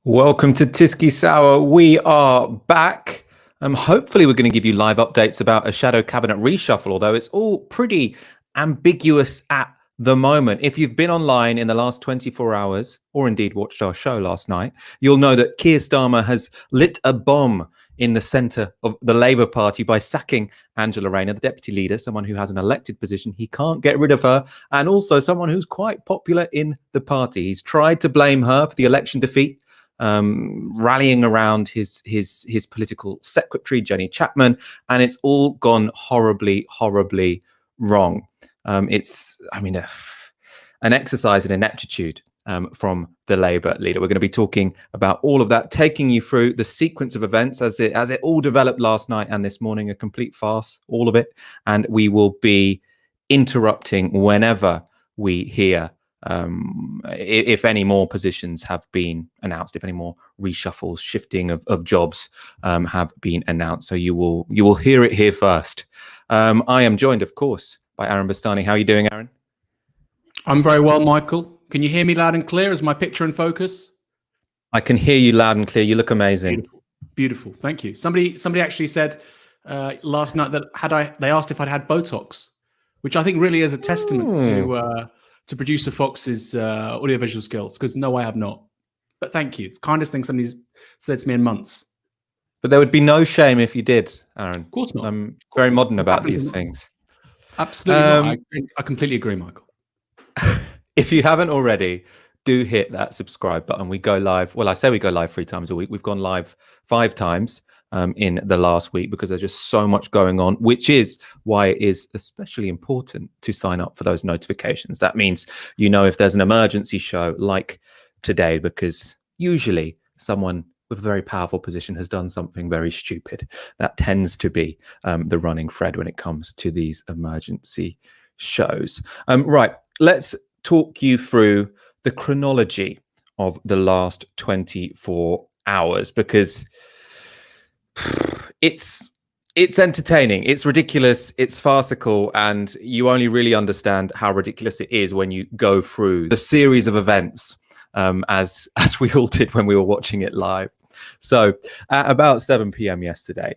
Welcome to Tysky Sour. We are back. Hopefully we're going to give you live updates about a shadow cabinet reshuffle, although it's all pretty ambiguous at the moment. If you've been online in the last 24 hours, or indeed watched our show last night, you'll know that Keir Starmer has lit a bomb in the centre of the Labour Party by sacking Angela Rayner, the deputy leader, someone who has an elected position. He can't get rid of her, and also someone who's quite popular in the party. He's tried to blame her for the election defeat, rallying around his political secretary, Jenny Chapman, and it's all gone horribly wrong. It's an exercise in ineptitude from the Labour leader. We're going to be talking about all of that, taking you through the sequence of events as it all developed last night and this morning, a complete farce, all of it. And we will be interrupting whenever we hear if any more positions have been announced, if any more reshuffles, shifting of jobs have been announced. So you will hear it here first. I am joined, of course, by Aaron Bastani. How are you doing, Aaron? I'm very well, Michael. Can you hear me loud and clear? Is my picture in focus? I can hear you loud and clear. You look amazing. Beautiful. Thank you. Somebody actually said last night that they asked if I'd had Botox, which I think really is a testament to producer Fox's audiovisual skills, because no, I have not. But thank you. It's the kindest thing somebody's said to me in months. But there would be no shame if you did, Aaron. Of course not. I'm very modern about these things. Absolutely not. I completely agree, Michael. If you haven't already, do hit that subscribe button. We go live. Well, I say we go live 3 times a week. We've gone live 5 times in the last week because there's just so much going on, which is why it is especially important to sign up for those notifications. That means you know if there's an emergency show like today, because usually someone with a very powerful position has done something very stupid. That tends to be the running thread when it comes to these emergency shows. Right, let's talk you through the chronology of the last 24 hours, because it's entertaining, it's ridiculous, it's farcical, and you only really understand how ridiculous it is when you go through the series of events as we all did when we were watching it live. So at about 7 p.m. yesterday,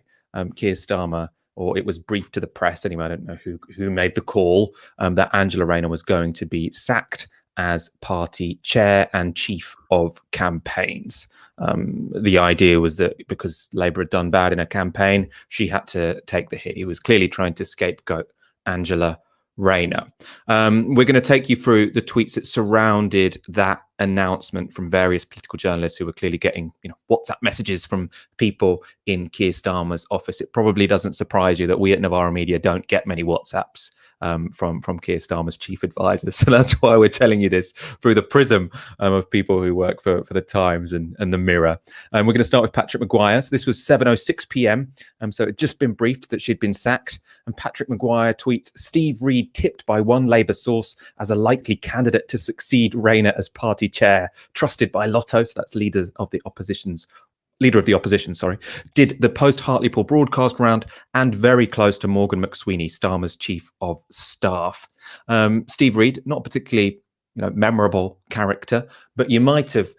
Keir Starmer, or it was briefed to the press anyway, I don't know who made the call, that Angela Rayner was going to be sacked as party chair and chief of campaigns. The idea was that because Labour had done bad in a campaign, she had to take the hit. He was clearly trying to scapegoat Angela Rayner. We're going to take you through the tweets that surrounded that announcement from various political journalists who were clearly getting, WhatsApp messages from people in Keir Starmer's office. It probably doesn't surprise you that we at Novara Media don't get many WhatsApps from Keir Starmer's chief advisor. So that's why we're telling you this through the prism of people who work for the Times and the Mirror. We're going to start with Patrick Maguire. So this was 7:06 p.m. So it had just been briefed that she'd been sacked. And Patrick Maguire tweets, "Steve Reed tipped by one Labour source as a likely candidate to succeed Rayner as party chair, trusted by Lotto," so that's leader of the opposition, did the post-Hartlepool broadcast round and very close to Morgan McSweeney, Starmer's chief of staff. Steve Reed, not particularly memorable character, but you might have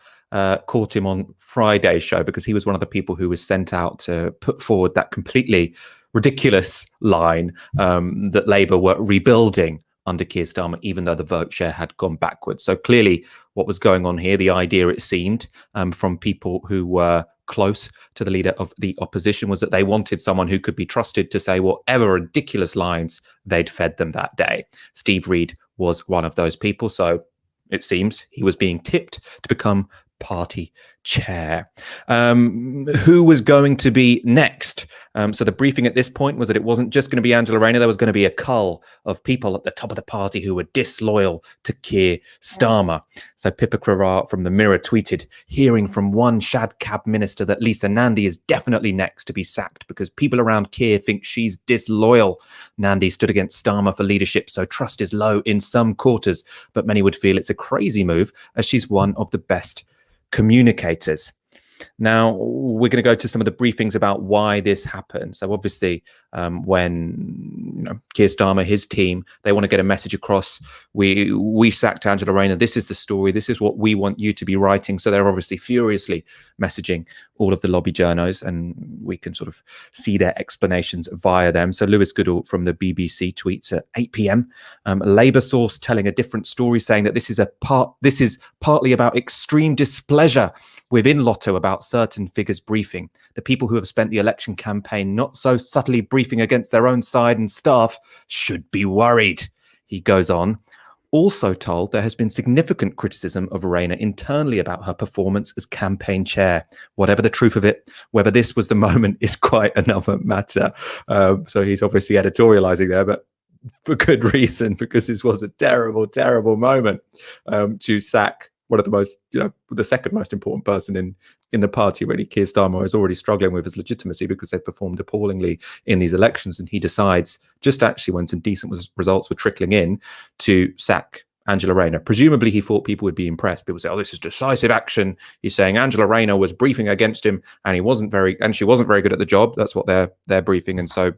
caught him on Friday's show because he was one of the people who was sent out to put forward that completely ridiculous line that Labour were rebuilding under Keir Starmer, even though the vote share had gone backwards. So clearly what was going on here, the idea, it seemed, from people who were close to the leader of the opposition, was that they wanted someone who could be trusted to say whatever ridiculous lines they'd fed them that day. Steve Reed was one of those people. So it seems he was being tipped to become party chair. Who was going to be next? So the briefing at this point was that it wasn't just going to be Angela Rayner. There was going to be a cull of people at the top of the party who were disloyal to Keir Starmer. So Pippa Crerar from the Mirror tweeted, "Hearing from one Shad Cab minister that Lisa Nandy is definitely next to be sacked because people around Keir think she's disloyal. Nandy stood against Starmer for leadership, so trust is low in some quarters, but many would feel it's a crazy move as she's one of the best communicators." Now, we're going to go to some of the briefings about why this happened. So obviously, when Keir Starmer, his team, they want to get a message across. We sacked Angela Rayner. This is the story. This is what we want you to be writing. So they're obviously furiously messaging all of the lobby journos, and we can sort of see their explanations via them. So Lewis Goodall from the BBC tweets at 8 p.m. A Labour source telling a different story, saying that this is partly about extreme displeasure within Lotto about certain figures briefing. The people who have spent the election campaign not so subtly briefing against their own side and staff should be worried. He goes on, also told there has been significant criticism of Rayner internally about her performance as campaign chair. Whatever the truth of it, whether this was the moment is quite another matter. So he's obviously editorializing there, but for good reason, because this was a terrible, terrible moment to sack one of the most, the second most important person in the party, really. Keir Starmer is already struggling with his legitimacy because they performed appallingly in these elections, and he decides, just actually when some decent results were trickling in, to sack Angela Rayner. Presumably he thought people would be impressed. People say, oh, this is decisive action. He's saying Angela Rayner was briefing against him and she wasn't very good at the job. That's what they're briefing, and so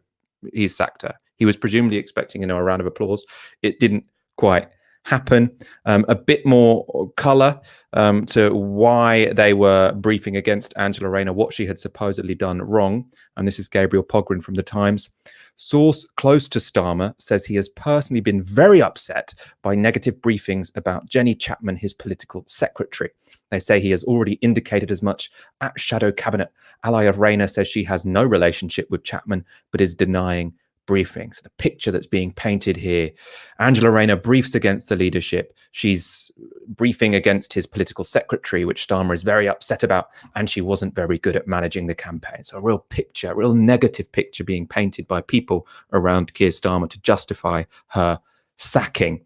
he's sacked her. He was presumably expecting a round of applause. It didn't quite happen. A bit more colour to why they were briefing against Angela Rayner, what she had supposedly done wrong. And this is Gabriel Pogren from The Times. Source close to Starmer says he has personally been very upset by negative briefings about Jenny Chapman, his political secretary. They say he has already indicated as much at Shadow Cabinet. Ally of Rayner says she has no relationship with Chapman, but is denying briefing. So the picture that's being painted here, Angela Rayner briefs against the leadership. She's briefing against his political secretary, which Starmer is very upset about, and she wasn't very good at managing the campaign. So a real negative picture being painted by people around Keir Starmer to justify her sacking.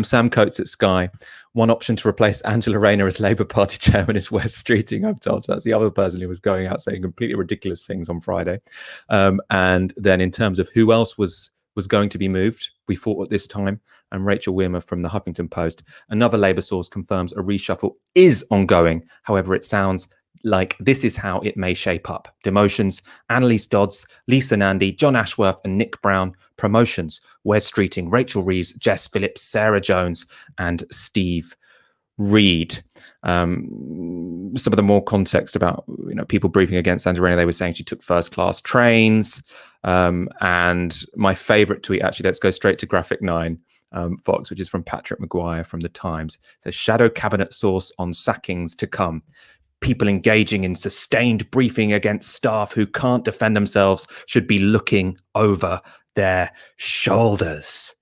Sam Coates at Sky. One option to replace Angela Rayner as Labour Party chairman is Wes Streeting, I'm told. So that's the other person who was going out saying completely ridiculous things on Friday. And then in terms of who else was going to be moved, we thought at this time, and Rachel Wimmer from the Huffington Post, another Labour source confirms a reshuffle is ongoing. However, it sounds like this is how it may shape up. Demotions, Annalise Dodds, Lisa Nandy, John Ashworth and Nick Brown. Promotions, Wes Streeting, Rachel Reeves, Jess Phillips, Sarah Jones and Steve Reed. Some of the more context about people briefing against Angela Rayner, they were saying she took first class trains. And my favourite tweet, actually, let's go straight to Graphic 9. Fox, which is from Patrick Maguire from The Times. It says, Shadow Cabinet source on sackings to come. People engaging in sustained briefing against staff who can't defend themselves should be looking over their shoulders.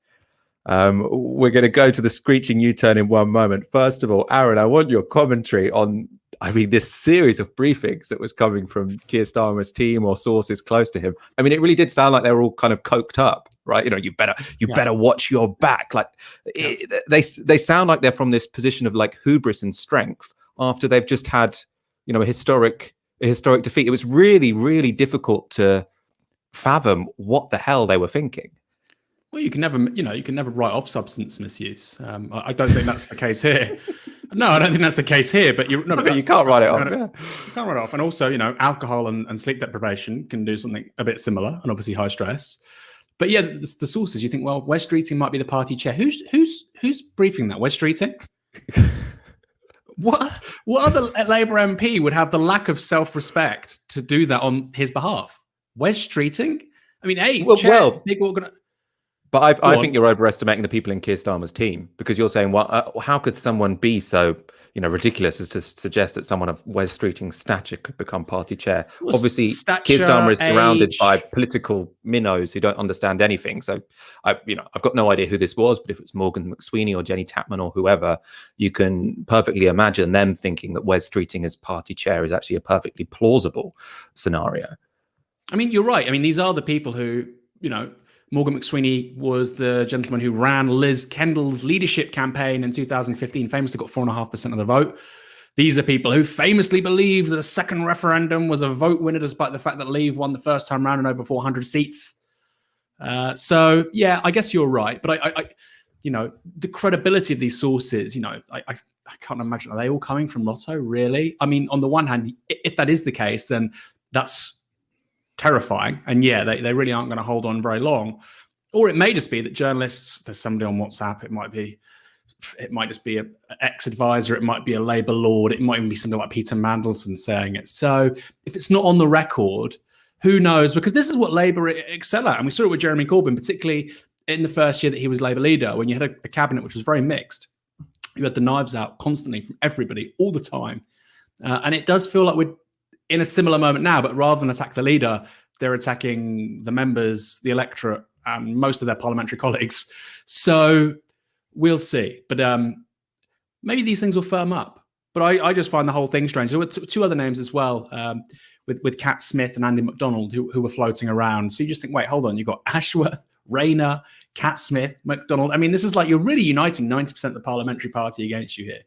We're going to go to the screeching U-turn in one moment. First of all, Aaron, I want your commentary on, this series of briefings that was coming from Keir Starmer's team or sources close to him. It really did sound like they were all kind of coked up, right? You better watch your back. They sound like they're from this position of hubris and strength after they've just had, a historic defeat. It was really, really difficult to fathom what the hell they were thinking. Well, you can never write off substance misuse. I don't think that's the case here. No, I don't think that's the case here. But you can't write it off. You can't write it off. And also, alcohol and sleep deprivation can do something a bit similar, and obviously high stress. But yeah, the sources. You think, well, Wes Streeting might be the party chair. Who's briefing that? Wes Streeting? What other Labour MP would have the lack of self-respect to do that on his behalf? Wes Streeting? Big organ. But I think you're overestimating the people in Keir Starmer's team, because you're saying, how could someone be so ridiculous as to suggest that someone of Wes Streeting's stature could become party chair? Well, obviously, Keir Starmer is surrounded by political minnows who don't understand anything. So, I've got no idea who this was, but if it's Morgan McSweeney or Jenny Chapman or whoever, you can perfectly imagine them thinking that Wes Streeting as party chair is actually a perfectly plausible scenario. You're right. These are the people who, Morgan McSweeney was the gentleman who ran Liz Kendall's leadership campaign in 2015, famously got 4.5% of the vote. These are people who famously believed that a second referendum was a vote winner, despite the fact that Leave won the first time round and over 400 seats. So, yeah, I guess you're right. But, the credibility of these sources, I can't imagine. Are they all coming from Lotto? Really? I mean, on the one hand, if that is the case, then that's terrifying. And yeah, they really aren't going to hold on very long. Or it may just be that journalists, there's somebody on WhatsApp, it might just be an ex-advisor, it might be a Labour lord, it might even be somebody like Peter Mandelson saying it. So if it's not on the record, who knows? Because this is what Labour excel at. And we saw it with Jeremy Corbyn, particularly in the first year that he was Labour leader, when you had a cabinet which was very mixed. You had the knives out constantly from everybody all the time. And it does feel like we're in a similar moment now, but rather than attack the leader, they're attacking the members, the electorate, and most of their parliamentary colleagues. So we'll see. But maybe these things will firm up. But I just find the whole thing strange. There were two other names as well, with Cat Smith and Andy McDonald, who were floating around. So you just think, wait, hold on. You've got Ashworth, Rayner, Cat Smith, McDonald. I mean, this is like you're really uniting 90% of the parliamentary party against you here.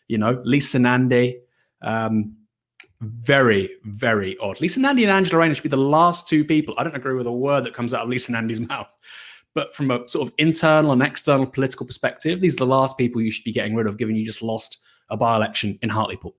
You know, Lisa Nandy. Very, very odd. Lisa Nandy and Angela Rayner should be the last two people. I don't agree with a word that comes out of Lisa Nandy's mouth. But from a sort of internal and external political perspective, these are the last people you should be getting rid of, given you just lost a by-election in Hartlepool.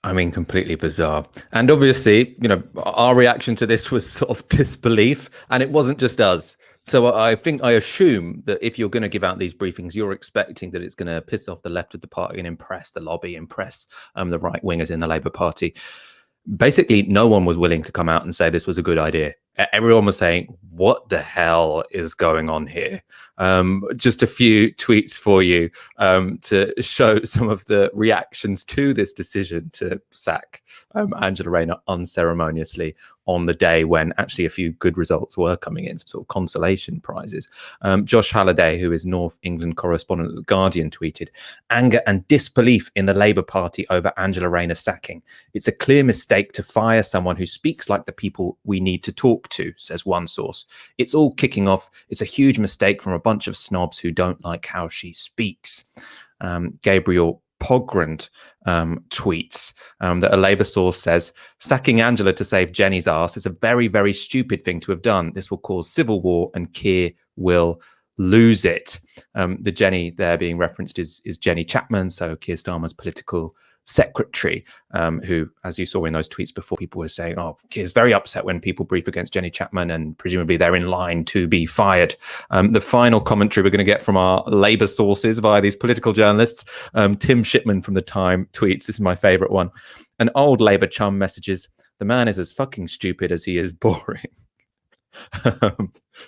I mean, completely bizarre. And obviously, you know, our reaction to this was sort of disbelief, and it wasn't just us. So I assume that if you're going to give out these briefings, you're expecting that it's going to piss off the left of the party and impress the lobby, impress the right wingers in the Labour Party. Basically, no one was willing to come out and say this was a good idea. Everyone was saying, what the hell is going on here? Just a few tweets for you to show some of the reactions to this decision to sack Angela Rayner unceremoniously on the day when actually a few good results were coming in, some sort of consolation prizes. Josh Halliday, who is North England correspondent at The Guardian, tweeted, "Anger and disbelief in the Labour Party over Angela Rayner's sacking. It's a clear mistake to fire someone who speaks like the people we need to talk to," says one source. "It's all kicking off. It's a huge mistake from a bunch of snobs who don't like how she speaks." Gabriel Pogrund tweets that a Labour source says, "Sacking Angela to save Jenny's arse is a very, very stupid thing to have done. This will cause civil war and Keir will lose it." The Jenny there being referenced is Jenny Chapman, so Keir Starmer's political secretary, who, as you saw in those tweets before, people were saying, oh, Keir's very upset when people brief against Jenny Chapman and presumably they're in line to be fired. The final commentary we're going to get from our Labour sources via these political journalists. Tim Shipman from The Time tweets, this is my favourite one. An old Labour chum messages, "The man is as fucking stupid as he is boring."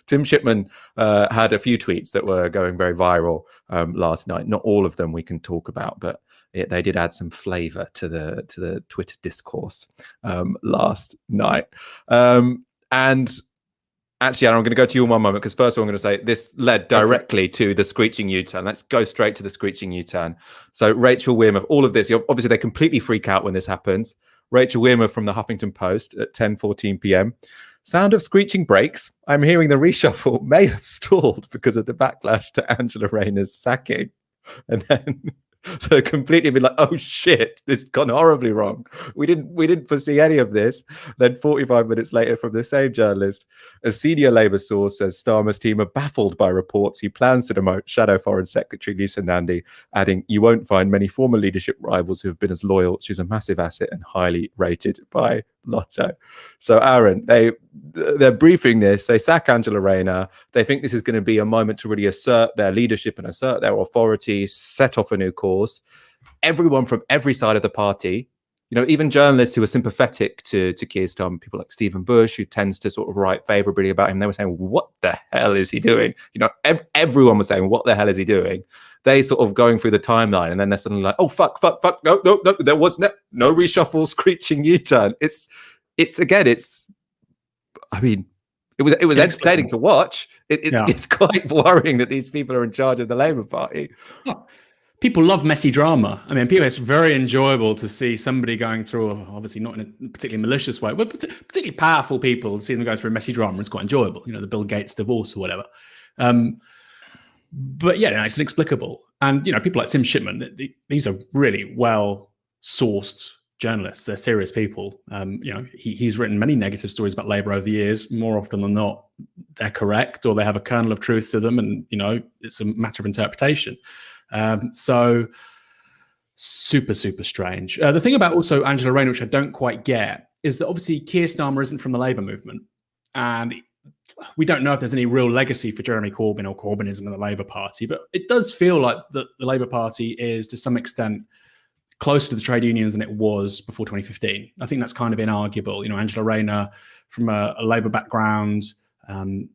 Tim Shipman had a few tweets that were going very viral last night. Not all of them we can talk about, but they did add some flavour to the Twitter discourse last night. And actually, Anna, I'm going to go to you in one moment, because first of all, I'm going to say this led directly to the screeching U-turn. Let's go straight to the screeching U-turn. So Rachel Weirmer, all of this, obviously they completely freak out when this happens. Rachel Weirmer from the Huffington Post at 10:14 p.m. "Sound of screeching brakes. I'm hearing the reshuffle may have stalled because of the backlash to Angela Rayner's sacking." And then so completely be like, oh shit, this has gone horribly wrong. We didn't foresee any of this. Then 45 minutes later, from the same journalist, a senior Labour source says Starmer's team are baffled by reports he plans to demote Shadow Foreign Secretary Lisa Nandy, adding, "You won't find many former leadership rivals who have been as loyal. She's a massive asset and highly rated by Lotto." So Aaron, they're briefing this. They sack Angela Rayner. They think this is going to be a moment to really assert their leadership and assert their authority, set off a new course. Everyone from every side of the party, you know, even journalists who are sympathetic to Keir Starmer, people like Stephen Bush, who tends to sort of write favourably about him, they were saying, what the hell is he doing? You know, everyone was saying, what the hell is he doing? They sort of going through the timeline, and then they're suddenly like, oh, fuck, no, there was no reshuffle, screeching U-turn. I mean, it was entertaining to watch. It's quite worrying that these people are in charge of the Labour Party. Oh, people love messy drama. I mean, it's very enjoyable to see somebody going through, obviously not in a particularly malicious way, but particularly powerful people, see them go through messy drama. It's quite enjoyable. You know, the Bill Gates divorce or whatever. But yeah, no, it's inexplicable. And, you know, people like Tim Shipman, these are really well-sourced journalists. They're serious people. You know, he's written many negative stories about Labour over the years. More often than not, they're correct, or they have a kernel of truth to them. And, you know, it's a matter of interpretation. So super strange. The thing about also Angela Rayner, which I don't quite get, is that obviously Keir Starmer isn't from the Labour movement, and we don't know if there's any real legacy for Jeremy Corbyn or Corbynism in the Labour Party, but it does feel like the Labour Party is to some extent closer to the trade unions than it was before 2015. I think that's kind of inarguable. You know, Angela Rayner from a Labour background,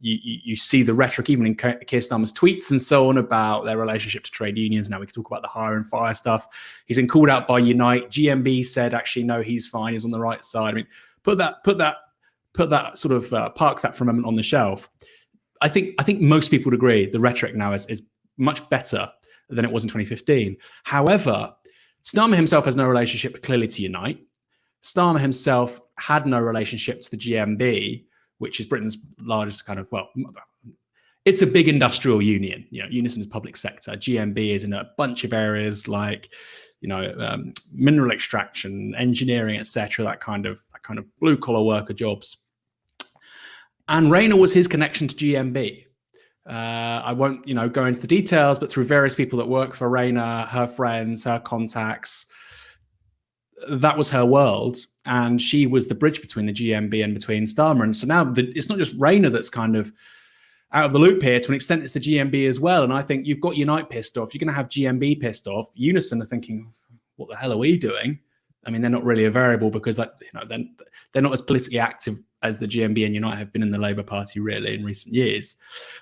you see the rhetoric even in Keir Starmer's tweets and so on about their relationship to trade unions. Now we can talk about the hire and fire stuff. He's been called out by Unite. GMB said, actually, no, he's fine. He's on the right side. I mean, put that sort of park that for a moment on the shelf. I think most people would agree the rhetoric now is much better than it was in 2015. However, Starmer himself has no relationship clearly to Unite. Starmer himself had no relationship to the GMB, which is Britain's largest kind of, well, it's a big industrial union. You know, Unison is public sector. GMB is in a bunch of areas like, you know, mineral extraction, engineering, etc. That kind of blue collar worker jobs. And Rayner was his connection to GMB. I won't, you know, go into the details, but through various people that work for Rayner, her friends, her contacts, that was her world, and she was the bridge between the GMB and between Starmer. And so now it's not just Rayner that's kind of out of the loop here. To an extent, it's the GMB as well. And I think you've got Unite pissed off. You're going to have GMB pissed off. Unison are thinking, what the hell are we doing? I mean, they're not really a variable because, you know, they're not as politically active as the GMB and Unite have been in the Labour Party really in recent years.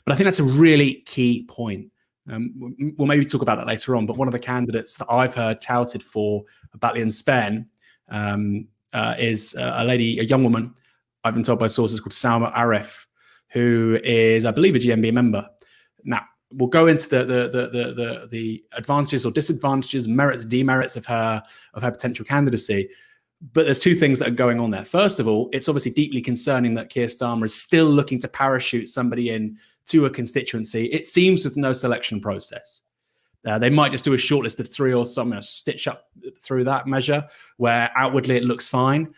But I think that's a really key point. We'll maybe talk about that later on. But one of the candidates that I've heard touted for Batley and Spen is a young woman, I've been told by sources, called Salma Arif, who is, I believe, a GMB member. Now, we'll go into the advantages or disadvantages, merits, demerits of her potential candidacy. But there's two things that are going on there. First of all, it's obviously deeply concerning that Keir Starmer is still looking to parachute somebody in to a constituency. It seems with no selection process. They might just do a shortlist of 3 or something, stitch up through that measure where outwardly it looks fine,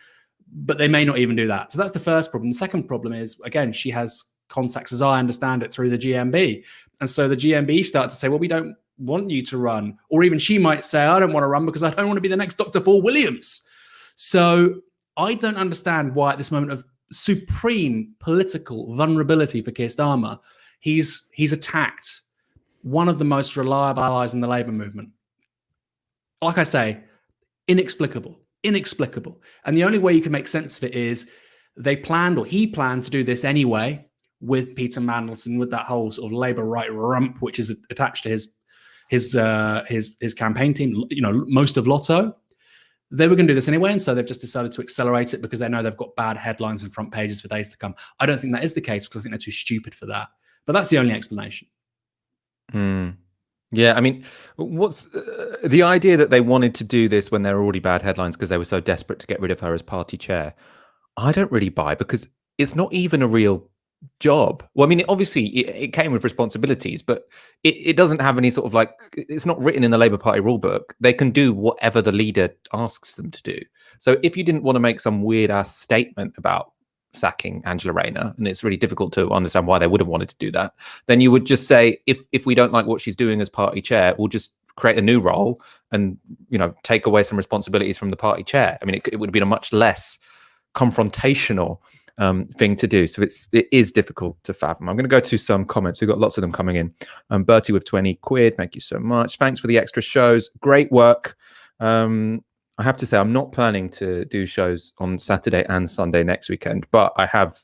but they may not even do that. So that's the first problem. The second problem is, again, she has contacts, as I understand it, through the GMB. And so the GMB start to say, well, we don't want you to run. Or even she might say, I don't want to run because I don't want to be the next Dr. Paul Williams. So I don't understand why at this moment of supreme political vulnerability for Keir Starmer, he's attacked one of the most reliable allies in the Labour movement. Like I say, inexplicable. And the only way you can make sense of it is he planned to do this anyway with Peter Mandelson, with that whole sort of Labour right rump, which is attached to his campaign team, you know, most of Lotto. They were going to do this anyway, and so they've just decided to accelerate it because they know they've got bad headlines and front pages for days to come. I don't think that is the case because I think they're too stupid for that. But that's the only explanation. Yeah, I mean, what's the idea that they wanted to do this when there were already bad headlines because they were so desperate to get rid of her as party chair? I don't really buy, because it's not even a real job. Well, I mean, obviously it came with responsibilities, but it doesn't have any sort of, like, it's not written in the Labour Party rule book. They can do whatever the leader asks them to do. So if you didn't want to make some weird ass statement about sacking Angela Rayner, and it's really difficult to understand why they would have wanted to do that, then you would just say, if we don't like what she's doing as party chair, we'll just create a new role and, you know, take away some responsibilities from the party chair. I mean, it would have been a much less confrontational thing to do. So it is difficult to fathom. I'm going to go to some comments. We've got lots of them coming in. Bertie with 20 quid. Thank you so much. Thanks for the extra shows. Great work. I have to say, I'm not planning to do shows on Saturday and Sunday next weekend, but I have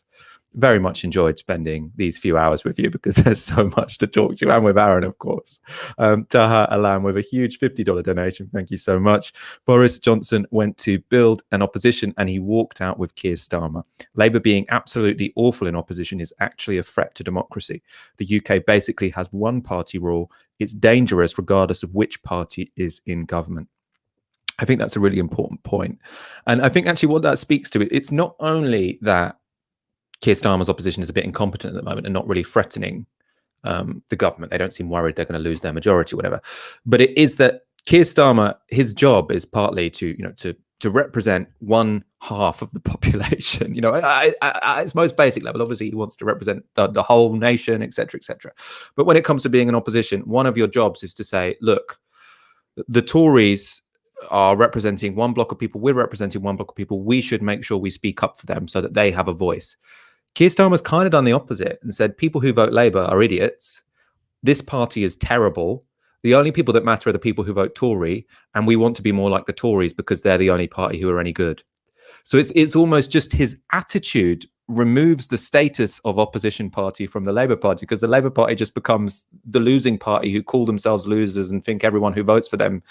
very much enjoyed spending these few hours with you because there's so much to talk to, and with Aaron, of course. Taha Alam with a huge $50 donation. Thank you so much. Boris Johnson went to build an opposition and he walked out with Keir Starmer. Labour being absolutely awful in opposition is actually a threat to democracy. The UK basically has one party rule. It's dangerous regardless of which party is in government. I think that's a really important point. And I think actually what that speaks to, it's not only that Keir Starmer's opposition is a bit incompetent at the moment and not really threatening the government. They don't seem worried they're going to lose their majority or whatever. But it is that Keir Starmer, his job is partly to, you know, to represent one half of the population. You know, at its most basic level, obviously he wants to represent the whole nation, etc., etc. But when it comes to being an opposition, one of your jobs is to say, look, the Tories are representing one block of people, we're representing one block of people, we should make sure we speak up for them so that they have a voice. Keir Starmer's kind of done the opposite and said people who vote Labour are idiots, this party is terrible, the only people that matter are the people who vote Tory, and we want to be more like the Tories because they're the only party who are any good. So it's almost just his attitude removes the status of opposition party from the Labour Party, because the Labour Party just becomes the losing party who call themselves losers and think everyone who votes for them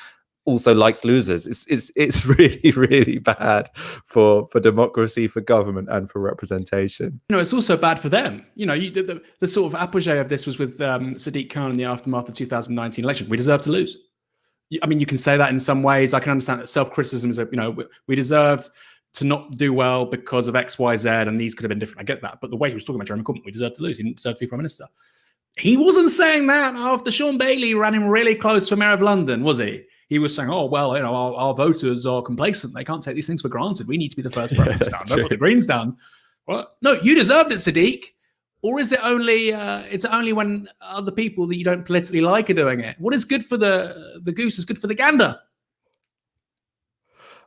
also likes losers. It's really, really bad for democracy, for government, and for representation. You know, it's also bad for them. You know, the sort of apogee of this was with Sadiq Khan in the aftermath of the 2019 election. We deserve to lose. I mean, you can say that in some ways. I can understand that self-criticism is, you know, we deserved to not do well because of X, Y, Z, and these could have been different. I get that. But the way he was talking about Jeremy Corbyn, we deserve to lose. He didn't deserve to be Prime Minister. He wasn't saying that after Sean Bailey ran him really close for Mayor of London, was he? He was saying, oh, well, you know, our voters are complacent. They can't take these things for granted. We need to be the first preference down. Don't put the Greens down. Well, no, you deserved it, Sadiq. Or is it only when other people that you don't politically like are doing it? What is good for the goose is good for the gander.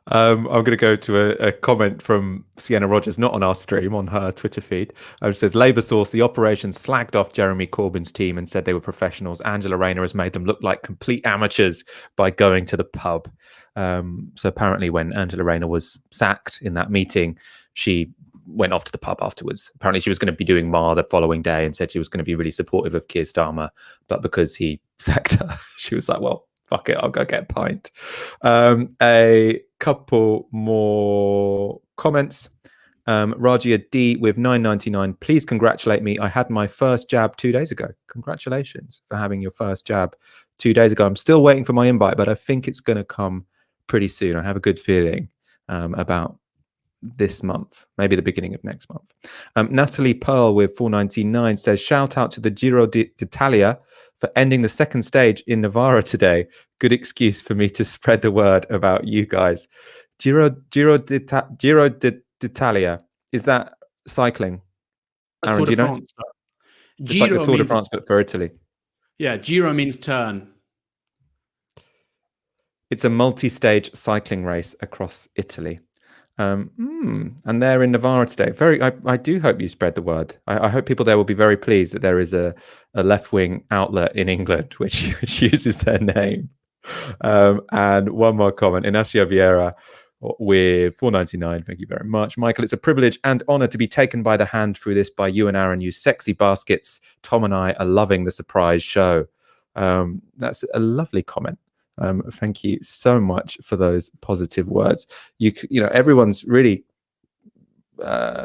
I'm going to go to a comment from Sienna Rogers, not on our stream, on her Twitter feed. It says, Labour source, the operation slagged off Jeremy Corbyn's team and said they were professionals. Angela Rayner has made them look like complete amateurs by going to the pub. So apparently when Angela Rayner was sacked in that meeting, she went off to the pub afterwards. Apparently she was going to be doing MAR the following day and said she was going to be really supportive of Keir Starmer. But because he sacked her, she was like, well, fuck it, I'll go get a pint. A couple more comments. Rajia D with $9.99. Please congratulate me. I had my first jab 2 days ago. Congratulations for having your first jab 2 days ago. I'm still waiting for my invite, but I think it's going to come pretty soon. I have a good feeling about this month, maybe the beginning of next month. Natalie Pearl with $4.99 says, shout out to the Giro d'Italia for ending the second stage in Novara today. Good excuse for me to spread the word about you guys. Giro d'Italia, is that cycling? Aaron, do you know? It's like the Tour de France, but for Italy. Yeah, Giro means turn. It's a multi-stage cycling race across Italy. And they're in Novara today. I do hope you spread the word. I hope people there will be very pleased that there is a left-wing outlet in England which uses their name. And one more comment. Inacio Vieira with $4.99. Thank you very much, Michael. It's a privilege and honor to be taken by the hand through this by you and Aaron, you sexy baskets. Tom and I are loving the surprise show. That's a lovely comment. Thank you so much for those positive words. You know, everyone's really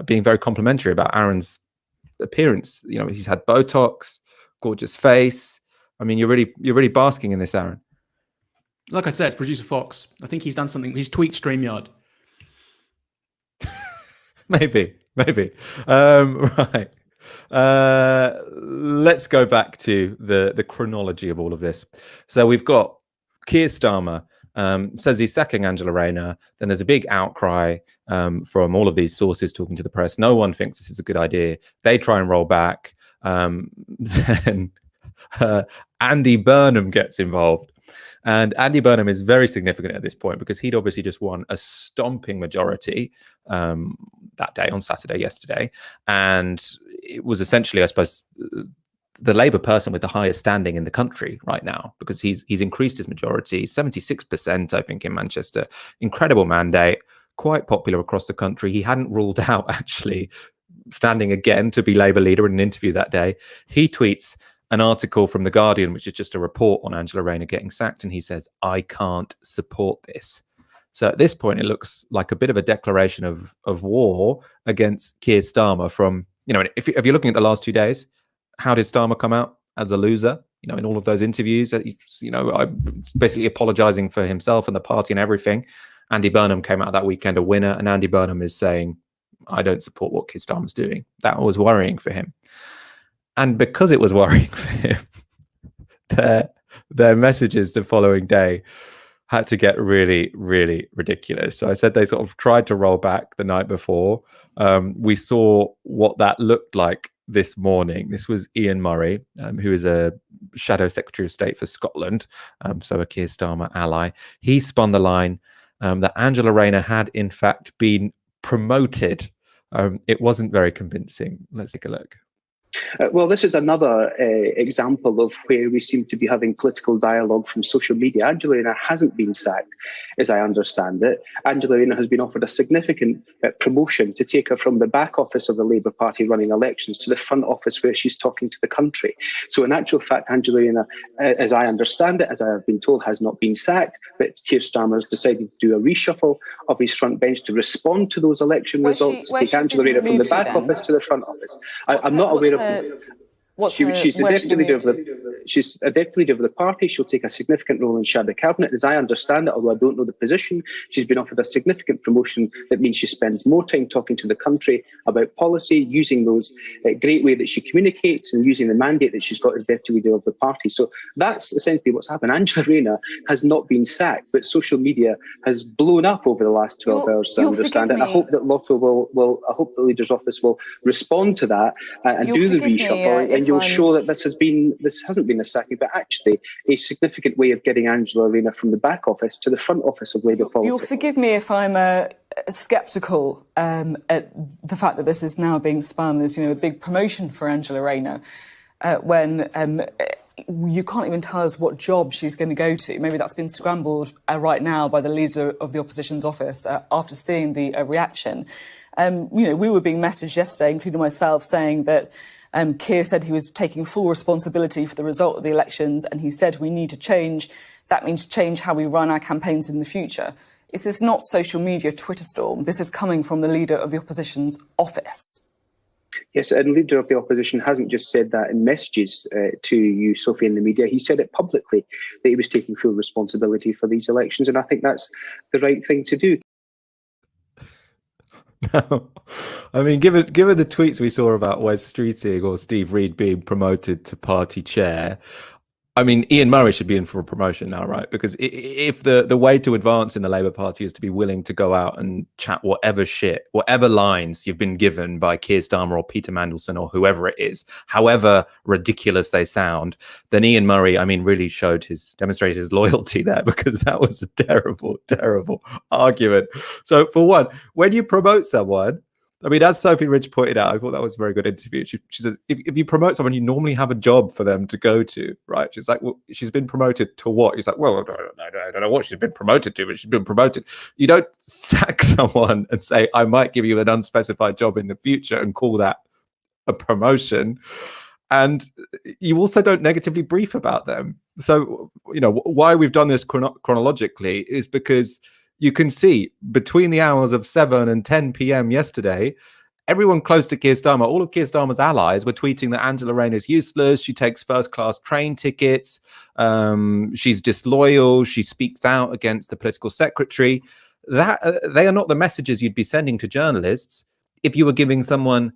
being very complimentary about Aaron's appearance. You know, he's had Botox, gorgeous face. I mean, you're really basking in this, Aaron. Like I said, it's producer Fox. I think he's done something. He's tweaked StreamYard. maybe. Right. Let's go back to the chronology of all of this. So we've got Keir Starmer says he's sacking Angela Rayner. Then there's a big outcry from all of these sources talking to the press. No one thinks this is a good idea. They try and roll back. Then Andy Burnham gets involved. And Andy Burnham is very significant at this point because he'd obviously just won a stomping majority that day on Saturday, yesterday. And it was essentially, I suppose, the Labour person with the highest standing in the country right now, because he's increased his majority, 76%, I think, in Manchester. Incredible mandate, quite popular across the country. He hadn't ruled out actually standing again to be Labour leader in an interview that day. He tweets an article from The Guardian, which is just a report on Angela Rayner getting sacked, and he says, I can't support this. So at this point, it looks like a bit of a declaration of war against Keir Starmer from, you know, if you're looking at the last 2 days, how did Starmer come out as a loser? You know, in all of those interviews, you know, I'm basically apologizing for himself and the party and everything. Andy Burnham came out that weekend a winner, and Andy Burnham is saying, I don't support what Keir Starmer's doing. That was worrying for him. And because it was worrying for him, their messages the following day had to get really, really ridiculous. So I said they sort of tried to roll back the night before. We saw what that looked like this morning. This was Ian Murray, who is a Shadow Secretary of State for Scotland, so a Keir Starmer ally. He spun the line that Angela Rayner had, in fact, been promoted. It wasn't very convincing. Let's take a look. Well, this is another example of where we seem to be having political dialogue from social media. Angela Rayner hasn't been sacked, as I understand it. Angela Rayner has been offered a significant promotion to take her from the back office of the Labour Party running elections to the front office where she's talking to the country. So in actual fact, Angela Rayner, as I understand it, as I have been told, has not been sacked, but Keir Starmer has decided to do a reshuffle of his front bench to respond to those election results, take Angela Rayner from the back office to the front office. I'm not aware of... She's a deputy leader of the party. She'll take a significant role in shadow cabinet, as I understand it, although I don't know the position. She's been offered a significant promotion that means she spends more time talking to the country about policy, using those great way that she communicates and using the mandate that she's got as deputy leader of the party. So that's essentially what's happened. Angela Rayner has not been sacked, but social media has blown up over the last 12 hours, to understand it. And I hope that Lotto I hope the leader's office will respond to that and do the reshuffle, and you'll show that this hasn't been a sacking, but actually a significant way of getting Angela Rayner from the back office to the front office of Labour politics. You'll forgive me if I'm sceptical at the fact that this is now being spun as, a big promotion for Angela Rayner, when you can't even tell us what job she's going to go to. Maybe that's been scrambled right now by the leader of the opposition's office after seeing the reaction. We were being messaged yesterday, including myself, saying that Keir said he was taking full responsibility for the result of the elections, and he said we need to change. That means change how we run our campaigns in the future. This is not social media Twitter storm. This is coming from the leader of the opposition's office. Yes, and the leader of the opposition hasn't just said that in messages to you, Sophie, in the media. He said it publicly, that he was taking full responsibility for these elections, and I think that's the right thing to do. No, I mean, given the tweets we saw about Wes Streeting or Steve Reed being promoted to party chair, I mean, Ian Murray should be in for a promotion now, right? Because if the way to advance in the Labour Party is to be willing to go out and chat whatever lines you've been given by Keir Starmer or Peter Mandelson or whoever it is, however ridiculous they sound, then Ian Murray, I mean, really demonstrated his loyalty there, because that was a terrible, terrible argument. So for one, when you promote someone, I mean, as Sophie Ridge pointed out, I thought that was a very good interview. She says, if you promote someone, you normally have a job for them to go to, right? She's like, well, she's been promoted to what? He's like, well, I don't know what she's been promoted to, but she's been promoted. You don't sack someone and say, I might give you an unspecified job in the future and call that a promotion. And you also don't negatively brief about them. So, why we've done this chronologically is because you can see between the hours of 7 and 10 p.m. yesterday, everyone close to Keir Starmer, all of Keir Starmer's allies, were tweeting that Angela Rayner is useless. She takes first-class train tickets. She's disloyal. She speaks out against the political secretary. They are not the messages you'd be sending to journalists if you were giving someone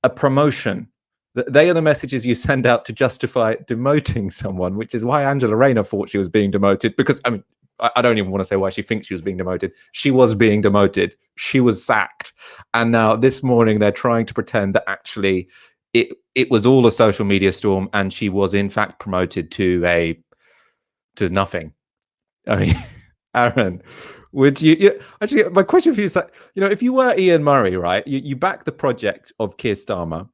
a promotion. They are the messages you send out to justify demoting someone, which is why Angela Rayner thought she was being demoted. Because, I mean, I don't even want to say why she thinks she was being demoted. She was being demoted. She was sacked. And now this morning they're trying to pretend that actually it was all a social media storm and she was in fact promoted to nothing. I mean, Aaron, would you actually, my question for you is that, if you were Ian Murray, right, you back the project of Keir Starmer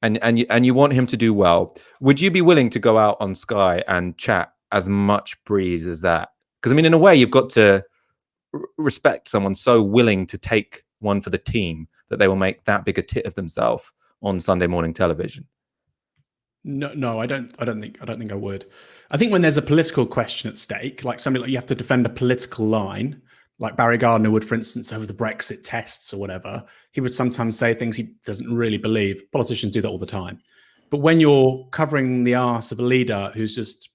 and you want him to do well, would you be willing to go out on Sky and chat as much breeze as that? Because, I mean, in a way, you've got to respect someone so willing to take one for the team that they will make that big a tit of themselves on Sunday morning television. No, I don't think I would. I think when there's a political question at stake, like something like you have to defend a political line, like Barry Gardiner would, for instance, over the Brexit tests or whatever, he would sometimes say things he doesn't really believe. Politicians do that all the time. But when you're covering the arse of a leader who's just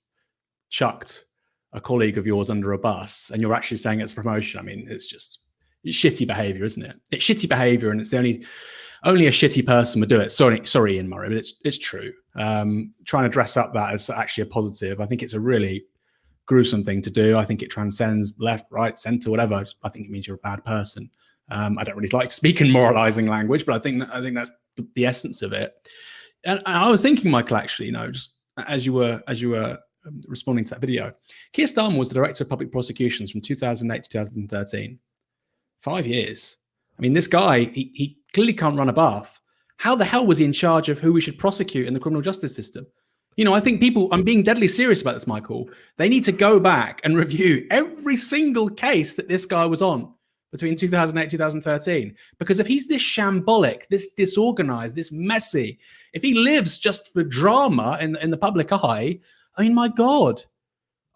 chucked a colleague of yours under a bus and you're actually saying it's a promotion, I mean, it's shitty behavior, isn't it? It's shitty behavior, and it's only a shitty person would do it. Sorry, Ian Murray, but it's true. Trying to dress up that as actually a positive, I think it's a really gruesome thing to do. I think it transcends left, right, centre, whatever. I think it means you're a bad person. I don't really like speaking moralising language, but I think that's the essence of it. And I was thinking, Michael, actually, just as you were responding to that video, Keir Starmer was the Director of Public Prosecutions from 2008 to 2013. 5 years. I mean, this guy, he clearly can't run a bath. How the hell was he in charge of who we should prosecute in the criminal justice system? I think I'm being deadly serious about this, Michael. They need to go back and review every single case that this guy was on between 2008 and 2013. Because if he's this shambolic, this disorganized, this messy, if he lives just for drama in the public eye, I mean, my God.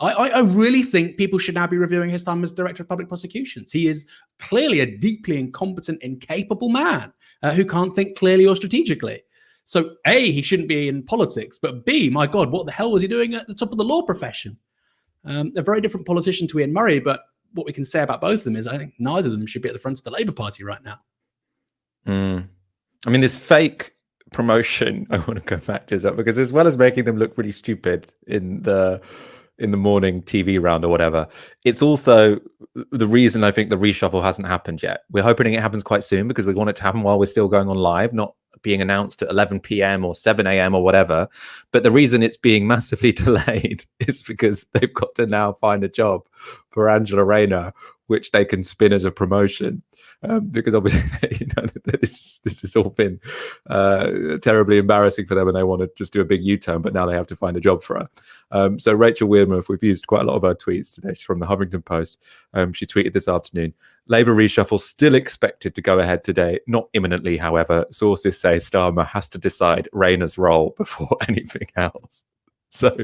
I really think people should now be reviewing his time as Director of Public Prosecutions. He is clearly a deeply incompetent, incapable man who can't think clearly or strategically. So A, he shouldn't be in politics, but B, my God, what the hell was he doing at the top of the law profession? A very different politician to Ian Murray, but what we can say about both of them is I think neither of them should be at the front of the Labour Party right now. I mean, this fake promotion, I want to go back to that, because as well as making them look really stupid in the morning TV round or whatever, it's also the reason I think the reshuffle hasn't happened yet. We're hoping it happens quite soon because we want it to happen while we're still going on live, not being announced at 11 p.m. or 7 a.m. or whatever. But the reason it's being massively delayed is because they've got to now find a job for Angela Rayner, which they can spin as a promotion. Because obviously, this has all been terribly embarrassing for them, and they want to just do a big U-turn, but now they have to find a job for her. So Rachel Weirmuth, we've used quite a lot of her tweets today. She's from the Huffington Post. She tweeted this afternoon: Labour reshuffle still expected to go ahead today, not imminently, however. Sources say Starmer has to decide Rayner's role before anything else. So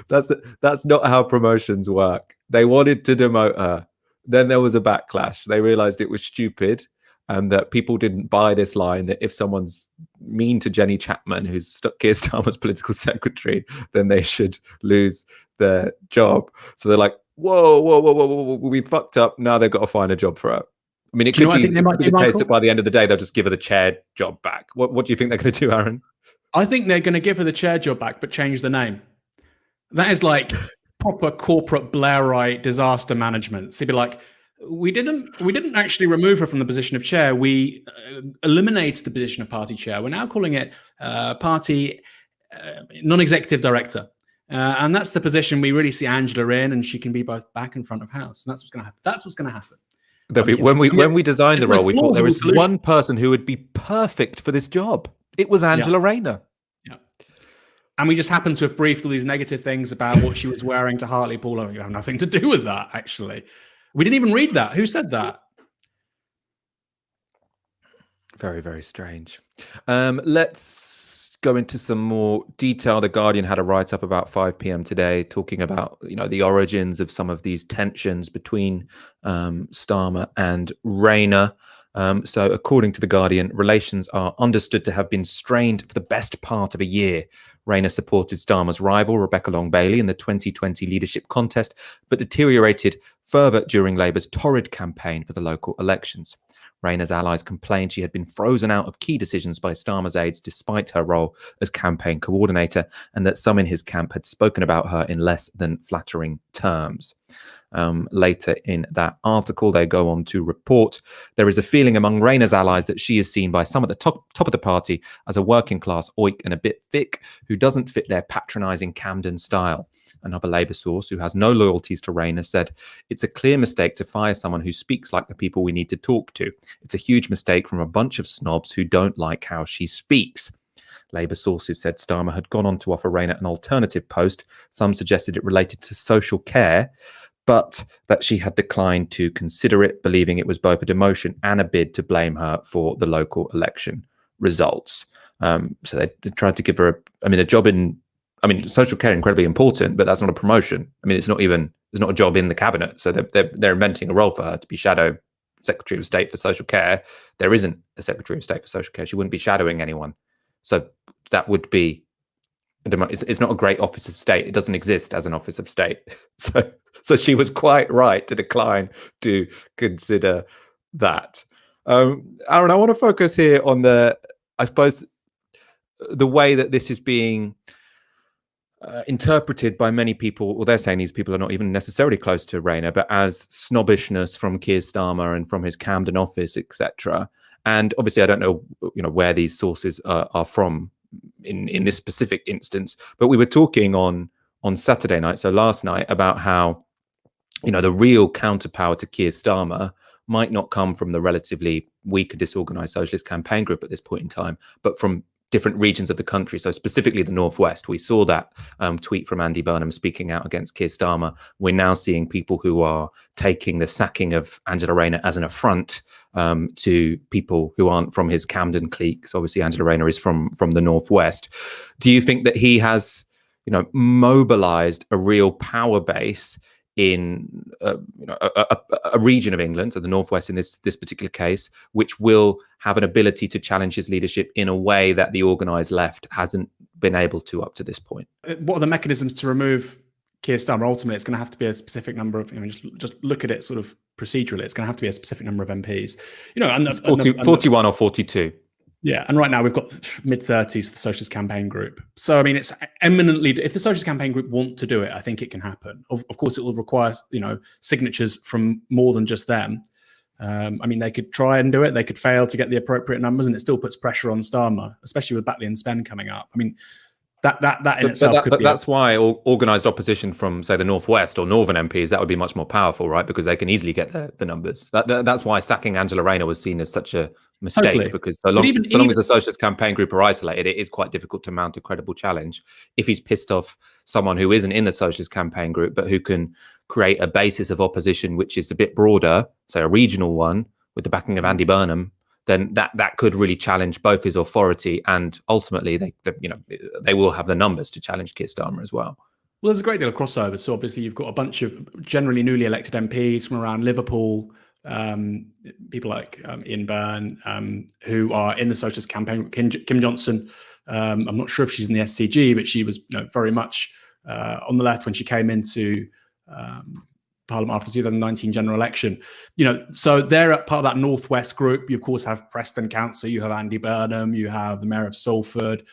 that's not how promotions work. They wanted to demote her. Then there was a backlash. They realized it was stupid and that people didn't buy this line that if someone's mean to Jenny Chapman, who's Keir Starmer's political secretary, then they should lose their job. So they're like, whoa, we fucked up. Now they've got to find a job for her. I mean, it could be the case that by the end of the day, they'll just give her the chair job back. What do you think they're going to do, Aaron? I think they're going to give her the chair job back, but change the name. That is like proper corporate Blairite disaster management. So he'd be like, we didn't actually remove her from the position of chair. We eliminated the position of party chair. We're now calling it party non-executive director. And that's the position we really see Angela in, and she can be both back and front of house. And that's what's going to happen. That's what's going to happen. When we designed the role, we thought there was one person who would be perfect for this job. It was Angela Rayner. Yeah. And we just happened to have briefed all these negative things about what she was wearing to Hartlepool. You have nothing to do with that, actually. We didn't even read that. Who said that? Very, very strange. Let's go into some more detail. The Guardian had a write-up about 5 p.m. today talking about, the origins of some of these tensions between Starmer and Rayner. So according to The Guardian, relations are understood to have been strained for the best part of a year. Rayner supported Starmer's rival, Rebecca Long-Bailey, in the 2020 leadership contest, but deteriorated further during Labour's torrid campaign for the local elections. Rayner's allies complained she had been frozen out of key decisions by Starmer's aides despite her role as campaign coordinator, and that some in his camp had spoken about her in less than flattering terms. Later in that article, they go on to report there is a feeling among Rayner's allies that she is seen by some at the top of the party as a working class oik and a bit thick who doesn't fit their patronising Camden style. Another Labour source who has no loyalties to Rayner said, "It's a clear mistake to fire someone who speaks like the people we need to talk to. It's a huge mistake from a bunch of snobs who don't like how she speaks." Labour sources said Starmer had gone on to offer Rayner an alternative post. Some suggested it related to social care, but that she had declined to consider it, believing it was both a demotion and a bid to blame her for the local election results. So they tried to give her a job in, social care is incredibly important, but that's not a promotion. There's not a job in the cabinet. So they're inventing a role for her to be shadow Secretary of State for social care. There isn't a Secretary of State for social care. She wouldn't be shadowing anyone. So that would be, it's not a great office of state. It doesn't exist as an office of state. So she was quite right to decline to consider that. Aaron, I want to focus here on the way that this is being interpreted by many people, well, they're saying these people are not even necessarily close to Rayner, but as snobbishness from Keir Starmer and from his Camden office, etc. And obviously, I don't know, where these sources are from in this specific instance. But we were talking on Saturday night, so last night, about how the real counterpower to Keir Starmer might not come from the relatively weak and disorganized socialist campaign group at this point in time, but from different regions of the country. So specifically the Northwest. We saw that tweet from Andy Burnham speaking out against Keir Starmer. We're now seeing people who are taking the sacking of Angela Rayner as an affront to people who aren't from his Camden clique. So obviously Angela Rayner is from the Northwest. Do you think that he has, mobilized a real power base in a region of England, so the Northwest in this particular case, which will have an ability to challenge his leadership in a way that the organised left hasn't been able to up to this point? What are the mechanisms to remove Keir Starmer? Ultimately, it's going to have to be a specific number of, just look at it sort of procedurally, it's going to have to be a specific number of MPs. And 41 or 42. Yeah, and right now we've got mid-30s, the Socialist Campaign Group. So, it's eminently, if the Socialist Campaign Group want to do it, I think it can happen. Of course, it will require, signatures from more than just them. They could try and do it. They could fail to get the appropriate numbers, and it still puts pressure on Starmer, especially with Batley and Spen coming up. That in itself could be... That's why organised opposition from, say, the Northwest or Northern MPs, that would be much more powerful, right? Because they can easily get the numbers. That's why sacking Angela Rayner was seen as such a mistake, totally. Because so long as the Socialist Campaign Group are isolated, it is quite difficult to mount a credible challenge. If he's pissed off someone who isn't in the Socialist Campaign Group, but who can create a basis of opposition which is a bit broader, say a regional one, with the backing of Andy Burnham, then that could really challenge both his authority, and ultimately they will have the numbers to challenge Keir Starmer as well. Well, there's a great deal of crossover. So obviously you've got a bunch of generally newly elected MPs from around Liverpool, people like Ian Byrne, who are in the Socialist Campaign. Kim Johnson, I'm not sure if she's in the SCG, but she was very much on the left when she came into Parliament after the 2019 general election. So they're part of that Northwest group. You of course have Preston Council, you have Andy Burnham, you have the Mayor of Salford,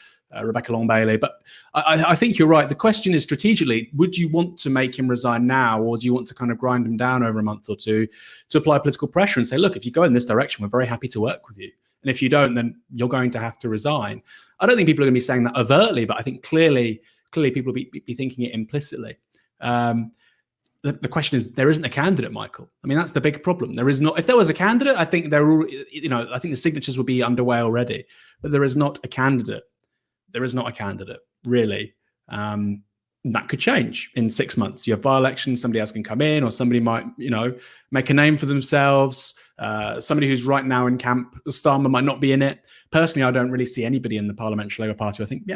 Rebecca Long-Bailey. But I think you're right. The question is, strategically, would you want to make him resign now, or do you want to kind of grind him down over a month or two to apply political pressure and say, look, if you go in this direction, we're very happy to work with you. And if you don't, then you're going to have to resign. I don't think people are going to be saying that overtly, but I think clearly people will be thinking it implicitly. The question is, there isn't a candidate, Michael. That's the big problem. There is not. If there was a candidate, I think I think the signatures would be underway already. But there is not a candidate. There is not a candidate, really. That could change in 6 months. You have by-elections, somebody else can come in, or somebody might, make a name for themselves. Somebody who's right now in camp, Starmer, might not be in it. Personally, I don't really see anybody in the Parliamentary Labour Party. I think,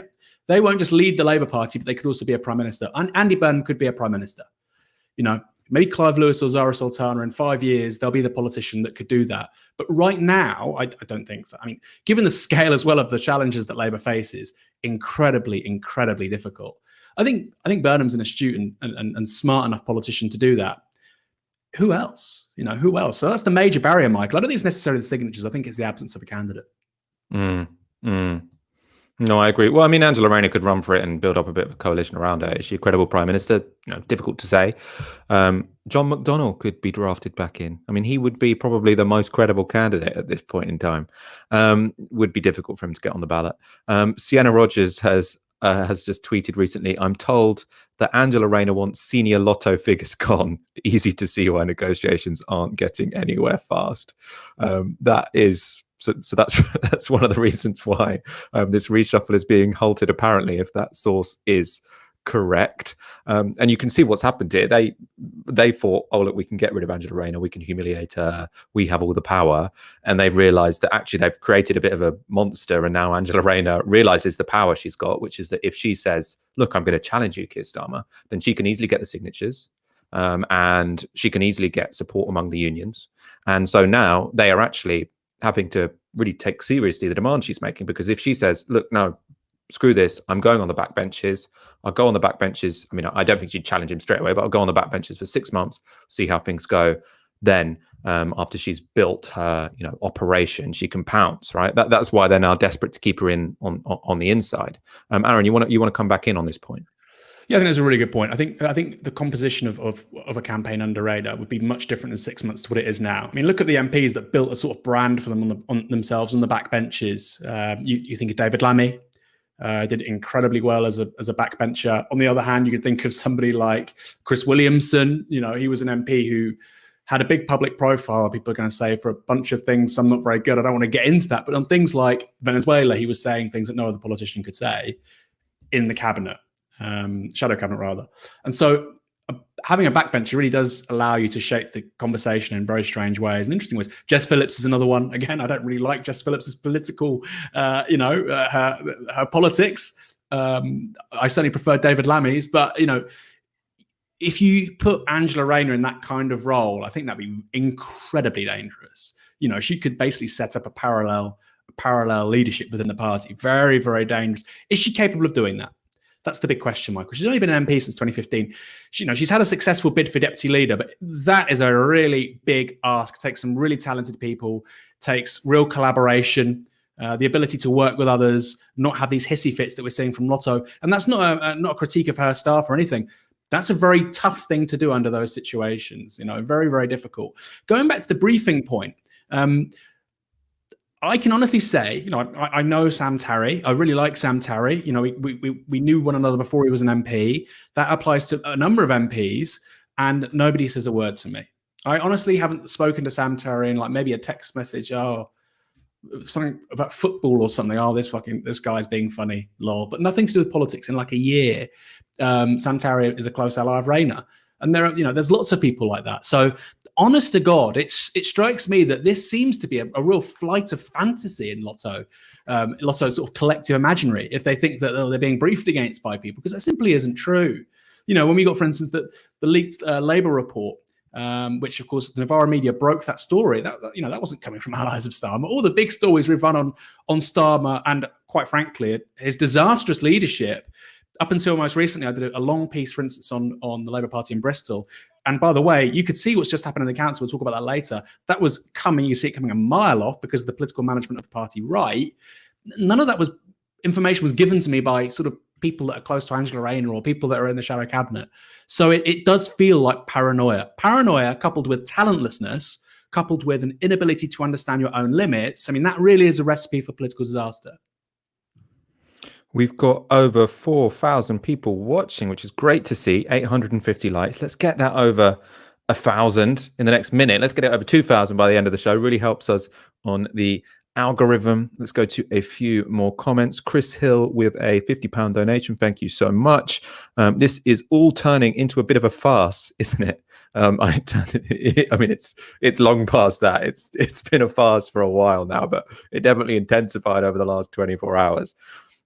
they won't just lead the Labour Party, but they could also be a Prime Minister. And Andy Burnham could be a Prime Minister. Maybe Clive Lewis or Zara Sultana in 5 years, they'll be the politician that could do that. But right now, I don't think that. Given the scale as well of the challenges that Labour faces, incredibly, incredibly difficult. I think Burnham's an astute and smart enough politician to do that. Who else? Who else? So that's the major barrier, Michael. I don't think it's necessarily the signatures. I think it's the absence of a candidate. No, I agree. Well, Angela Rayner could run for it and build up a bit of a coalition around her. Is she a credible prime minister? Difficult to say. John McDonnell could be drafted back in. He would be probably the most credible candidate at this point in time. Would be difficult for him to get on the ballot. Sienna Rogers has just tweeted recently, I'm told that Angela Rayner wants senior lotto figures gone. Easy to see why negotiations aren't getting anywhere fast. That is... So that's one of the reasons why this reshuffle is being halted, apparently, if that source is correct. And you can see what's happened here. They thought, oh, look, we can get rid of Angela Rayner, we can humiliate her, we have all the power. And they've realised that actually they've created a bit of a monster, and now Angela Rayner realises the power she's got, which is that if she says, look, I'm going to challenge you, Keir Starmer, then she can easily get the signatures. And she can easily get support among the unions. And so now they are actually having to really take seriously the demand she's making, because if she says, look, no, screw this, I'm going on the backbenches, I'll go on the backbenches. I don't think she'd challenge him straight away, but I'll go on the backbenches for 6 months, see how things go. Then after she's built her operation, she can pounce, right? That's why they're now desperate to keep her in on the inside. Aaron, you want to come back in on this point? Yeah, I think that's a really good point. I think the composition of a campaign under Rayner would be much different in 6 months to what it is now. I mean, look at the MPs that built a sort of brand for them on themselves on the backbenches. You think of David Lammy, did incredibly well as a backbencher. On the other hand, you could think of somebody like Chris Williamson. You know, he was an MP who had a big public profile. People are going to say for a bunch of things, some not very good. I don't want to get into that, but on things like Venezuela, he was saying things that no other politician could say in the cabinet. Shadow cabinet rather. And so having a backbencher really does allow you to shape the conversation in very strange ways and interesting ways. Jess Phillips is another one. Again, I don't really like Jess Phillips's political, her politics. I certainly prefer David Lammy's, but, you know, if you put Angela Rayner in that kind of role, I think that'd be incredibly dangerous. You know, she could basically set up a parallel leadership within the party. Very, very dangerous. Is she capable of doing that? That's the big question, Michael. She's only been an MP since 2015. She's had a successful bid for deputy leader, but that is a really big ask. It takes some really talented people, takes real collaboration, the ability to work with others, not have these hissy fits that we're seeing from Lotto. And that's not a critique of her staff or anything. That's a very tough thing to do under those situations. You know, very, very difficult. Going back to the briefing point, I can honestly say, you know, I know Sam Tarry. I really like Sam Tarry. You know, we knew one another before he was an MP. That applies to a number of MPs, and nobody says a word to me. I honestly haven't spoken to Sam Tarry in like maybe a text message, something about football or something. This guy's being funny, lol. But nothing to do with politics in like a year. Sam Tarry is a close ally of Rayner. And there's lots of people like that. So honest to God, it strikes me that this seems to be a real flight of fantasy in Lotto's sort of collective imaginary, if they think that they're being briefed against by people, because that simply isn't true. You know, when we got, for instance, the leaked Labour report, which of course the Novara Media broke that story, that wasn't coming from allies of Starmer. All the big stories we've run on Starmer and, quite frankly, his disastrous leadership. Up until most recently, I did a long piece, for instance, on the Labour Party in Bristol. And by the way, you could see what's just happened in the council. We'll talk about that later. That was coming. You see it coming a mile off because of the political management of the party right. None of that information was given to me by sort of people that are close to Angela Rayner or people that are in the shadow cabinet. So it does feel like paranoia. Paranoia coupled with talentlessness, coupled with an inability to understand your own limits. I mean, that really is a recipe for political disaster. We've got over 4,000 people watching, which is great to see. 850 likes. Let's get that over 1,000 in the next minute. Let's get it over 2,000 by the end of the show. Really helps us on the algorithm. Let's go to a few more comments. Chris Hill with a £50 donation. Thank you so much. This is all turning into a bit of a farce, isn't it? I mean, it's long past that. It's been a farce for a while now, but it definitely intensified over the last 24 hours.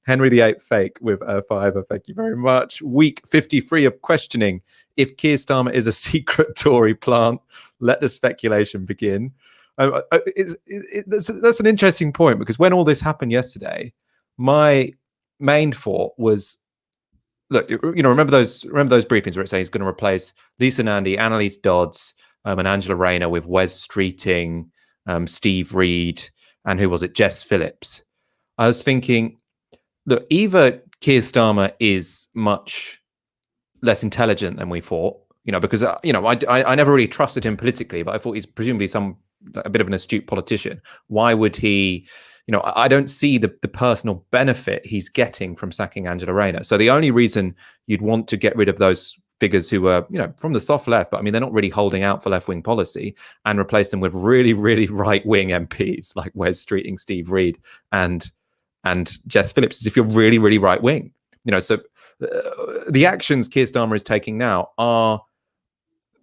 Henry VIII fake with a £5. Thank you very much. Week 53 of questioning. If Keir Starmer is a secret Tory plant, let the speculation begin. That's an interesting point, because when all this happened yesterday, my main thought was, look, remember those briefings where it says he's going to replace Lisa Nandy, Annalise Dodds, and Angela Rayner with Wes Streeting, Steve Reed, and who was it? Jess Phillips. I was thinking, look, either Keir Starmer is much less intelligent than we thought, because I never really trusted him politically, but I thought he's presumably a bit of an astute politician. Why would he? I don't see the personal benefit he's getting from sacking Angela Rayner. So the only reason you'd want to get rid of those figures who were, from the soft left, but I mean, they're not really holding out for left-wing policy, and replace them with really, really right-wing MPs like Wes Streeting, Steve Reed, and Jess Phillips, is if you're really, really right wing. So the actions Keir Starmer is taking now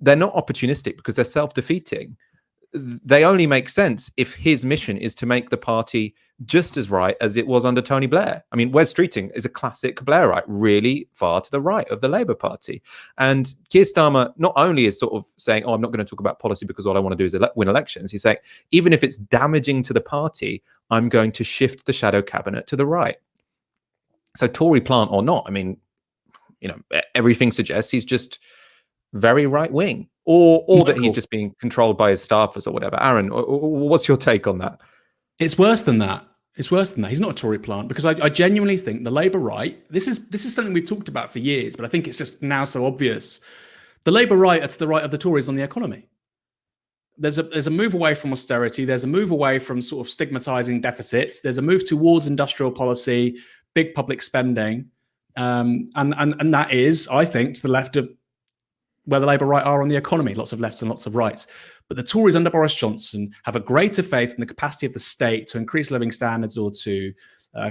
they're not opportunistic because they're self-defeating. They only make sense if his mission is to make the party just as right as it was under Tony Blair. I mean, Wes Streeting is a classic Blairite, really far to the right of the Labour Party. And Keir Starmer not only is sort of saying, I'm not going to talk about policy because all I want to do is win elections. He's saying, even if it's damaging to the party, I'm going to shift the shadow cabinet to the right. So Tory plant or not, I mean, everything suggests he's just very right wing, or that he's just being controlled by his staffers or whatever. Aaron, what's your take on that? It's worse than that. It's worse than that. He's not a Tory plant, because I genuinely think the Labour right, this is something we've talked about for years, but I think it's just now so obvious. The Labour right are to the right of the Tories on the economy. There's a move away from austerity. There's a move away from sort of stigmatizing deficits. There's a move towards industrial policy, big public spending, and that is, I think, to the left of where the Labour right are on the economy. Lots of lefts and lots of rights. But the Tories under Boris Johnson have a greater faith in the capacity of the state to increase living standards or to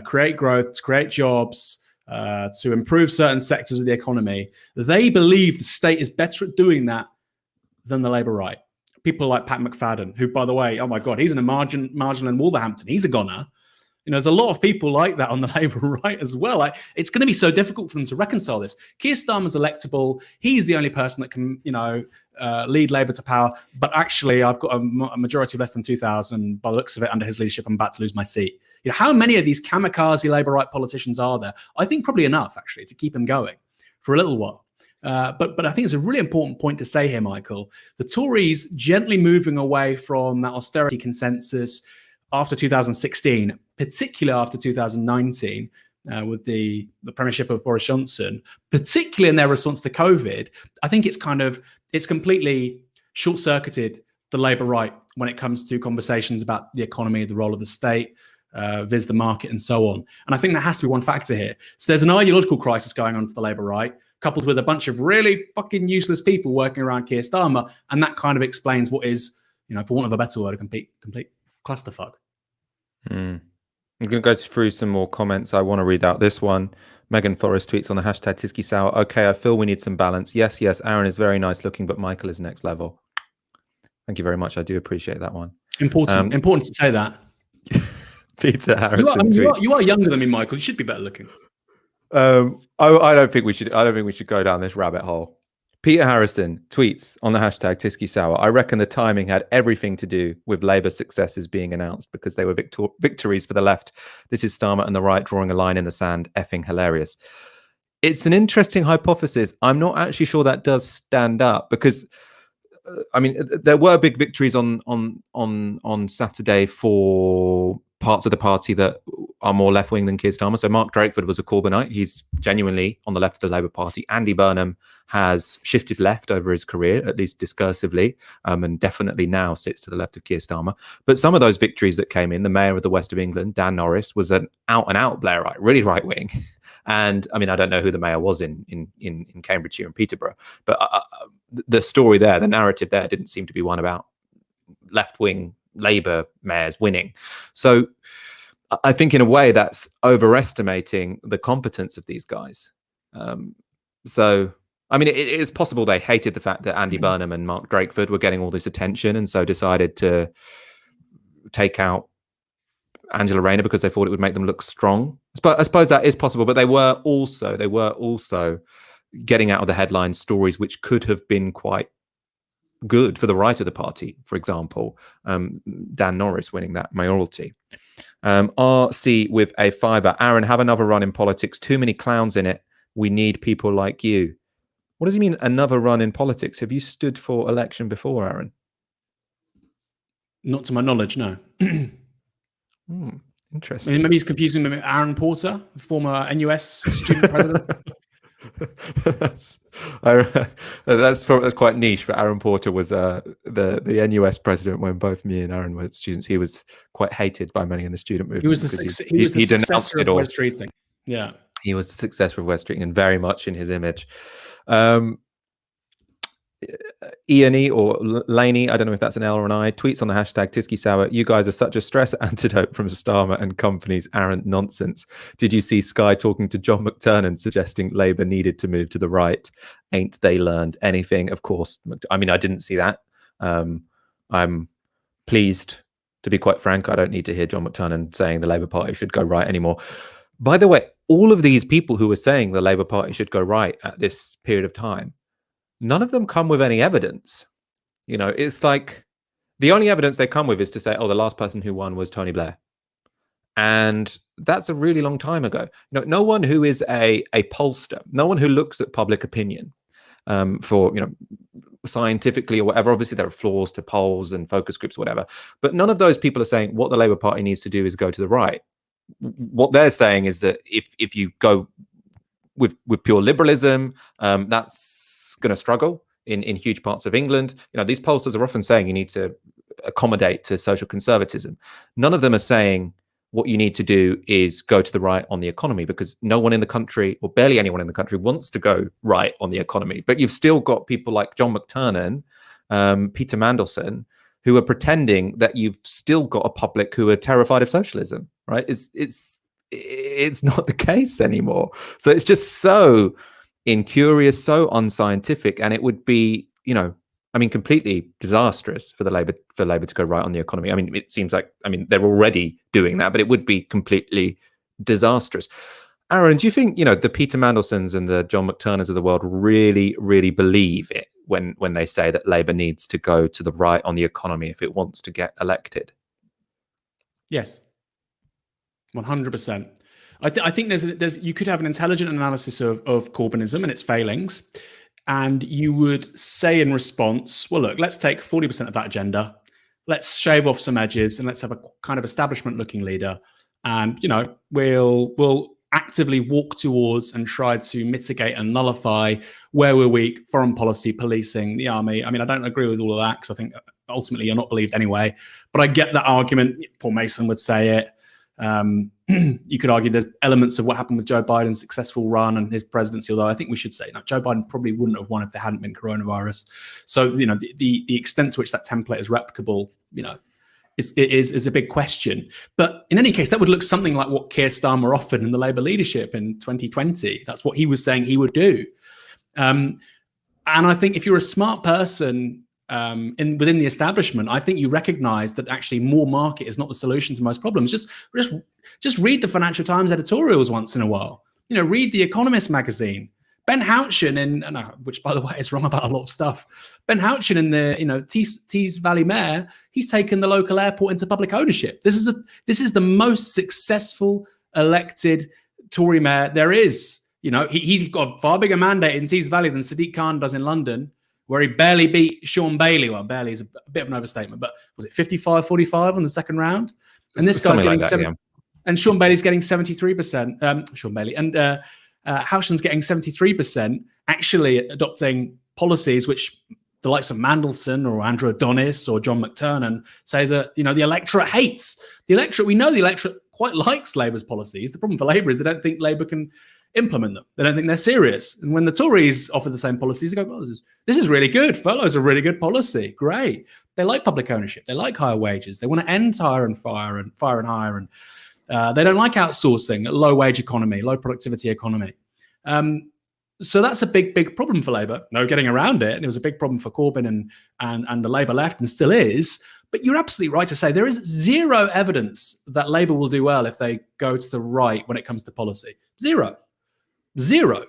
create growth, to create jobs, to improve certain sectors of the economy. They believe the state is better at doing that than the Labour right. People like Pat McFadden, who, by the way, oh my God, he's in a margin in Wolverhampton. He's a goner. You know, there's a lot of people like that on the Labour right as well. It's going to be so difficult for them to reconcile this. Keir Starmer's electable. He's the only person that can, lead Labour to power. But actually, I've got a majority of less than 2,000. By the looks of it, under his leadership, I'm about to lose my seat. You know, how many of these kamikaze Labour right politicians are there? I think probably enough, actually, to keep him going for a little while. But I think it's a really important point to say here, Michael. The Tories gently moving away from that austerity consensus after 2016, particularly after 2019, with the premiership of Boris Johnson, particularly in their response to COVID, I think it's completely short-circuited the Labour right when it comes to conversations about the economy, the role of the state, viz the market, and so on. And I think that has to be one factor here. So there's an ideological crisis going on for the Labour right, coupled with a bunch of really fucking useless people working around Keir Starmer, and that kind of explains what is, for want of a better word, a complete clusterfuck. I'm going to go through some more comments. I want to read out this one. Megan Forrest tweets on the hashtag Tysky Sour. Okay, I feel we need some balance. Yes, Aaron is very nice looking, but Michael is next level. Thank you very much. I do appreciate that one. Important to say that. Peter Harrison. You are younger than me, Michael. You should be better looking. I don't think we should go down this rabbit hole. Peter Harrison tweets on the hashtag Tysky Sour. I reckon the timing had everything to do with Labour's successes being announced because they were victories for the left. This is Starmer and the right drawing a line in the sand. Effing hilarious. It's an interesting hypothesis. I'm not actually sure that does stand up because, there were big victories on Saturday for parts of the party that are more left-wing than Keir Starmer. So Mark Drakeford was a Corbynite. He's genuinely on the left of the Labour Party. Andy Burnham has shifted left over his career, at least discursively, and definitely now sits to the left of Keir Starmer. But some of those victories that came in, the Mayor of the West of England, Dan Norris, was an out-and-out Blairite, really right-wing. And I don't know who the mayor was in Cambridgeshire and Peterborough, but the story there, the narrative there didn't seem to be one about left-wing Labour mayors winning. So I think in a way that's overestimating the competence of these guys. It is possible they hated the fact that Andy Burnham and Mark Drakeford were getting all this attention and so decided to take out Angela Rayner because they thought it would make them look strong. I suppose that is possible, but they were also getting out of the headlines stories which could have been quite good for the right of the party. For example, Dan Norris winning that mayoralty. RC with a $5. Aaron, have another run in politics. Too many clowns in it. We need people like you. What does he mean, another run in politics? Have you stood for election before, Aaron? Not to my knowledge, no. Interesting. Maybe he's confusing me with Aaron Porter, former NUS student president. That's quite niche, but Aaron Porter was the NUS president when both me and Aaron were students. He was quite hated by many in the student movement. He was the successor of West Streeting. Yeah. He was the successor of West Streeting and very much in his image. Ian or Laney, I don't know if that's an L or an I, tweets on the hashtag Tysky Sour. You guys are such a stress antidote from Starmer and company's arrant nonsense. Did you see Sky talking to John McTernan suggesting Labour needed to move to the right? Ain't they learned anything? Of course. I didn't see that. I'm pleased, to be quite frank. I don't need to hear John McTernan saying the Labour Party should go right anymore. By the way, all of these people who were saying the Labour Party should go right at this period of time, none of them come with any evidence. It's like the only evidence they come with is to say, oh, the last person who won was Tony Blair. And that's a really long time ago. No one who is a pollster, no one who looks at public opinion for, scientifically or whatever. Obviously, there are flaws to polls and focus groups, whatever. But none of those people are saying what the Labour Party needs to do is go to the right. what they're saying is that if you go with pure liberalism, that's going to struggle in huge parts of England. These pollsters are often saying you need to accommodate to social conservatism. None of them are saying what you need to do is go to the right on the economy, because no one in the country, or barely anyone in the country, wants to go right on the economy. But you've still got people like John McTernan, Peter Mandelson, who are pretending that you've still got a public who are terrified of socialism, right? It's not the case anymore. So it's just so incurious, so unscientific, and it would be, completely disastrous for Labour to go right on the economy. It seems like, they're already doing that, but it would be completely disastrous. Aaron, do you think, the Peter Mandelsons and the John McTurners of the world really, really believe it when they say that Labour needs to go to the right on the economy if it wants to get elected? Yes, 100%. I think there's you could have an intelligent analysis of Corbynism and its failings, and you would say in response, well, look, let's take 40% of that agenda, let's shave off some edges, and let's have a kind of establishment-looking leader, and we'll actively walk towards and try to mitigate and nullify where we're weak: foreign policy, policing, the army. I don't agree with all of that, because I think ultimately you're not believed anyway. But I get that argument. Paul Mason would say it. You could argue there's elements of what happened with Joe Biden's successful run and his presidency, although I think we should say, Joe Biden probably wouldn't have won if there hadn't been coronavirus. So, the extent to which that template is replicable, is a big question. But in any case, that would look something like what Keir Starmer offered in the Labour leadership in 2020. That's what he was saying he would do. And I think if you're a smart person within the establishment, I think you recognise that actually more market is not the solution to most problems. Just read the Financial Times editorials once in a while. Read the Economist magazine. Ben Houchin, which by the way is wrong about a lot of stuff. Ben Houchin in the Tees Valley Mayor, he's taken the local airport into public ownership. This is the most successful elected Tory mayor there is. He's got a far bigger mandate in Tees Valley than Sadiq Khan does in London, where he barely beat Sean Bailey. Well, barely is a bit of an overstatement, but was it 55-45 on the second round? And this guy's getting and Sean Bailey's getting 73%. Sean Bailey and Houchin's getting 73%, actually adopting policies which the likes of Mandelson or Andrew Adonis or John McTernan say that the electorate hates. The electorate, we know the electorate quite likes Labour's policies. The problem for Labour is they don't think Labour can implement them. They don't think they're serious. And when the Tories offer the same policies, they go, "Oh, this is really good. Furlough's a really good policy. Great." They like public ownership. They like higher wages. They want to end hire and fire and hire. And they don't like outsourcing, a low wage economy, low productivity economy. So that's a big, big problem for Labour. No getting around it. And it was a big problem for Corbyn and the Labour left, and still is. But you're absolutely right to say there is zero evidence that Labour will do well if they go to the right when it comes to policy. Zero.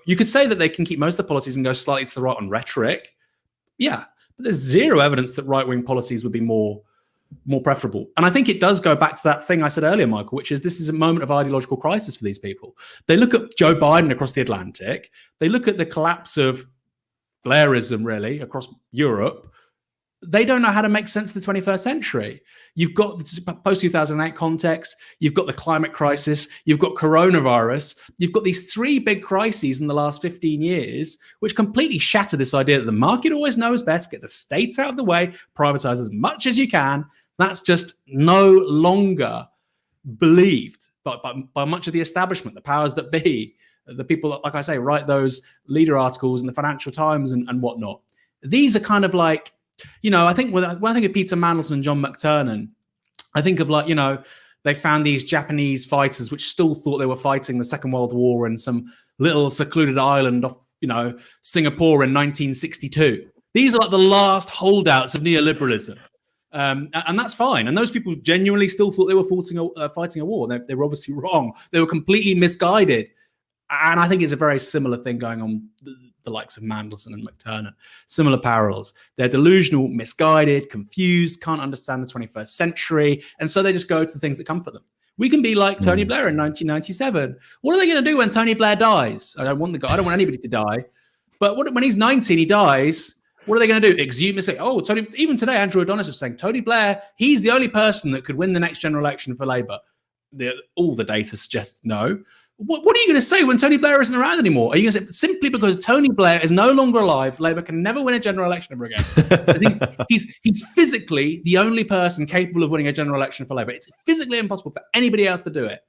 You could say that they can keep most of the policies and go slightly to the right on rhetoric. Yeah, but there's zero evidence that right-wing policies would be more preferable. And I think it does go back to that thing I said earlier, Michael, which is this is a moment of ideological crisis for these people. They look at Joe Biden across the Atlantic. They look at the collapse of blairism, really, across Europe. They don't know how to make sense of the 21st century. You've got the post-2008 context. You've got the climate crisis. You've got coronavirus. You've got these three big crises in the last 15 years, which completely shatter this idea that the market always knows best, get the states out of the way, privatize as much as you can. That's just no longer believed by much of the establishment, the powers that be, the people that, like I say, write those leader articles in the Financial Times and whatnot. These are kind of like, I think when I think of Peter Mandelson and John McTernan, I think of they found these Japanese fighters which still thought they were fighting the Second World War in some little secluded island off, Singapore in 1962. These are like the last holdouts of neoliberalism. And that's fine. And those people genuinely still thought they were fighting a war. They were obviously wrong. They were completely misguided. And I think it's a very similar thing going on the likes of Mandelson and McTernan. Similar parallels. They're delusional, misguided, confused, can't understand the 21st century. And so they just go to the things that comfort them. We can be like Tony Blair in 1997. What are they going to do when Tony Blair dies? I don't want anybody to die. But when he's 19, he dies. What are they going to do? Exhume and say, oh, Tony, even today, Andrew Adonis was saying, Tony Blair, he's the only person that could win the next general election for Labour. all the data suggests no. What are you going to say when Tony Blair isn't around anymore? Are you going to say simply because Tony Blair is no longer alive, Labour can never win a general election ever again? he's physically the only person capable of winning a general election for Labour. It's physically impossible for anybody else to do it.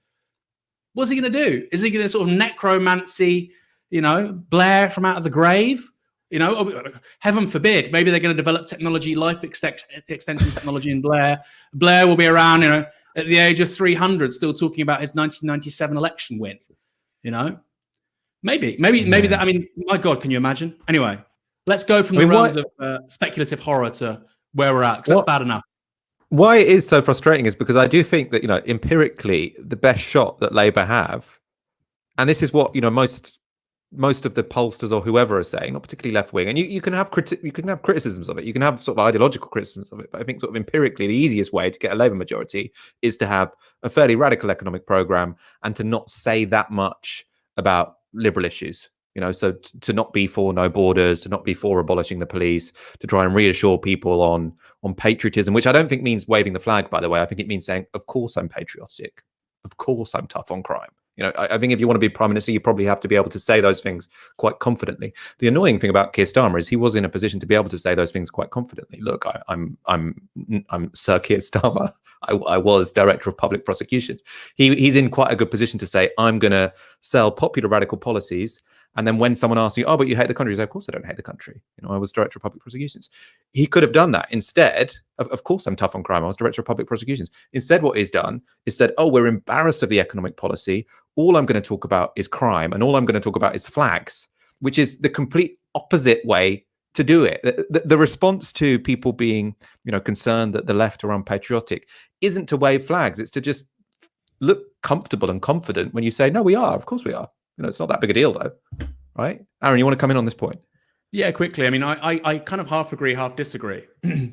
What's he going to do? Is he going to sort of necromancy, Blair from out of the grave? Heaven forbid. Maybe they're going to develop technology, life extension technology in Blair. Blair will be around, at the age of 300, still talking about his 1997 election win. Maybe that. I mean, my God, can you imagine? Anyway, let's go from the realms of speculative horror to where we're at, because that's bad enough. Why it is so frustrating is because I do think that empirically the best shot that Labour have, and this is what most of the pollsters or whoever are saying, not particularly left wing, and you can have criticisms of it, you can have sort of ideological criticisms of it, but I think sort of empirically the easiest way to get a Labour majority is to have a fairly radical economic programme and to not say that much about liberal issues. So to not be for no borders, to not be for abolishing the police, to try and reassure people on patriotism, which I don't think means waving the flag, by the way. I think it means saying, of course I'm patriotic, of course I'm tough on crime. I think if you want to be prime minister, you probably have to be able to say those things quite confidently. The annoying thing about Keir Starmer is he was in a position to be able to say those things quite confidently. Look, I'm Sir Keir Starmer. I was director of public prosecutions. He's in quite a good position to say, I'm going to sell popular radical policies. And then when someone asks you, oh, but you hate the country, you say, of course I don't hate the country. I was director of public prosecutions. He could have done that. Instead, of course I'm tough on crime. I was director of public prosecutions. Instead, what he's done is said, oh, we're embarrassed of the economic policy. All I'm going to talk about is crime. And all I'm going to talk about is flags, which is the complete opposite way to do it. The response to people being, concerned that the left are unpatriotic isn't to wave flags. It's to just look comfortable and confident when you say, no, we are. Of course we are. It's not that big a deal, though, right? Aaron, you want to come in on this point? Yeah, quickly. I mean, I kind of half agree, half disagree,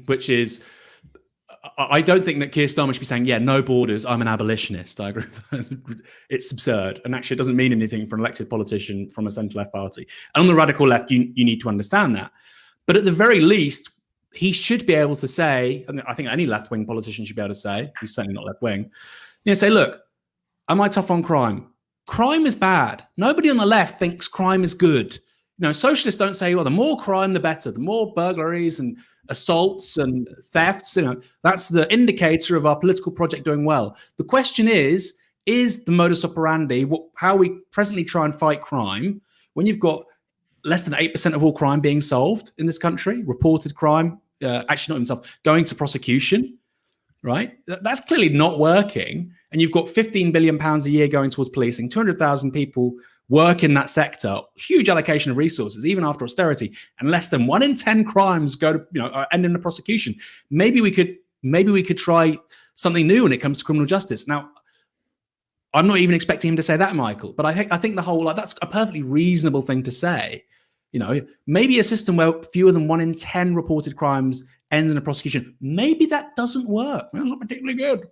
which is, I don't think that Keir Starmer should be saying, yeah, no borders, I'm an abolitionist. I agree with that. It's absurd. And actually, it doesn't mean anything for an elected politician from a centre-left party. And on the radical left, you need to understand that. But at the very least, he should be able to say, and I think any left-wing politician should be able to say, he's certainly not left-wing, say, look, am I tough on crime? Crime is bad. Nobody on the left thinks crime is good. Socialists don't say, well, the more crime, the better. The more burglaries and assaults and thefts, that's the indicator of our political project doing well. The question is the modus operandi, how we presently try and fight crime, when you've got less than 8% of all crime being solved in this country, reported crime, actually not even solved, going to prosecution, right? That's clearly not working. And you've got £15 billion a year going towards policing, 200,000 people work in that sector, huge allocation of resources, even after austerity, and less than 1 in 10 crimes go to, end in a prosecution. Maybe we could try something new when it comes to criminal justice. Now, I'm not even expecting him to say that, Michael, but I think the whole, that's a perfectly reasonable thing to say. Maybe a system where fewer than 1 in 10 reported crimes ends in a prosecution. Maybe that doesn't work. That's not particularly good.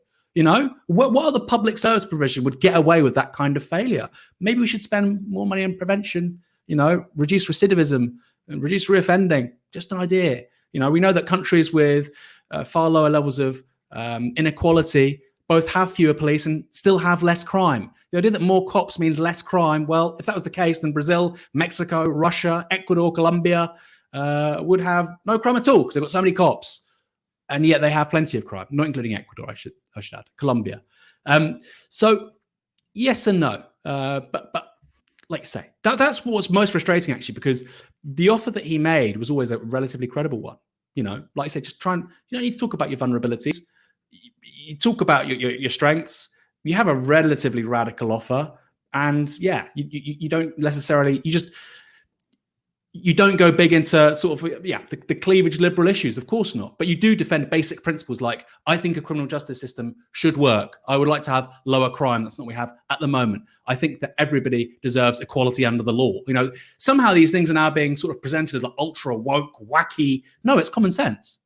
What other public service provision would get away with that kind of failure? Maybe we should spend more money on prevention, reduce recidivism and reduce reoffending. Just an idea. We know that countries with far lower levels of inequality both have fewer police and still have less crime. The idea that more cops means less crime, well, if that was the case, then Brazil, Mexico, Russia, Ecuador, Colombia would have no crime at all because they've got so many cops. And yet they have plenty of crime, not including Ecuador, I should add, Colombia. So yes and no. But like you say, that's what's most frustrating, actually, because the offer that he made was always a relatively credible one. Like I say, just you don't need to talk about your vulnerabilities. You talk about your strengths. You have a relatively radical offer. And yeah, you don't necessarily, you don't go big into sort of, the cleavage liberal issues, of course not. But you do defend basic principles like, I think a criminal justice system should work. I would like to have lower crime. That's not what we have at the moment. I think that everybody deserves equality under the law. Somehow these things are now being sort of presented as like ultra woke, wacky. No, it's common sense.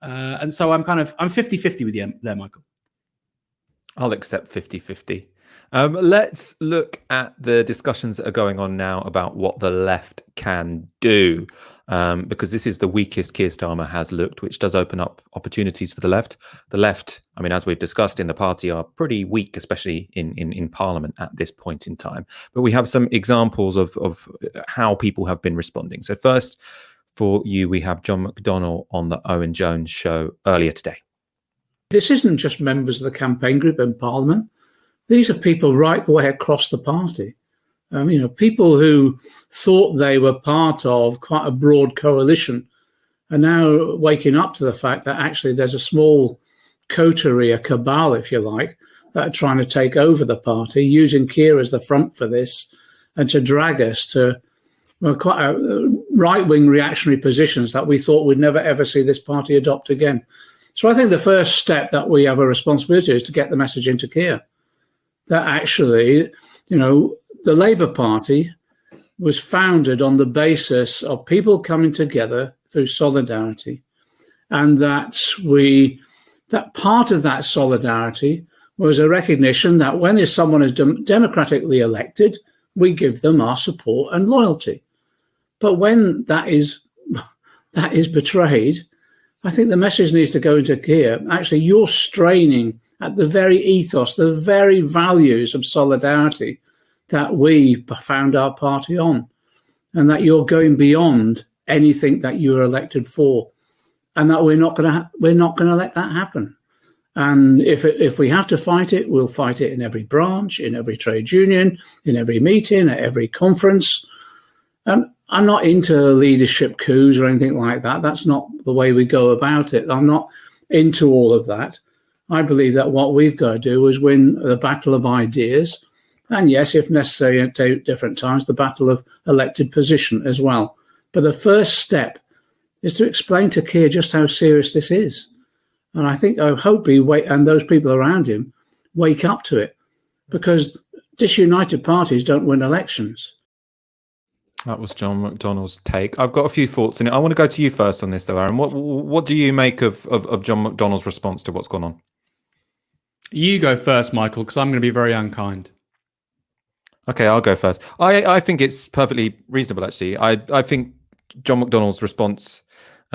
And so I'm 50-50 with you there, Michael. I'll accept 50-50. Let's look at the discussions that are going on now about what the left can do. because this is the weakest Keir Starmer has looked, which does open up opportunities for the left. The left, I mean, as we've discussed in the party, are pretty weak, especially in Parliament at this point in time. But we have some examples of how people have been responding. So first, for you, we have John McDonnell on the Owen Jones show earlier today. This isn't just members of the campaign group in Parliament. These are people right the way across the party. People who thought they were part of quite a broad coalition are now waking up to the fact that actually there's a small coterie, a cabal, if you like, that are trying to take over the party, using Keir as the front for this, and to drag us to quite a right-wing reactionary positions that we thought we'd never, ever see this party adopt again. So I think the first step that we have a responsibility is to get the message into Keir that actually, the Labour Party was founded on the basis of people coming together through solidarity, and that part of that solidarity was a recognition that when someone is democratically elected, we give them our support and loyalty. But when that is betrayed, I think the message needs to go into Keir. Actually, you're straining at the very ethos, the very values of solidarity that we found our party on, and that you're going beyond anything that you were elected for, and that we're not going to let that happen. And if we have to fight it, we'll fight it in every branch, in every trade union, in every meeting, at every conference. And I'm not into leadership coups or anything like that. That's not the way we go about it. I'm not into all of that. I believe that what we've got to do is win the battle of ideas. And yes, if necessary, at different times, the battle of elected position as well. But the first step is to explain to Keir just how serious this is. And I hope and those people around him wake up to it, because disunited parties don't win elections. That was John McDonnell's take. I've got a few thoughts in it. I want to go to you first on this, though, Aaron. What do you make of John McDonnell's response to what's gone on? You go first, Michael, because I'm going to be very unkind. Okay, I'll go first. I think it's perfectly reasonable, actually. I think John McDonnell's response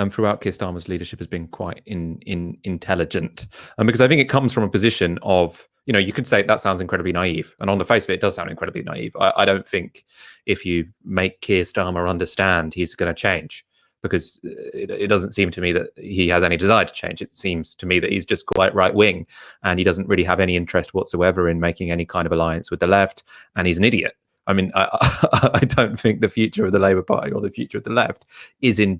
throughout Keir Starmer's leadership has been quite intelligent, because I think it comes from a position of, you could say that sounds incredibly naive, and on the face of it, it does sound incredibly naive. I don't think if you make Keir Starmer understand, he's going to change, because it doesn't seem to me that he has any desire to change. It seems to me that he's just quite right-wing, and he doesn't really have any interest whatsoever in making any kind of alliance with the left, and he's an idiot. I mean, I don't think the future of the Labour Party or the future of the left is in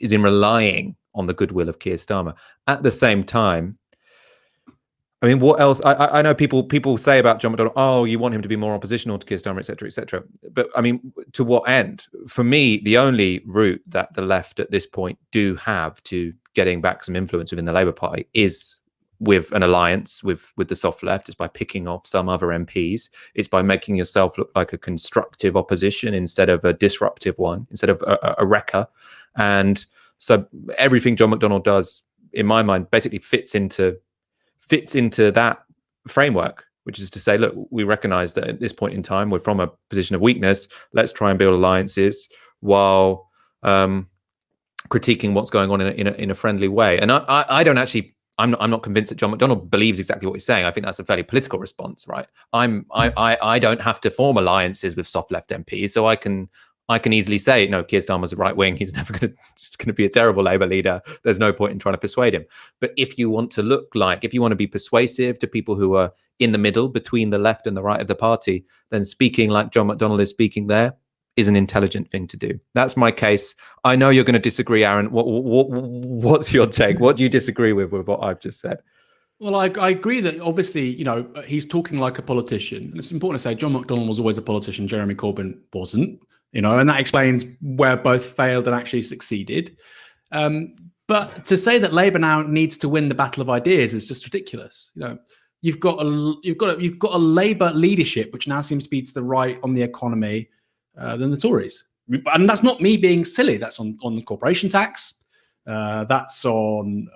relying on the goodwill of Keir Starmer. At the same time, I mean, what else? I know people say about John McDonnell, oh, you want him to be more oppositional to Keir Starmer, et cetera, et cetera. But I mean, to what end? For me, the only route that the left at this point do have to getting back some influence within the Labour Party is with an alliance with the soft left. It's by picking off some other MPs. It's by making yourself look like a constructive opposition instead of a disruptive one, instead of a wrecker. And so everything John McDonnell does, in my mind, basically fits into that framework, which is to say, look, we recognize that at this point in time, we're from a position of weakness. Let's try and build alliances while critiquing what's going on in a friendly way. And I don't actually, I'm not convinced that John McDonnell believes exactly what he's saying. I think that's a fairly political response, right? I don't have to form alliances with soft left MPs, so I can easily say, no, Keir Starmer's a right wing. He's never going to be a terrible Labour leader. There's no point in trying to persuade him. But if you want to if you want to be persuasive to people who are in the middle between the left and the right of the party, then speaking like John McDonnell is speaking there is an intelligent thing to do. That's my case. I know you're going to disagree, Aaron. What's your take? What do you disagree with what I've just said? Well, I agree that obviously, he's talking like a politician. And it's important to say John McDonnell was always a politician. Jeremy Corbyn wasn't, and that explains where both failed and actually succeeded. But to say that Labour now needs to win the battle of ideas is just ridiculous. You've got a Labour leadership which now seems to be to the right on the economy than the Tories, and that's not me being silly. That's on the corporation tax. That's on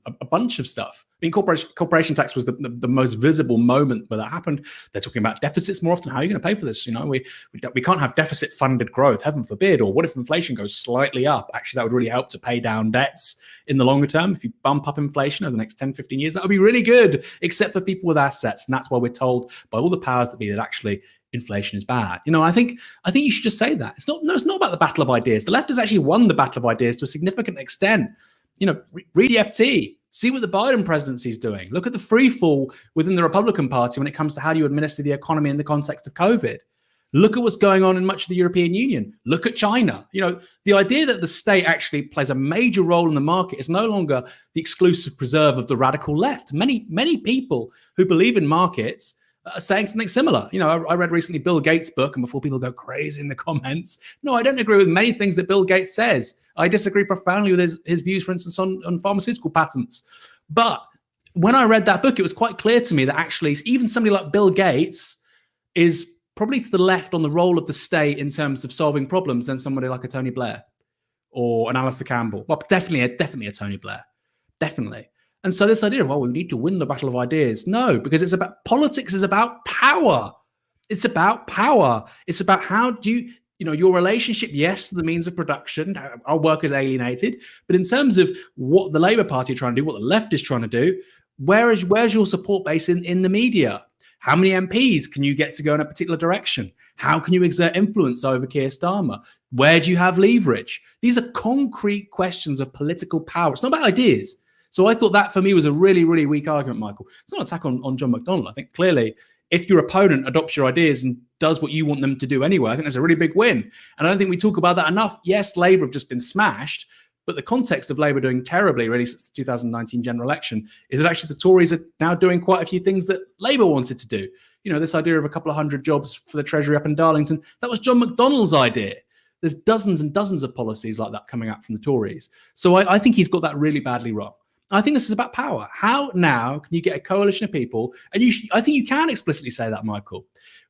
a bunch of stuff. I mean, corporation tax was the most visible moment where that happened. They're talking about deficits more often. How are you going to pay for this? You know, we can't have deficit funded growth, heaven forbid. Or what if inflation goes slightly up? Actually, that would really help to pay down debts in the longer term. If you bump up inflation over the next 10, 15 years, that would be really good, except for people with assets. And that's why we're told by all the powers that be that actually inflation is bad. You know, I think you should just say that. It's not about the battle of ideas. The left has actually won the battle of ideas to a significant extent. You know, read the FT. See what the Biden presidency is doing. Look at the free fall within the Republican Party when it comes to how do you administer the economy in the context of COVID. Look at what's going on in much of the European Union. Look at China. You know, the idea that the state actually plays a major role in the market is no longer the exclusive preserve of the radical left. Many people who believe in markets are saying something similar. You know, I read recently Bill Gates' book, and before people go crazy in the comments, no, I don't agree with many things that Bill Gates says. I disagree profoundly with his views, for instance, on pharmaceutical patents. But when I read that book, it was quite clear to me that actually even somebody like Bill Gates is probably to the left on the role of the state in terms of solving problems than somebody like a Tony Blair or an Alistair Campbell. Well, definitely a Tony Blair. Definitely. And so this idea of, well, we need to win the battle of ideas. No, because it's about politics is about power. It's about power. It's about how do you know, your relationship, yes, to the means of production, our work is alienated. But in terms of what the Labour Party are trying to do, what the left is trying to do, where's your support base in the media? How many MPs can you get to go in a particular direction? How can you exert influence over Keir Starmer? Where do you have leverage? These are concrete questions of political power. It's not about ideas. So I thought that for me was a really, really weak argument, Michael. It's not an attack on John McDonnell. I think clearly if your opponent adopts your ideas and does what you want them to do anyway, I think that's a really big win. And I don't think we talk about that enough. Yes, Labour have just been smashed, but the context of Labour doing terribly really since the 2019 general election is that actually the Tories are now doing quite a few things that Labour wanted to do. You know, this idea of a couple of hundred jobs for the Treasury up in Darlington, that was John McDonnell's idea. There's dozens and dozens of policies like that coming out from the Tories. So I think he's got that really badly wrong. I think this is about power. How now can you get a coalition of people? And I think you can explicitly say that, Michael.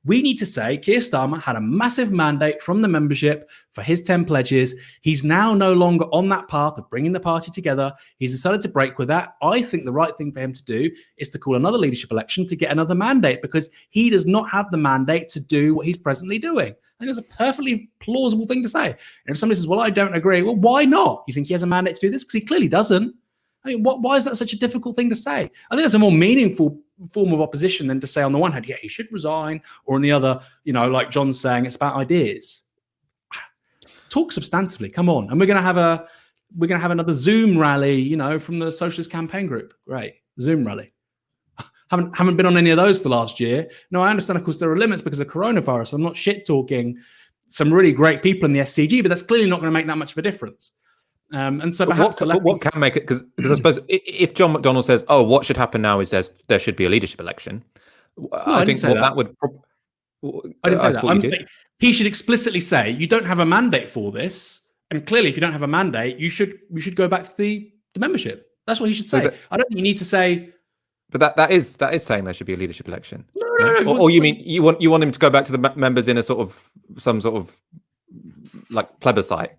We need to say Keir Starmer had a massive mandate from the membership for his 10 pledges. He's now no longer on that path of bringing the party together. He's decided to break with that. I think the right thing for him to do is to call another leadership election to get another mandate, because he does not have the mandate to do what he's presently doing. I think it's a perfectly plausible thing to say. And if somebody says, well, I don't agree, well, why not? You think he has a mandate to do this? Because he clearly doesn't. I mean, why is that such a difficult thing to say? I think that's a more meaningful form of opposition than to say on the one hand, yeah, he should resign, or on the other, you know, like John's saying, it's about ideas. Talk substantively, come on. And we're gonna have another Zoom rally, you know, from the Socialist Campaign Group. Great, Zoom rally. Haven't been on any of those the last year. No, I understand, of course, there are limits because of coronavirus. I'm not shit talking some really great people in the SCG, but that's clearly not going to make that much of a difference. And so perhaps what can make it, because I suppose if John McDonnell says, "Oh, what should happen now is there should be a leadership election," I think that would. I didn't say that. He should explicitly say, "You don't have a mandate for this," and clearly, if you don't have a mandate, you should go back to the membership. That's what he should say. I don't think you need to say. But that is saying there should be a leadership election. No. Or you mean you want him to go back to the members in some sort of like plebiscite?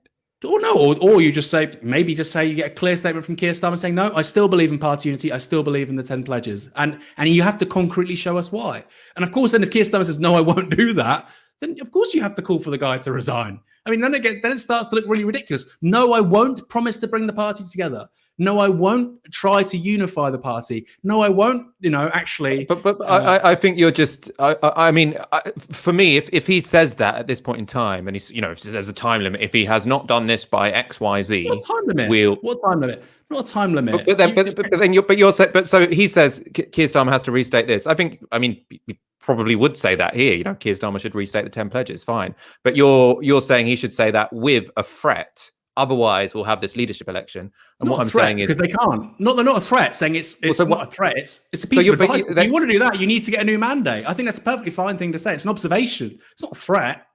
Or no, or you just say, you get a clear statement from Keir Starmer saying, no, I still believe in party unity. I still believe in the 10 pledges. And you have to concretely show us why. And of course, then if Keir Starmer says, no, I won't do that, then of course you have to call for the guy to resign. I mean, then it starts to look really ridiculous. No, I won't promise to bring the party together. No, I won't try to unify the party. No, I won't, actually. But I think you're just, I mean, for me, if he says that at this point in time, and he's, if there's a time limit, if he has not done this by X, Y, Z. What time limit? What time limit? Not a time limit. But so he says Keir Starmer has to restate this. I mean, he probably would say that here, Keir Starmer should restate the 10 pledges, fine. But you're saying he should say that with a threat. Otherwise, we'll have this leadership election. And not what I'm threat, saying is because they can't. They're not a threat. Saying it's not a threat. It's a piece of advice. If you want to do that, you need to get a new mandate. I think that's a perfectly fine thing to say. It's an observation. It's not a threat.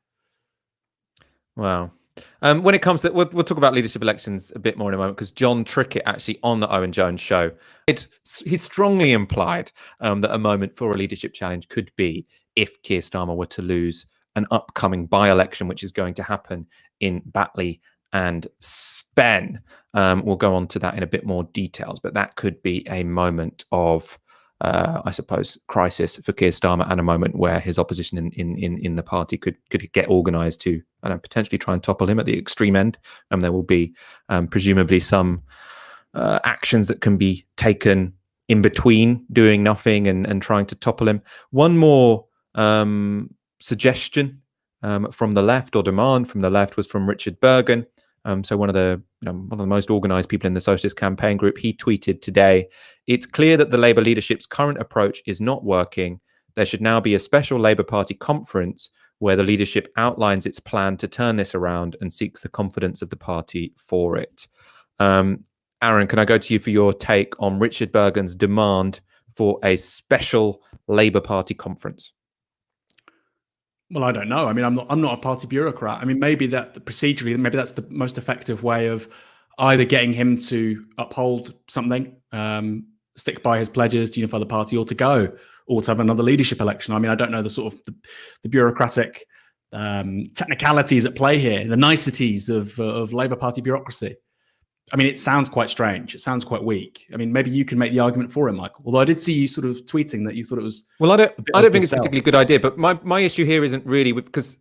Wow. When it comes to, we'll talk about leadership elections a bit more in a moment, because John Trickett actually on the Owen Jones show, he strongly implied that a moment for a leadership challenge could be if Keir Starmer were to lose an upcoming by-election, which is going to happen in Batley and Spen. We'll go on to that in a bit more details, but that could be a moment of, I suppose, crisis for Keir Starmer, and a moment where his opposition in the party could get organised to potentially try and topple him at the extreme end. And there will be presumably some actions that can be taken in between doing nothing and trying to topple him. One more suggestion from the left, or demand from the left, was from Richard Bergen. So one of the most organised people in the Socialist Campaign Group. He tweeted today, "It's clear that the Labour leadership's current approach is not working. There should now be a special Labour Party conference where the leadership outlines its plan to turn this around and seeks the confidence of the party for it." Aaron, can I go to you for your take on Richard Bergen's demand for a special Labour Party conference? Well, I don't know. I mean, I'm not a party bureaucrat. I mean, maybe procedurally, maybe that's the most effective way of either getting him to uphold something, stick by his pledges to unify the party, or to have another leadership election. I mean, I don't know the sort of the bureaucratic technicalities at play here, the niceties of Labour Party bureaucracy. I mean, it sounds quite strange. It sounds quite weak. I mean, maybe you can make the argument for it, Michael. Although I did see you sort of tweeting that you thought it was. Well, I don't think it's a particularly good idea. But my issue here isn't really because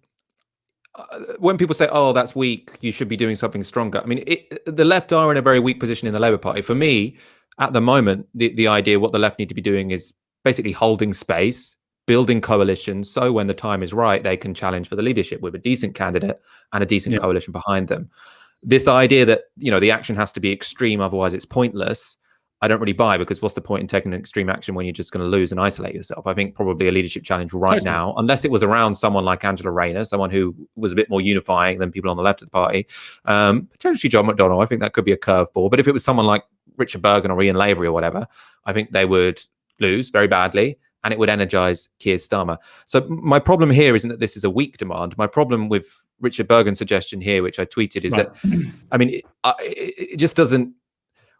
when people say, "Oh, that's weak, you should be doing something stronger." I mean, the left are in a very weak position in the Labour Party. For me, at the moment, the idea what the left need to be doing is basically holding space, building coalitions, so when the time is right, they can challenge for the leadership with a decent candidate and a decent coalition behind them. This idea that, the action has to be extreme, otherwise it's pointless, I don't really buy, because what's the point in taking an extreme action when you're just going to lose and isolate yourself? I think probably a leadership challenge now, unless it was around someone like Angela Rayner, someone who was a bit more unifying than people on the left of the party, potentially John McDonnell, I think that could be a curveball. But if it was someone like Richard Bergen or Ian Lavery or whatever, I think they would lose very badly, and it would energise Keir Starmer. So my problem here isn't that this is a weak demand. My problem with Richard Bergen's suggestion here, which I tweeted, is that, I mean, it just doesn't.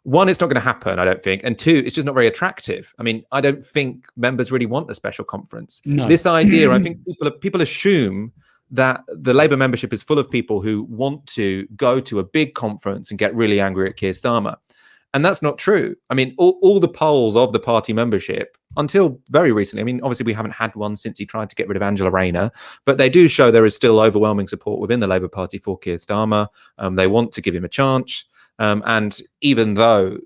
One, it's not going to happen, I don't think. And two, it's just not very attractive. I mean, I don't think members really want a special conference. No. This idea, I think people assume that the Labour membership is full of people who want to go to a big conference and get really angry at Keir Starmer. And that's not true. I mean, all the polls of the party membership, until very recently, I mean, obviously we haven't had one since he tried to get rid of Angela Rayner, but they do show there is still overwhelming support within the Labour Party for Keir Starmer. They want to give him a chance. And even though,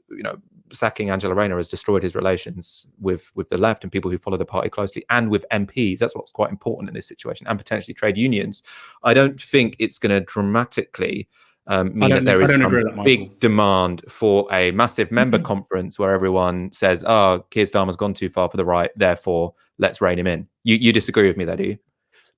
sacking Angela Rayner has destroyed his relations with the left and people who follow the party closely, and with MPs, that's what's quite important in this situation, and potentially trade unions, I don't think it's going to dramatically mean that there is a big demand for a massive member conference where everyone says, "Oh, Keir Starmer's gone too far for the right, therefore let's rein him in." You disagree with me there, do you?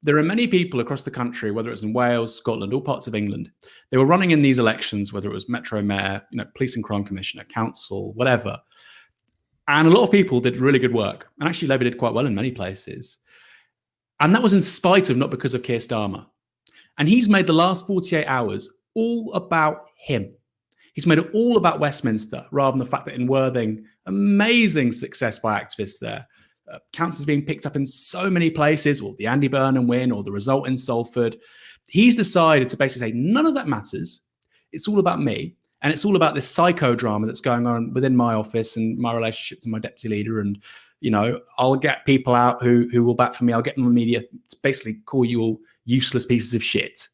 There are many people across the country, whether it's in Wales, Scotland, all parts of England, they were running in these elections, whether it was Metro Mayor, Police and Crime Commissioner, Council, whatever. And a lot of people did really good work. And actually Labour did quite well in many places. And that was in spite of, not because of Keir Starmer. And he's made the last 48 hours all about him. He's made it all about Westminster, rather than the fact that in Worthing, amazing success by activists there. Councillors being picked up in so many places, or the Andy Burnham win, or the result in Salford. He's decided to basically say, none of that matters. It's all about me. And it's all about this psychodrama that's going on within my office and my relationship to my deputy leader. And, I'll get people out who will back for me. I'll get them on the media to basically call you all useless pieces of shit.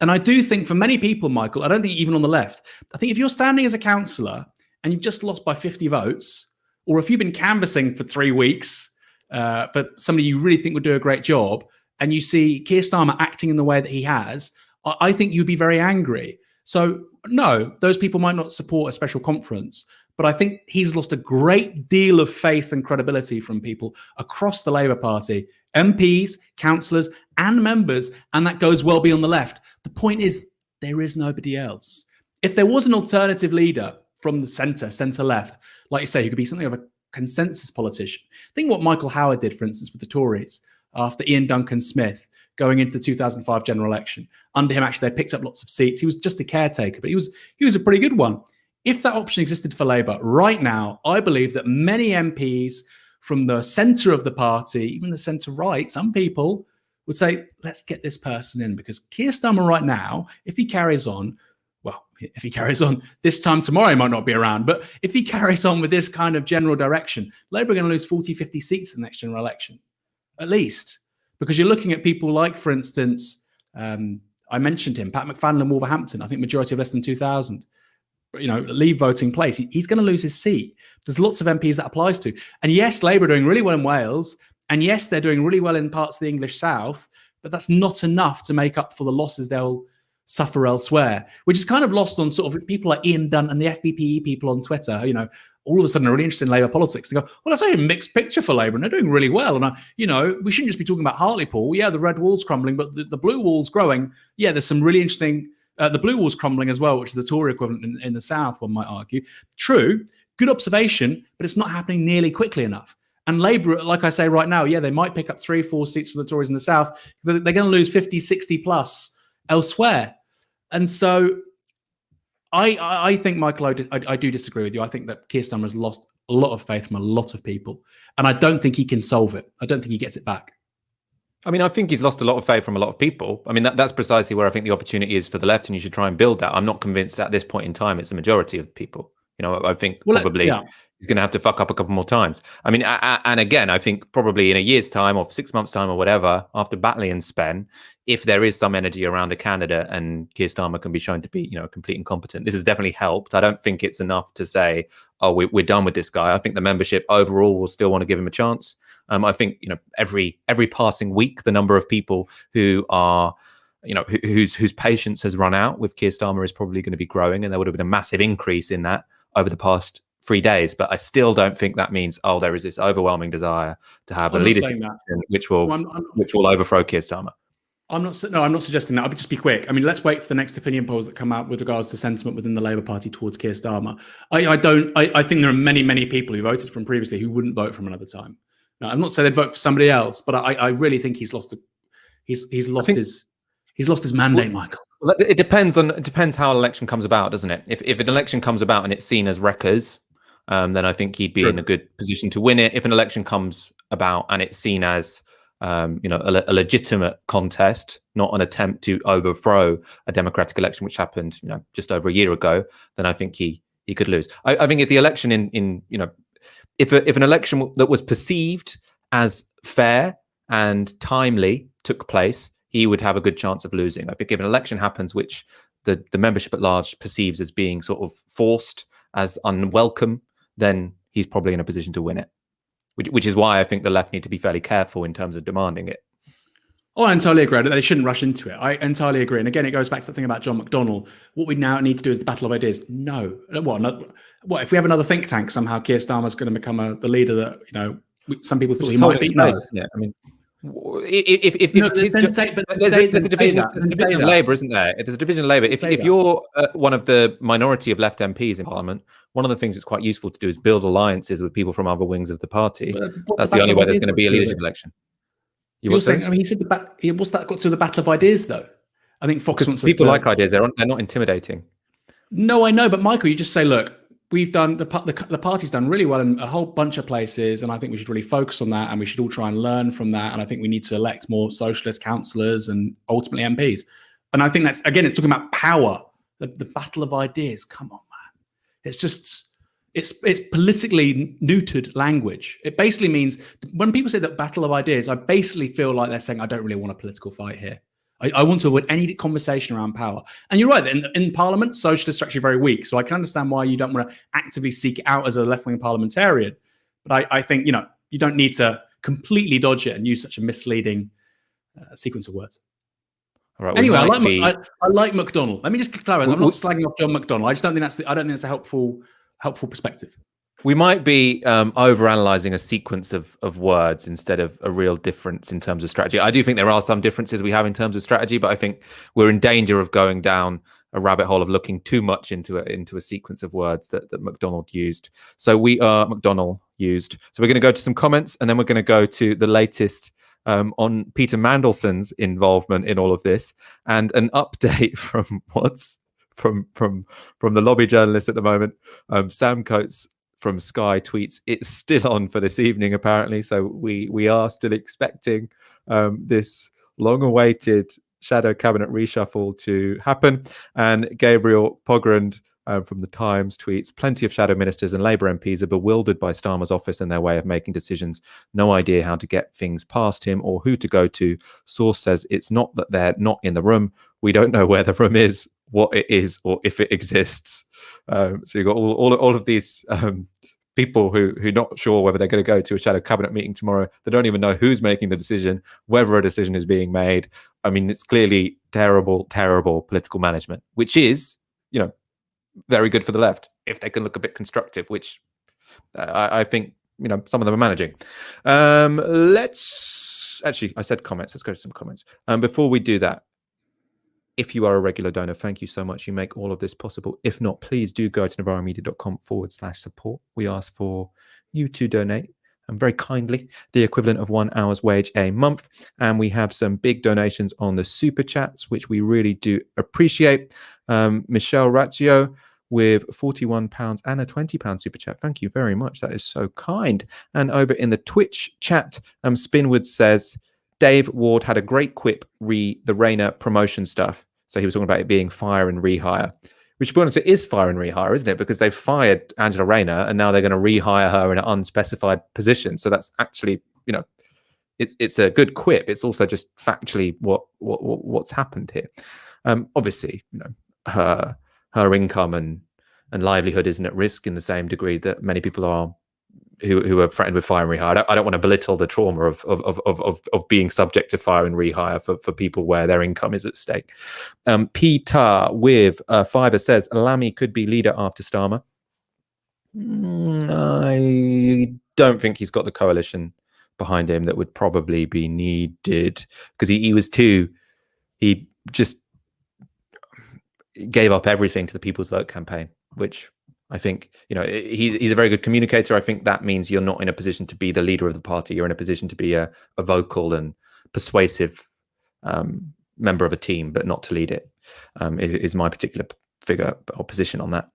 And I do think for many people, Michael, I don't think even on the left, I think if you're standing as a councillor and you've just lost by 50 votes, or if you've been canvassing for 3 weeks for somebody you really think would do a great job, and you see Keir Starmer acting in the way that he has, I think you'd be very angry. So no, those people might not support a special conference, but I think he's lost a great deal of faith and credibility from people across the Labour Party, MPs, councillors and members, and that goes well beyond the left. The point is, there is nobody else. If there was an alternative leader from the centre-left, like you say, who could be something of a consensus politician. Think what Michael Howard did, for instance, with the Tories after Ian Duncan Smith going into the 2005 general election. Under him, actually, they picked up lots of seats. He was just a caretaker, but he was a pretty good one. If that option existed for Labour right now, I believe that many MPs from the centre of the party, even the centre-right, some people would say, let's get this person in, because Keir Starmer right now, if he carries on, well, if he carries on this time tomorrow, he might not be around. But if he carries on with this kind of general direction, Labour are going to lose 40, 50 seats in the next general election, at least. Because you're looking at people like, for instance, I mentioned him, Pat McFadden in Wolverhampton, I think majority of less than 2,000. Leave voting place. He's going to lose his seat. There's lots of MPs that applies to. And yes, Labour are doing really well in Wales. And yes, they're doing really well in parts of the English South. But that's not enough to make up for the losses they'll suffer elsewhere, which is kind of lost on sort of people like Ian Dunn and the FBPE people on Twitter, all of a sudden are really interested in Labour politics. They go, well, that's a mixed picture for Labour and they're doing really well. And, we shouldn't just be talking about Hartlepool. Yeah, the red wall's crumbling, but the blue wall's growing. Yeah, there's some really interesting, the blue wall's crumbling as well, which is the Tory equivalent in the South, one might argue. True, good observation, but it's not happening nearly quickly enough. And Labour, like I say right now, yeah, they might pick up 3 or 4 seats from the Tories in the South. They're going to lose 50, 60 plus elsewhere. And so I think, Michael, I do disagree with you. I think that Keir Starmer has lost a lot of faith from a lot of people. And I don't think he can solve it. I don't think he gets it back. I mean, I think he's lost a lot of faith from a lot of people. I mean, that's precisely where I think the opportunity is for the left, and you should try and build that. I'm not convinced at this point in time it's the majority of people. I think probably he's going to have to fuck up a couple more times. I mean, and again, I think probably in a year's time or 6 months' time or whatever, after Batley and Spen, if there is some energy around a candidate and Keir Starmer can be shown to be, complete incompetent, this has definitely helped. I don't think it's enough to say, oh, we're done with this guy. I think the membership overall will still want to give him a chance. I think, every passing week, the number of people who are, whose patience has run out with Keir Starmer is probably going to be growing, and there would have been a massive increase in that over the past 3 days. But I still don't think that means, there is this overwhelming desire to have a leadership which will overthrow Keir Starmer. I'm not suggesting that. I'll just be quick. I mean, let's wait for the next opinion polls that come out with regards to sentiment within the Labour Party towards Keir Starmer. I think there are many, many people who voted for him previously who wouldn't vote for him another time. Now, I'm not saying they'd vote for somebody else, but I really think he's lost his mandate, Michael. Well, it depends how an election comes about, doesn't it? If an election comes about and it's seen as wreckers, then I think he'd be in a good position to win it. If an election comes about and it's seen as a legitimate contest, not an attempt to overthrow a democratic election, which happened, just over a year ago, then I think he could lose. I think if the election if an election that was perceived as fair and timely took place, he would have a good chance of losing. I think if an election happens which the membership at large perceives as being sort of forced, as unwelcome, then he's probably in a position to win it. Which is why I think the left need to be fairly careful in terms of demanding it. Oh, I entirely agree. They shouldn't rush into it. I entirely agree. And again, it goes back to the thing about John McDonnell. What we now need to do is the battle of ideas. No. What if we have another think tank somehow? Keir Starmer's going to become the leader that some people thought he might be. Isn't it? I mean, there's a division of Labour, isn't there? There's a division of Labour. If you're one of the minority of left MPs in Parliament, one of the things that's quite useful to do is build alliances with people from other wings of the party. That's the only way there's going to be a leadership election. You're saying? I mean, he said what's that got to the battle of ideas, though? I think Fox wants people like ideas. They're not intimidating. No, I know, but Michael, you just say, look, we've done the party's done really well in a whole bunch of places, and I think we should really focus on that, and we should all try and learn from that. And I think we need to elect more socialist councillors and ultimately MPs. And I think that's, again, it's talking about power, the battle of ideas. Come on, man. It's just, it's politically neutered language. It basically means when people say that battle of ideas, I basically feel like they're saying, I don't really want a political fight here. I want to avoid any conversation around power. And you're right, in Parliament, socialists are actually very weak. So I can understand why you don't want to actively seek it out as a left-wing parliamentarian. But I think, you don't need to completely dodge it and use such a misleading sequence of words. All right, anyway, I like McDonnell. Let me just clarify. I'm not slagging off John McDonnell. I don't think that's a helpful perspective. We might be overanalyzing a sequence of words instead of a real difference in terms of strategy. I do think there are some differences we have in terms of strategy, but I think we're in danger of going down a rabbit hole of looking too much into a sequence of words that McDonnell used. So McDonnell used. So we're going to go to some comments, and then we're going to go to the latest on Peter Mandelson's involvement in all of this, and an update from the lobby journalist at the moment, Sam Coates from Sky tweets, it's still on for this evening, apparently. So we are still expecting this long-awaited shadow cabinet reshuffle to happen. And Gabriel Pogrund from the Times tweets, plenty of shadow ministers and Labour MPs are bewildered by Starmer's office and their way of making decisions. No idea how to get things past him or who to go to. Source says it's not that they're not in the room. We don't know where the room is, what it is, or if it exists. So you've got all of these people who are not sure whether they're going to go to a shadow cabinet meeting tomorrow. They don't even know who's making the decision, whether a decision is being made. I mean, it's clearly terrible, terrible political management, which is, very good for the left if they can look a bit constructive, which I think some of them are managing. Let's actually, I said comments. Let's go to some comments. Before we do that, if you are a regular donor, thank you so much. You make all of this possible. If not, please do go to novaramedia.com/support. We ask for you to donate, and very kindly, the equivalent of 1 hour's wage a month. And we have some big donations on the super chats, which we really do appreciate. Michelle Ratio with £41 and a £20 super chat. Thank you very much. That is so kind. And over in the Twitch chat, Spinwood says, Dave Ward had a great quip re the Rayner promotion stuff. So he was talking about it being fire and rehire, which, to be honest, it is fire and rehire, isn't it? Because they've fired Angela Rayner and now they're going to rehire her in an unspecified position. So that's actually, it's a good quip. It's also just factually what's happened here. Obviously, her income and livelihood isn't at risk in the same degree that many people are who are threatened with fire and rehire. I don't want to belittle the trauma of being subject to fire and rehire for people where their income is at stake. Peter with Fiverr says Lamy could be leader after Starmer. I don't think he's got the coalition behind him that would probably be needed, because he just gave up everything to the People's Vote campaign, which I think, he's a very good communicator. I think that means you're not in a position to be the leader of the party. You're in a position to be a vocal and persuasive member of a team, but not to lead it. Is my particular figure or position on that.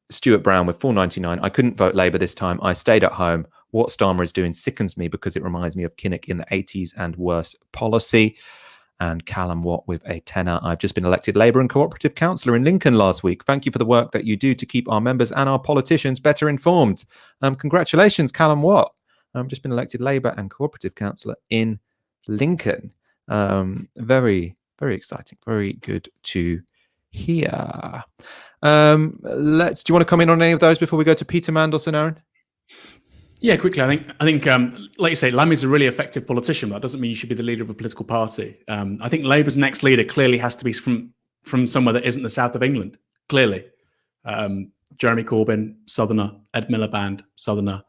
Stuart Brown with $4.99. I couldn't vote Labour this time. I stayed at home. What Starmer is doing sickens me because it reminds me of Kinnock in the 80s and worse policy. And Callum Watt with a tenner. I've just been elected Labour and Cooperative Councillor in Lincoln last week. Thank you for the work that you do to keep our members and our politicians better informed. Congratulations, Callum Watt. I've just been elected Labour and Cooperative Councillor in Lincoln. Very, very exciting. Very good to hear. Do you want to come in on any of those before we go to Peter Mandelson, Aaron? Yeah, quickly. I think, like you say, Lammy's a really effective politician, but that doesn't mean you should be the leader of a political party. I think Labour's next leader clearly has to be from somewhere that isn't the south of England. Clearly, Jeremy Corbyn, Southerner, Ed Miliband, Southerner,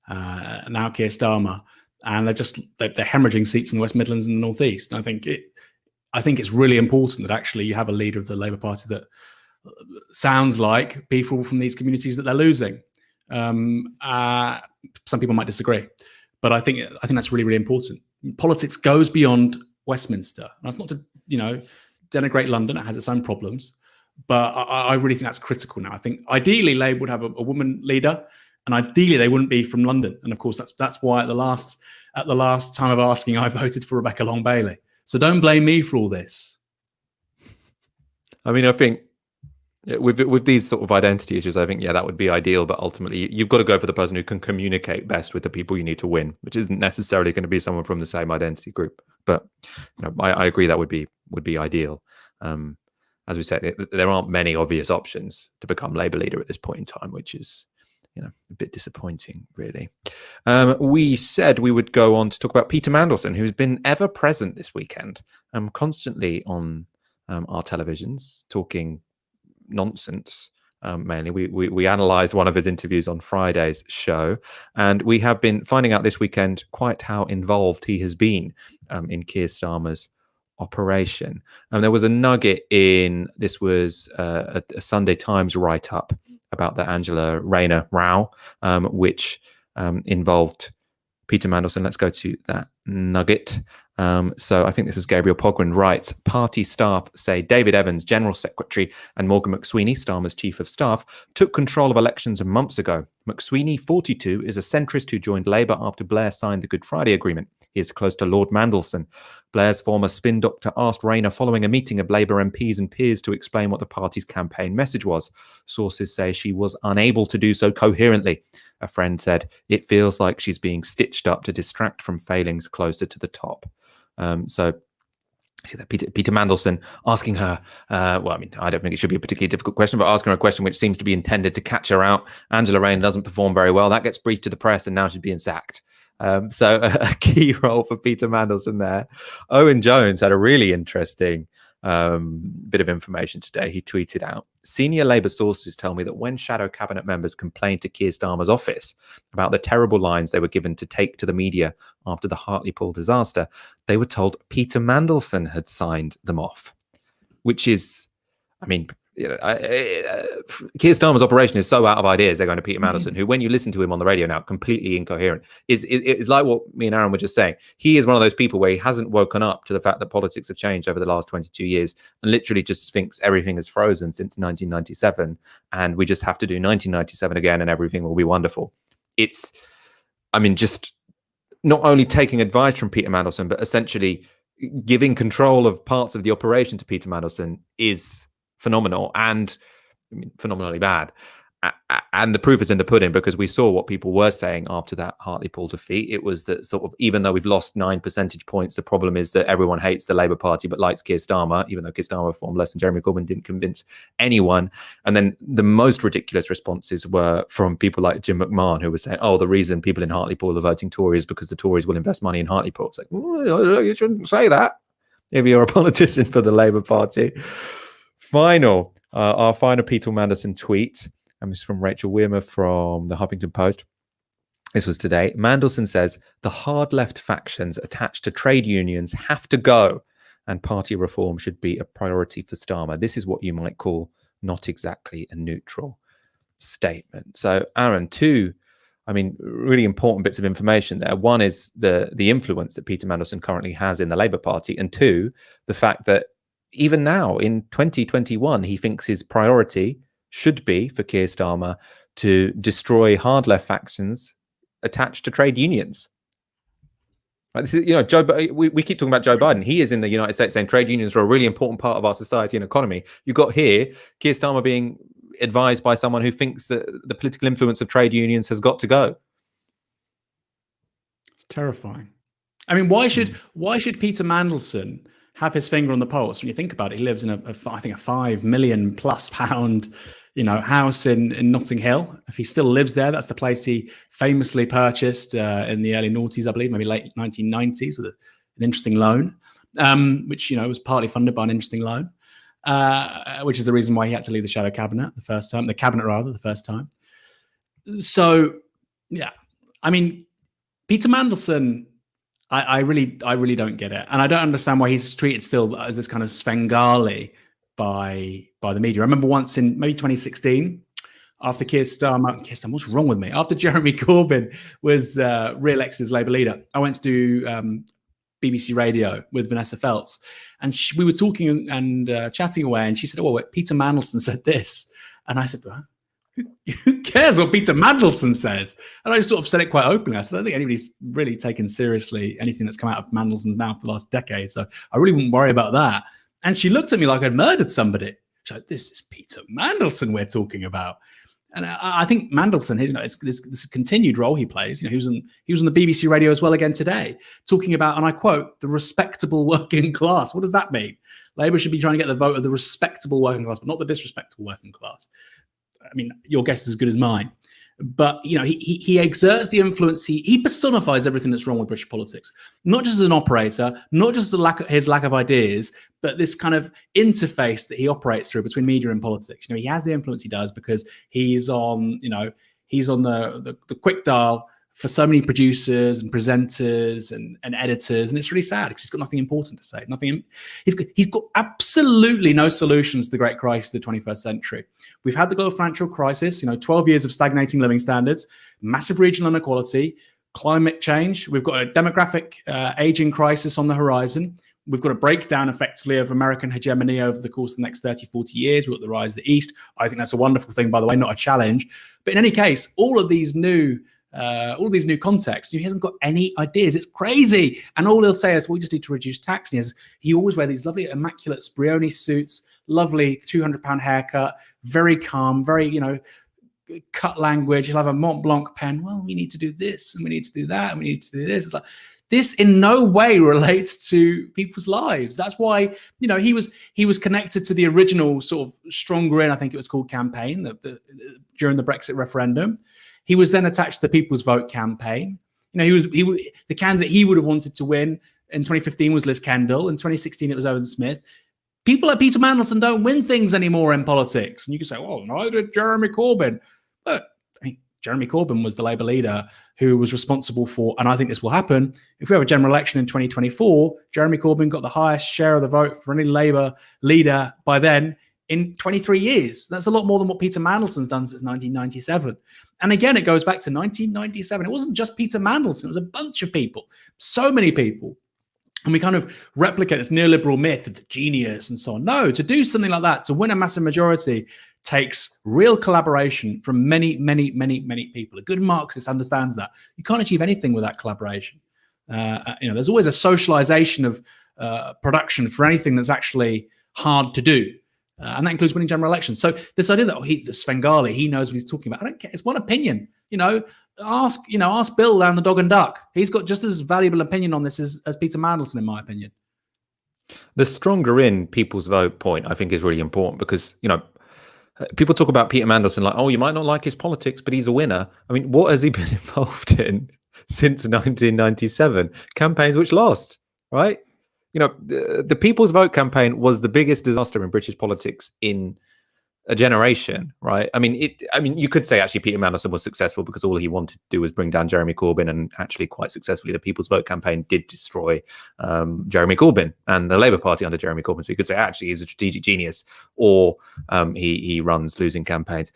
now Keir Starmer, and they're hemorrhaging seats in the West Midlands and the North East. And I think it's really important that actually you have a leader of the Labour Party that sounds like people from these communities that they're losing. Some people might disagree, but I think that's really, really important. Politics goes beyond Westminster. And that's not to denigrate London. It has its own problems, but I really think that's critical now. I think ideally Labour would have a woman leader, and ideally they wouldn't be from London. And of course that's why at the last time of asking, I voted for Rebecca Long Bailey. So don't blame me for all this. I mean, I think with these sort of identity issues, I think, that would be ideal. But ultimately, you've got to go for the person who can communicate best with the people you need to win, which isn't necessarily going to be someone from the same identity group. But I agree that would be ideal. As we said, there aren't many obvious options to become Labour leader at this point in time, which is a bit disappointing, really. We said we would go on to talk about Peter Mandelson, who's been ever present this weekend, constantly on our televisions, talking nonsense. Mainly, we analysed one of his interviews on Friday's show, and we have been finding out this weekend quite how involved he has been in Keir Starmer's operation. And there was a nugget in this was a Sunday Times write-up about the Angela Rayner row, which involved Peter Mandelson. Let's go to that nugget. So I think this was Gabriel Pogren writes, party staff say David Evans, General Secretary, and Morgan McSweeney, Starmer's Chief of Staff, took control of elections months ago. McSweeney, 42, is a centrist who joined Labour after Blair signed the Good Friday Agreement. He is close to Lord Mandelson. Blair's former spin doctor asked Rayner following a meeting of Labour MPs and peers to explain what the party's campaign message was. Sources say she was unable to do so coherently. A friend said, it feels like she's being stitched up to distract from failings closer to the top. So I see that Peter Mandelson asking her, well, I mean, I don't think it should be a particularly difficult question, but asking her a question which seems to be intended to catch her out. Angela Rayner doesn't perform very well. That gets briefed to the press, and now she's being sacked. So a key role for Peter Mandelson there. Owen Jones had a really interesting bit of information today. He tweeted out, senior Labour sources tell me that when shadow cabinet members complained to Keir Starmer's office about the terrible lines they were given to take to the media after the Hartlepool disaster, they were told Peter Mandelson had signed them off, which is, I mean, you know, Keir Starmer's operation is so out of ideas. They're going to Peter Mandelson, who, when you listen to him on the radio now, completely incoherent. Is like what me and Aaron were just saying. He is one of those people where he hasn't woken up to the fact that politics have changed over the last 22 years, and literally just thinks everything is frozen since 1997, and we just have to do 1997 again, and everything will be wonderful. It's, I mean, just not only taking advice from Peter Mandelson, but essentially giving control of parts of the operation to Peter Mandelson is phenomenal, and I mean, phenomenally bad. And the proof is in the pudding, because we saw what people were saying after that Hartlepool defeat. It was that sort of, even though we've lost 9 percentage points, the problem is that everyone hates the Labour Party but likes Keir Starmer, even though Keir Starmer performed less than Jeremy Corbyn, didn't convince anyone. And then the most ridiculous responses were from people like Jim McMahon, who was saying, oh, the reason people in Hartlepool are voting Tory is because the Tories will invest money in Hartlepool. It's like, well, you shouldn't say that if you're a politician for the Labour Party. Our final Peter Mandelson tweet, and this is from Rachel Wimmer from the Huffington Post. This was today. Mandelson says the hard left factions attached to trade unions have to go, and party reform should be a priority for Starmer. This is what you might call not exactly a neutral statement. So, Aaron, two, I mean, really important bits of information there. One is the influence that Peter Mandelson currently has in the Labour Party, and two, the fact that even now in 2021, he thinks his priority should be for Keir Starmer to destroy hard left factions attached to trade unions. Right, this is, you know, we keep talking about Joe Biden. He is in the United States saying trade unions are a really important part of our society and economy. You've got here Keir Starmer being advised by someone who thinks that the political influence of trade unions has got to go. It's terrifying. I mean, why should Peter Mandelson have his finger on the pulse? When you think about it, he lives in I think a £5 million+ pound, house in Notting Hill. If he still lives there, that's the place he famously purchased in the early noughties, I believe, maybe late 1990s, with an interesting loan, which was partly funded by an interesting loan, which is the reason why he had to leave the shadow cabinet the first time. So, yeah, I mean, Peter Mandelson, I really don't get it, and I don't understand why he's treated still as this kind of Svengali by the media. I remember once in maybe 2016, after Keir Starmer, what's wrong with me? After Jeremy Corbyn was re-elected as Labour leader, I went to do BBC Radio with Vanessa Feltz, and we were talking and chatting away, and she said, "Oh, well, Peter Mandelson said this," and I said, "Well, who cares what Peter Mandelson says?" And I just sort of said it quite openly. I said, "I don't think anybody's really taken seriously anything that's come out of Mandelson's mouth the last decade, so I really wouldn't worry about that." And she looked at me like I'd murdered somebody. She's like, "This is Peter Mandelson we're talking about." And I think Mandelson, it's this continued role he plays. He was on the BBC radio as well again today, talking about, and I quote, "the respectable working class." What does that mean? Labour should be trying to get the vote of the respectable working class, but not the disrespectful working class. I mean, your guess is as good as mine. But, he exerts the influence. He personifies everything that's wrong with British politics, not just as an operator, not just his lack of ideas, but this kind of interface that he operates through between media and politics. He has the influence he does because he's on the quick dial for so many producers and presenters and editors, and it's really sad because he's got nothing important to say. He's got absolutely no solutions to the great crisis of the 21st century. We've had the global financial crisis, 12 years of stagnating living standards, massive regional inequality, climate change. We've got a demographic aging crisis on the horizon. We've got a breakdown effectively of American hegemony over the course of the next 30, 40 years. We've got the rise of the East. I think that's a wonderful thing, by the way, not a challenge. But in any case, all of these new contexts, he hasn't got any ideas. It's crazy. And all he'll say is, well, we just need to reduce tax. And he always wears these lovely, immaculate Sprioni suits, lovely £200 haircut, very calm, very, cut language. He'll have a Mont Blanc pen. Well, we need to do this and we need to do that and we need to do this. It's like, this in no way relates to people's lives. That's why, he was connected to the original sort of Stronger In, I think it was called, campaign during the Brexit referendum. He was then attached to the People's Vote campaign. The candidate he would have wanted to win in 2015 was Liz Kendall. In 2016, it was Owen Smith. People like Peter Mandelson don't win things anymore in politics. And you can say, well, neither did Jeremy Corbyn. But Jeremy Corbyn was the Labour leader who was responsible for, and I think this will happen, if we have a general election in 2024, Jeremy Corbyn got the highest share of the vote for any Labour leader by then in 23 years. That's a lot more than what Peter Mandelson's done since 1997. And again, it goes back to 1997. It wasn't just Peter Mandelson. It was a bunch of people, so many people. And we kind of replicate this neoliberal myth of the genius and so on. No, to do something like that, to win a massive majority, takes real collaboration from many, many, many, many people. A good Marxist understands that. You can't achieve anything without collaboration. There's always a socialization of production for anything that's actually hard to do. And that includes winning general elections. So this idea that the Svengali, he knows what he's talking about. I don't care. It's one opinion. Ask Bill down the Dog and Duck. He's got just as valuable opinion on this as Peter Mandelson, in my opinion. The Stronger In People's Vote point, I think, is really important because, people talk about Peter Mandelson like, oh, you might not like his politics, but he's a winner. I mean, what has he been involved in since 1997? Campaigns which lost, right? The People's Vote campaign was the biggest disaster in British politics in a generation, right? I mean, you could say actually Peter Mandelson was successful because all he wanted to do was bring down Jeremy Corbyn, and actually quite successfully the People's Vote campaign did destroy Jeremy Corbyn and the Labour Party under Jeremy Corbyn. So you could say actually he's a strategic genius, or he runs losing campaigns.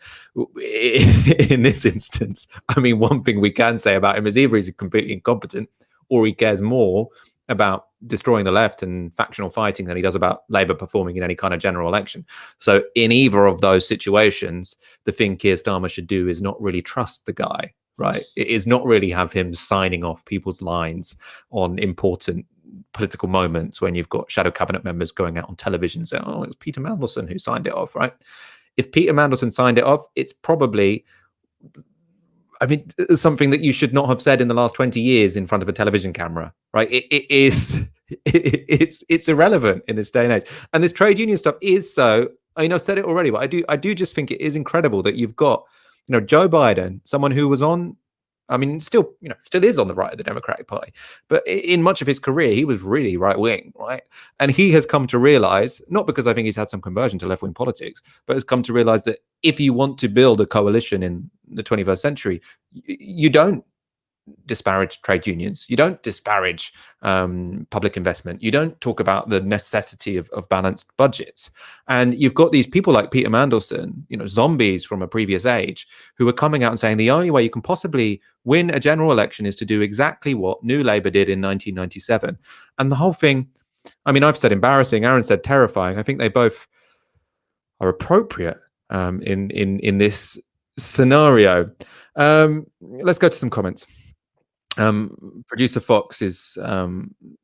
In this instance, I mean, one thing we can say about him is either he's completely incompetent or he cares more about destroying the left and factional fighting than he does about Labour performing in any kind of general election. So in either of those situations, the thing Keir Starmer should do is not really trust the guy, right? It is not really have him signing off people's lines on important political moments when you've got shadow cabinet members going out on television saying, oh, it's Peter Mandelson who signed it off, right? If Peter Mandelson signed it off, it's probably, something that you should not have said in the last 20 years in front of a television camera, right? It's irrelevant in this day and age. And this trade union stuff is so, I've said it already, but I do just think it is incredible that you've got, Joe Biden, someone who was on, still is on the right of the Democratic Party, but in much of his career, he was really right wing, right? And he has come to realize, not because I think he's had some conversion to left wing politics, but has come to realize that if you want to build a coalition in the 21st century, you don't disparage trade unions, you don't disparage public investment, you don't talk about the necessity of balanced budgets. And you've got these people like Peter Mandelson, zombies from a previous age, who are coming out and saying the only way you can possibly win a general election is to do exactly what New Labour did in 1997. And the whole thing, I've said embarrassing, Aaron said terrifying. I think they both are appropriate in this scenario. Let's go to some comments. Producer Fox is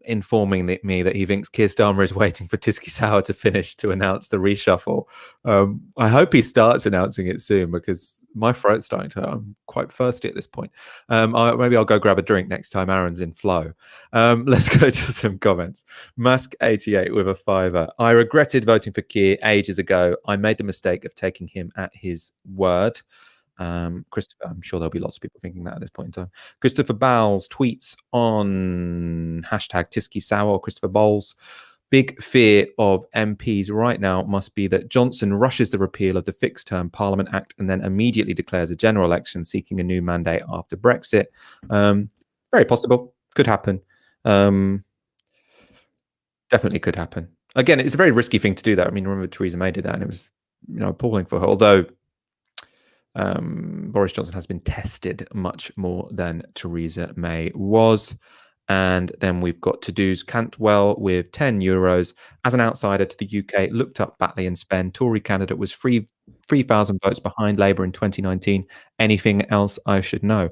informing me that he thinks Keir Starmer is waiting for Tysky Sour to finish to announce the reshuffle. I hope he starts announcing it soon because my throat's starting to hurt. I'm quite thirsty at this point. Maybe I'll go grab a drink next time Aaron's in flow. Let's go to some comments. Mask88 with a $5. I regretted voting for Keir ages ago. I made the mistake of taking him at his word. Christopher, I'm sure there'll be lots of people thinking that at this point in time. Christopher Bowles tweets on hashtag Tysky Sour. Christopher Bowles, big fear of MPs right now must be that Johnson rushes the repeal of the Fixed Term Parliament Act and then immediately declares a general election seeking a new mandate after Brexit. Very possible. Could happen. Definitely could happen. Again, it's a very risky thing to do that. Remember Theresa May did that and it was appalling for her. Although Boris Johnson has been tested much more than Theresa May was. And then we've got to-dos. Cantwell with €10 as an outsider to the UK. Looked up Batley and Spen. Tory candidate was 3,000 votes behind Labour in 2019. Anything else I should know?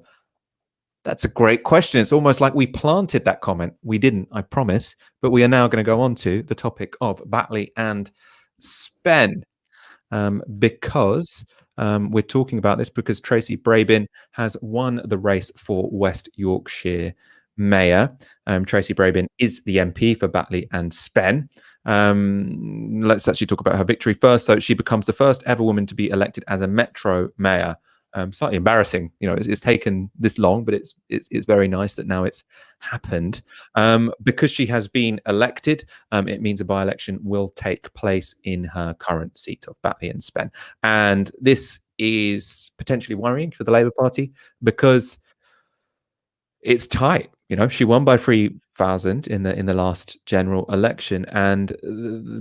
That's a great question. It's almost like we planted that comment. We didn't, I promise. But we are now going to go on to the topic of Batley and Spen, because we're talking about this because Tracy Brabin has won the race for West Yorkshire Mayor. Tracy Brabin is the MP for Batley and Spen. Let's actually talk about her victory first. So she becomes the first ever woman to be elected as a Metro Mayor. Slightly embarrassing, it's taken this long, but it's very nice that now it's happened. Because she has been elected, it means a by-election will take place in her current seat of Batley and Spen, and this is potentially worrying for the Labour Party because it's tight. She won by 3,000 in the last general election, and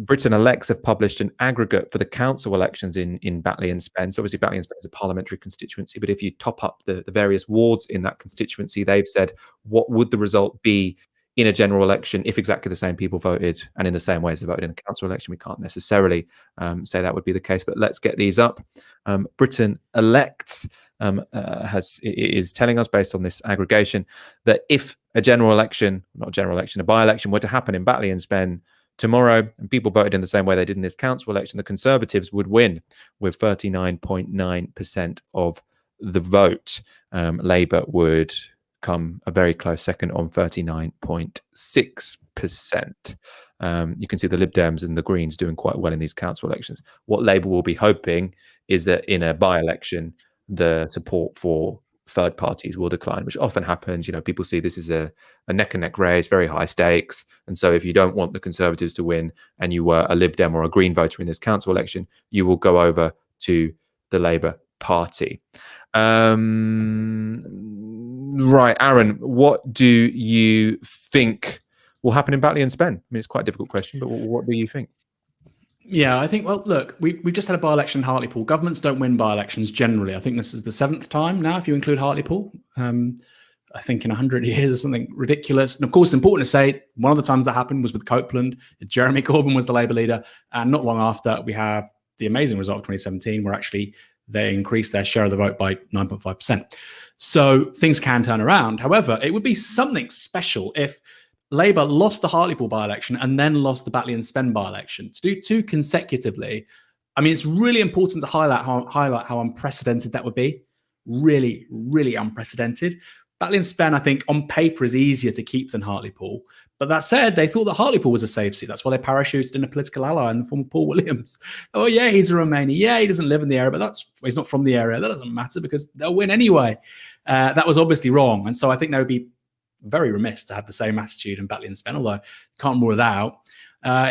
Britain Elects have published an aggregate for the council elections in Batley and Spen. So obviously Batley and Spen is a parliamentary constituency, but if you top up the various wards in that constituency, they've said what would the result be in a general election if exactly the same people voted and in the same way as they voted in a council election. We can't necessarily say that would be the case, but let's get these up. Britain Elects is telling us, based on this aggregation, that if a by-election were to happen in Batley and Spen tomorrow, and people voted in the same way they did in this council election, the Conservatives would win with 39.9% of the vote. Labour would come a very close second on 39.6%. You can see the Lib Dems and the Greens doing quite well in these council elections. What Labour will be hoping is that in a by-election, the support for third parties will decline, which often happens. People see this as a neck-and-neck race, very high stakes. And so if you don't want the Conservatives to win and you were a Lib Dem or a Green voter in this council election, you will go over to the Labour Party. Right, Aaron, what do you think will happen in Batley and Spen? I mean, it's quite a difficult question, but what do you think? Yeah, I think, well, look, we just had a by-election in Hartlepool. Governments don't win by-elections generally. I think this is the 7th time now, if you include Hartlepool. I think in 100 years or something ridiculous. And of course, it's important to say, one of the times that happened was with Copeland. Jeremy Corbyn was the Labour leader. And not long after, we have the amazing result of 2017, where actually they increased their share of the vote by 9.5%. So things can turn around. However, it would be something special if Labour lost the Hartlepool by-election and then lost the Batley and Spen by-election. To do two consecutively, I mean, it's really important to highlight how unprecedented that would be. Really, really unprecedented. Batley and Spen, I think, on paper is easier to keep than Hartlepool. But that said, they thought that Hartlepool was a safe seat. That's why they parachuted in a political ally in the form of Paul Williams. Oh, yeah, he's a Romanian. Yeah, he doesn't live in the area, but he's not from the area. That doesn't matter because they'll win anyway. That was obviously wrong. And so I think they would be very remiss to have the same attitude in Batley and Spen, although can't rule it out.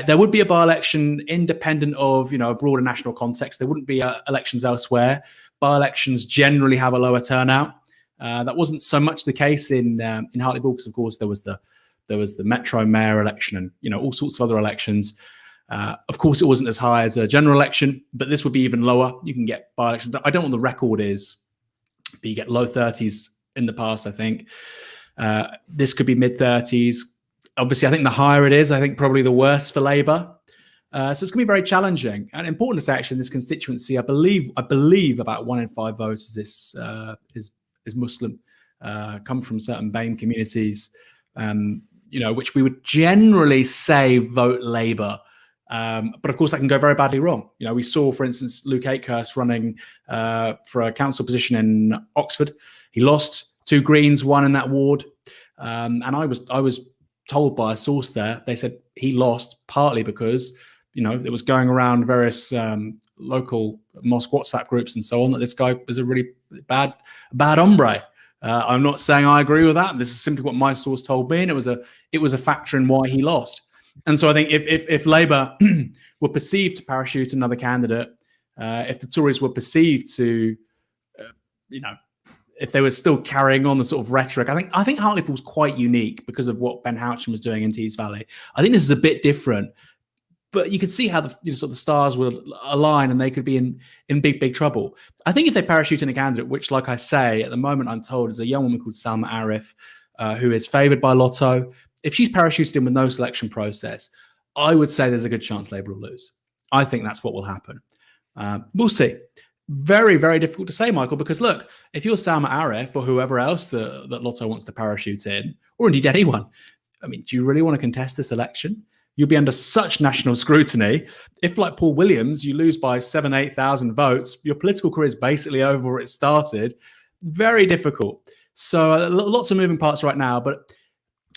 There would be a by-election independent of, a broader national context. There wouldn't be elections elsewhere. By-elections generally have a lower turnout. That wasn't so much the case in Hartlepool, because of course there was the Metro Mayor election and all sorts of other elections. Of course, it wasn't as high as a general election, but this would be even lower. You can get by-elections. I don't know what the record is, but you get low 30s in the past, I think. This could be mid-30s. Obviously, I think the higher it is, I think probably the worse for Labour. So it's going to be very challenging. And important to say, actually, in this constituency, I believe about 1 in 5 voters is Muslim, come from certain BAME communities, which we would generally say vote Labour. But of course, that can go very badly wrong. We saw, for instance, Luke Akehurst running for a council position in Oxford. He lost 2 Greens, 1 in that ward. And I was told by a source there, they said he lost partly because, it was going around various local mosque WhatsApp groups and so on, that this guy was a really bad hombre. I'm not saying I agree with that. This is simply what my source told me, and it was a factor in why he lost. And so I think if Labour were perceived to parachute another candidate, if the Tories were perceived to, if they were still carrying on the sort of rhetoric, I think Hartlepool's quite unique because of what Ben Houchen was doing in Tees Valley. I think this is a bit different. but you could see how the sort of the stars will align and they could be in big trouble. I think if they parachute in a candidate, which, like I say, at the moment I'm told is a young woman called Salma Arif, who is favoured by Lotto. If she's parachuted in with no selection process, I would say there's a good chance Labour will lose. I think that's what will happen. We'll see. Very, very difficult to say, Michael, because look, if you're Salma Arif or whoever else that Lotto wants to parachute in, or indeed anyone, I mean, do you really want to contest this election? You'll be under such national scrutiny. If, like Paul Williams, you lose by 8,000 votes, your political career is basically over where it started. Very difficult. So lots of moving parts right now, but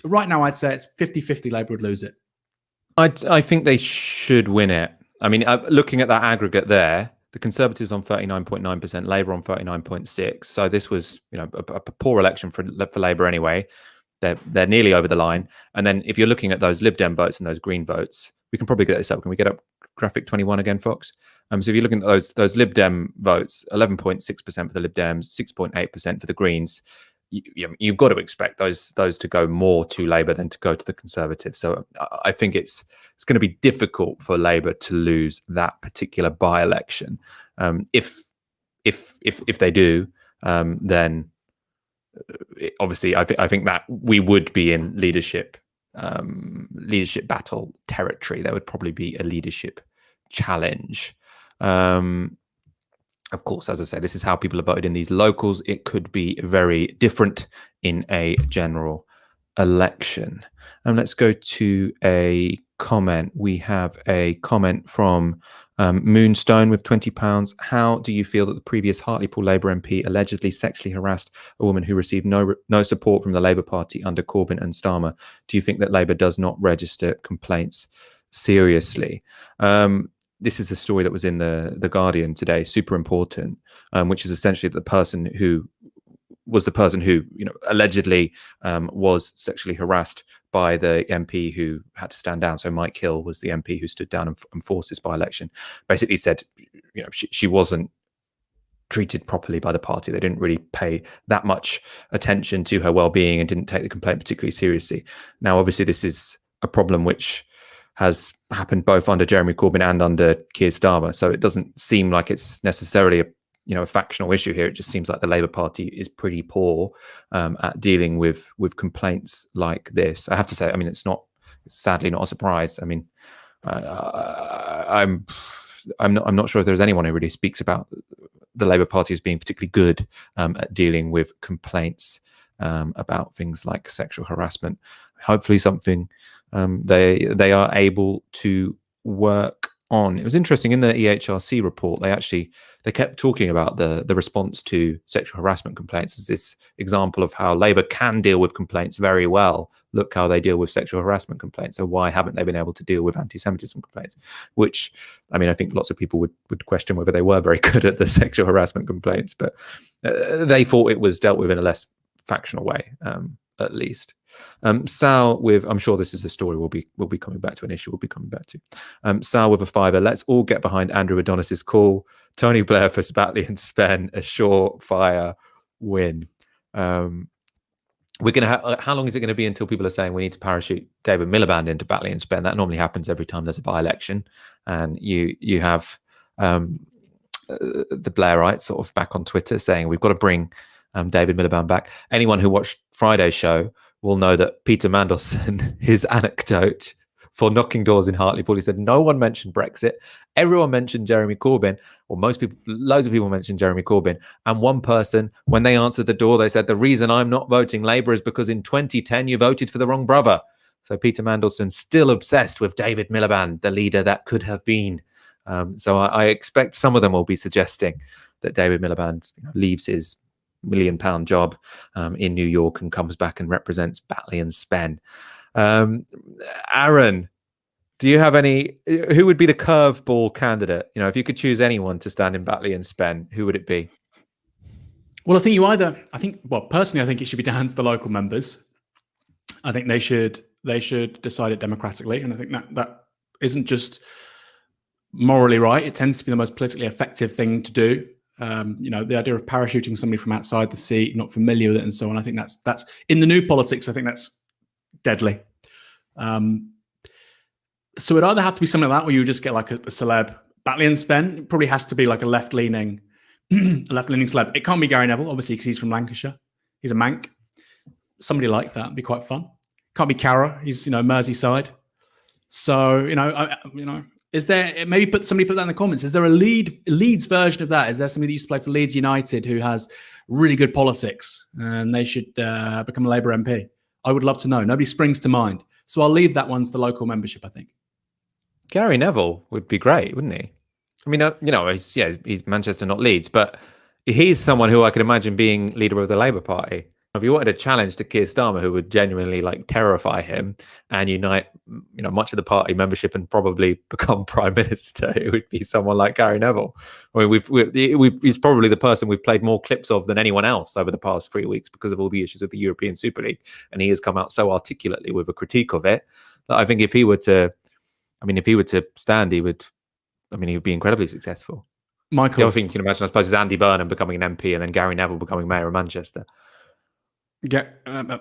right now I'd say it's 50-50 Labour would lose it. I think they should win it. I mean, looking at that aggregate there, the Conservatives on 39.9%, Labour on 39.6%. So this was, a poor election for Labour anyway. They're nearly over the line. And then if you're looking at those Lib Dem votes and those Green votes, we can probably get this up. Can we get up graphic 21 again, Fox? So if you're looking at those Lib Dem votes, 11.6% for the Lib Dems, 6.8% for the Greens, you've got to expect those to go more to Labour than to go to the Conservatives. So I think it's going to be difficult for Labour to lose that particular by-election. If they do, then obviously I think that we would be in leadership battle territory. There would probably be a leadership challenge. Of course, as I say, this is how people have voted in these locals. It could be very different in a general election. And let's go to a comment. We have a comment from Moonstone with £20. How do you feel that the previous Hartlepool Labour MP allegedly sexually harassed a woman who received no support from the Labour Party under Corbyn and Starmer? Do you think that Labour does not register complaints seriously? This is a story that was in the Guardian today, super important, which is essentially the person who allegedly was sexually harassed by the MP who had to stand down. So Mike Hill was the MP who stood down and forced this by-election. Basically said, she wasn't treated properly by the party. They didn't really pay that much attention to her well-being and didn't take the complaint particularly seriously. Now, obviously, this is a problem which has happened both under Jeremy Corbyn and under Keir Starmer. So it doesn't seem like it's necessarily a factional issue here. It just seems like the Labour Party is pretty poor at dealing with complaints like this. I have to say, I mean, it's sadly not a surprise. I mean, I'm not sure if there's anyone who really speaks about the Labour Party as being particularly good at dealing with complaints about things like sexual harassment. Hopefully something they are able to work on. It was interesting in the EHRC report, they kept talking about the response to sexual harassment complaints as this example of how Labour can deal with complaints very well. Look how they deal with sexual harassment complaints. So why haven't they been able to deal with anti-Semitism complaints? Which, I mean, I think lots of people would question whether they were very good at the sexual harassment complaints, but they thought it was dealt with in a less factional way, at least. Sal with, I'm sure this is a story we'll be coming back to, an issue we'll be coming back to. Sal with a £5. Let's all get behind Andrew Adonis's call. Tony Blair for Batley and Spen, a surefire win. We're going to have, how long is it going to be until people are saying we need to parachute David Miliband into Batley and Spen? That normally happens every time there's a by-election, and you have the Blairites sort of back on Twitter saying we've got to bring David Miliband back. Anyone who watched Friday's show will know that Peter Mandelson, his anecdote for knocking doors in Hartlepool, he said no one mentioned Brexit. Everyone mentioned Jeremy Corbyn, or loads of people mentioned Jeremy Corbyn. And one person, when they answered the door, they said, the reason I'm not voting Labour is because in 2010 you voted for the wrong brother. So Peter Mandelson still obsessed with David Miliband, the leader that could have been. So I expect some of them will be suggesting that David Miliband leaves his £1 million job in New York and comes back and represents Batley and Spen. Aaron, do you have who would be the curveball candidate? If you could choose anyone to stand in Batley and Spen, who would it be? Well, personally, I think it should be down to the local members. I think they should decide it democratically. And I think that isn't just morally right. It tends to be the most politically effective thing to do. The idea of parachuting somebody from outside the seat, not familiar with it and so on. I think that's in the new politics. I think that's deadly. So it'd either have to be something like that, or you just get like a celeb. Batley and Spen, it probably has to be like a left-leaning, celeb. It can't be Gary Neville, obviously, because he's from Lancashire. He's a Manc. Somebody like that would be quite fun. Can't be Cara. He's Merseyside. So is there somebody put that in the comments? Is there a Leeds version of that? Is there somebody that used to play for Leeds United who has really good politics and they should become a Labour MP? I would love to know. Nobody springs to mind. So I'll leave that one to the local membership, I think. Gary Neville would be great, wouldn't he? I mean, he's Manchester, not Leeds, but he's someone who I could imagine being leader of the Labour Party. If you wanted a challenge to Keir Starmer, who would genuinely terrify him and unite, much of the party membership and probably become prime minister, it would be someone like Gary Neville. I mean, he's probably the person we've played more clips of than anyone else over the past 3 weeks because of all the issues with the European Super League, and he has come out so articulately with a critique of it that I think if he were to stand, he would be incredibly successful. Michael, the other thing you can imagine, I suppose, is Andy Burnham becoming an MP and then Gary Neville becoming mayor of Manchester.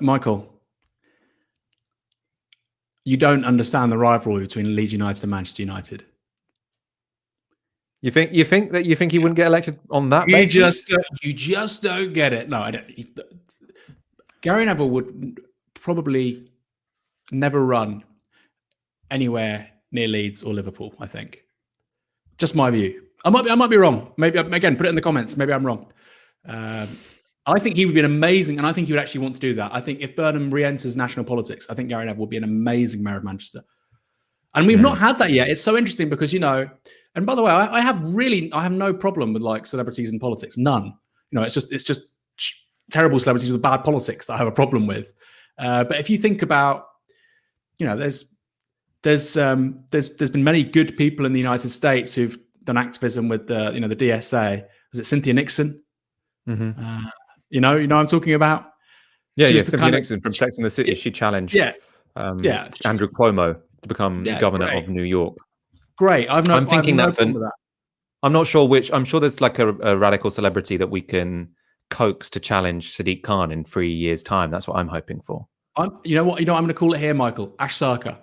Michael, you don't understand the rivalry between Leeds United and Manchester United. You think he wouldn't get elected on that basis? You just don't get it. No, I don't. Gary Neville would probably never run anywhere near Leeds or Liverpool, I think. Just my view. I might be wrong. Maybe, again, put it in the comments. Maybe I'm wrong. I think he would be an amazing, and I think he would actually want to do that. I think if Burnham re-enters national politics, I think Gary Neville would be an amazing mayor of Manchester. And we've not had that yet. It's so interesting because, and by the way, I have no problem with celebrities in politics. None. It's just terrible celebrities with bad politics that I have a problem with. But if you think about, there's been many good people in the United States who've done activism with the DSA. Was it Cynthia Nixon? Mm-hmm. You know I'm talking about? Yeah, Cynthia Nixon from Sex and the City. She challenged Andrew Cuomo to become governor of New York. Great. I'm not sure which. I'm sure there's a radical celebrity that we can coax to challenge Sadiq Khan in 3 years' time. That's what I'm hoping for. You know what I'm going to call it here, Michael? Ash Sarkar.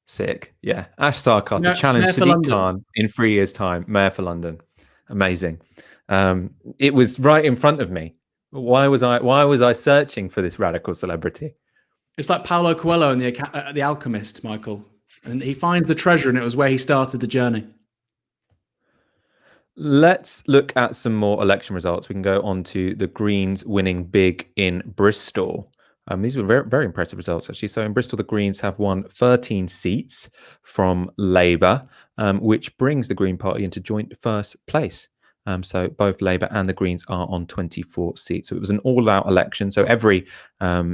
Sick. Yeah. Ash Sarkar to challenge Sadiq Khan in 3 years' time. Mayor for London. Amazing. It was right in front of me. Why was I searching for this radical celebrity? It's like Paulo Coelho in the Alchemist, Michael. And he finds the treasure, and it was where he started the journey. Let's look at some more election results. We can go on to the Greens winning big in Bristol. These were very, very impressive results, actually. So in Bristol, the Greens have won 13 seats from Labour, which brings the Green Party into joint first place. So both Labour and the Greens are on 24 seats. So it was an all-out election. So every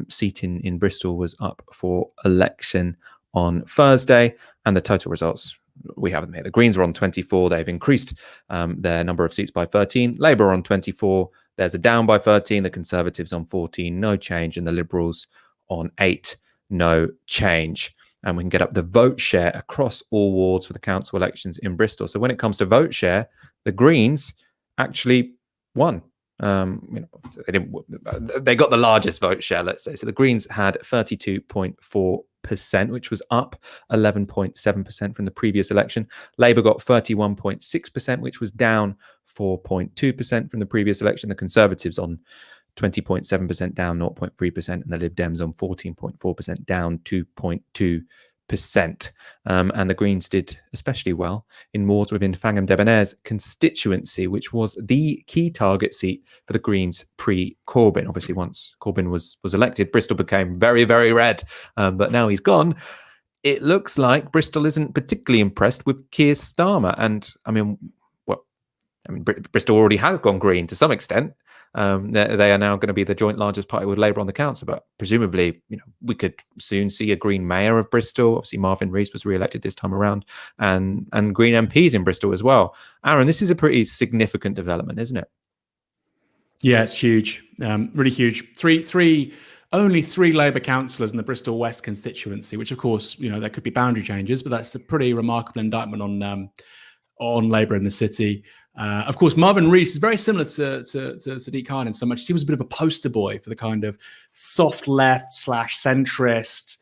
seat in Bristol was up for election on Thursday. And the total results, we have them here. The Greens are on 24. They've increased their number of seats by 13. Labour are on 24. There's a down by 13. The Conservatives on 14, no change. And the Liberals on 8, no change. And we can get up the vote share across all wards for the council elections in Bristol. So when it comes to vote share, the Greens actually won. They got the largest vote share, let's say. So the Greens had 32.4%, which was up 11.7% from the previous election. Labour got 31.6%, which was down 4.2% from the previous election. The Conservatives on 20.7%, down 0.3%, and the Lib Dems on 14.4%, down 2.2%. And the Greens did especially well in wards within Fangham Debonair's constituency, which was the key target seat for the Greens pre-Corbyn. Obviously, once Corbyn was elected, Bristol became very, very red. But now he's gone. It looks like Bristol isn't particularly impressed with Keir Starmer. And Bristol already has gone green to some extent. They are now going to be the joint largest party with Labour on the council, but presumably, we could soon see a Green mayor of Bristol. Obviously, Marvin Reeves was re-elected this time around, and Green MPs in Bristol as well. Aaron, this is a pretty significant development, isn't it? Yeah, it's huge, really huge. Only three Labour councillors in the Bristol West constituency, which of course, there could be boundary changes, but that's a pretty remarkable indictment on Labour in the city. Of course, Marvin Rees is very similar to Sadiq Khan in so much he was a bit of a poster boy for the kind of soft left / centrist,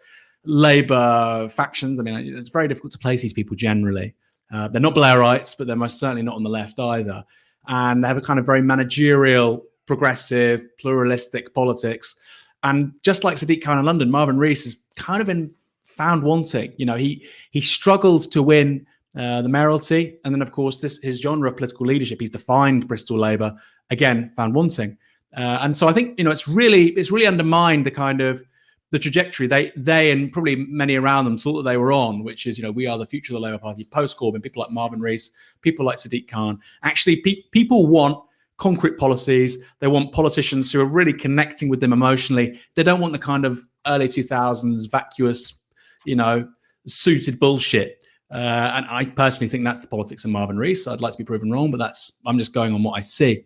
Labour factions. I mean, it's very difficult to place these people generally. They're not Blairites, but they're most certainly not on the left either. And they have a kind of very managerial, progressive, pluralistic politics. And just like Sadiq Khan in London, Marvin Rees has kind of been found wanting. You know, he struggled to win the mayoralty, and then of course his genre of political leadership, he's defined Bristol Labour, again found wanting. And so I think, you know, it's really undermined the kind of the trajectory they and probably many around them thought that they were on, which is, you know, we are the future of the Labour Party post Corbyn. People like Marvin Rees, people like Sadiq Khan. Actually, people want concrete policies. They want politicians who are really connecting with them emotionally. They don't want the kind of early 2000s vacuous, you know, suited bullshit. And I personally think that's the politics of Marvin Rees. I'd like to be proven wrong, but I'm just going on what I see.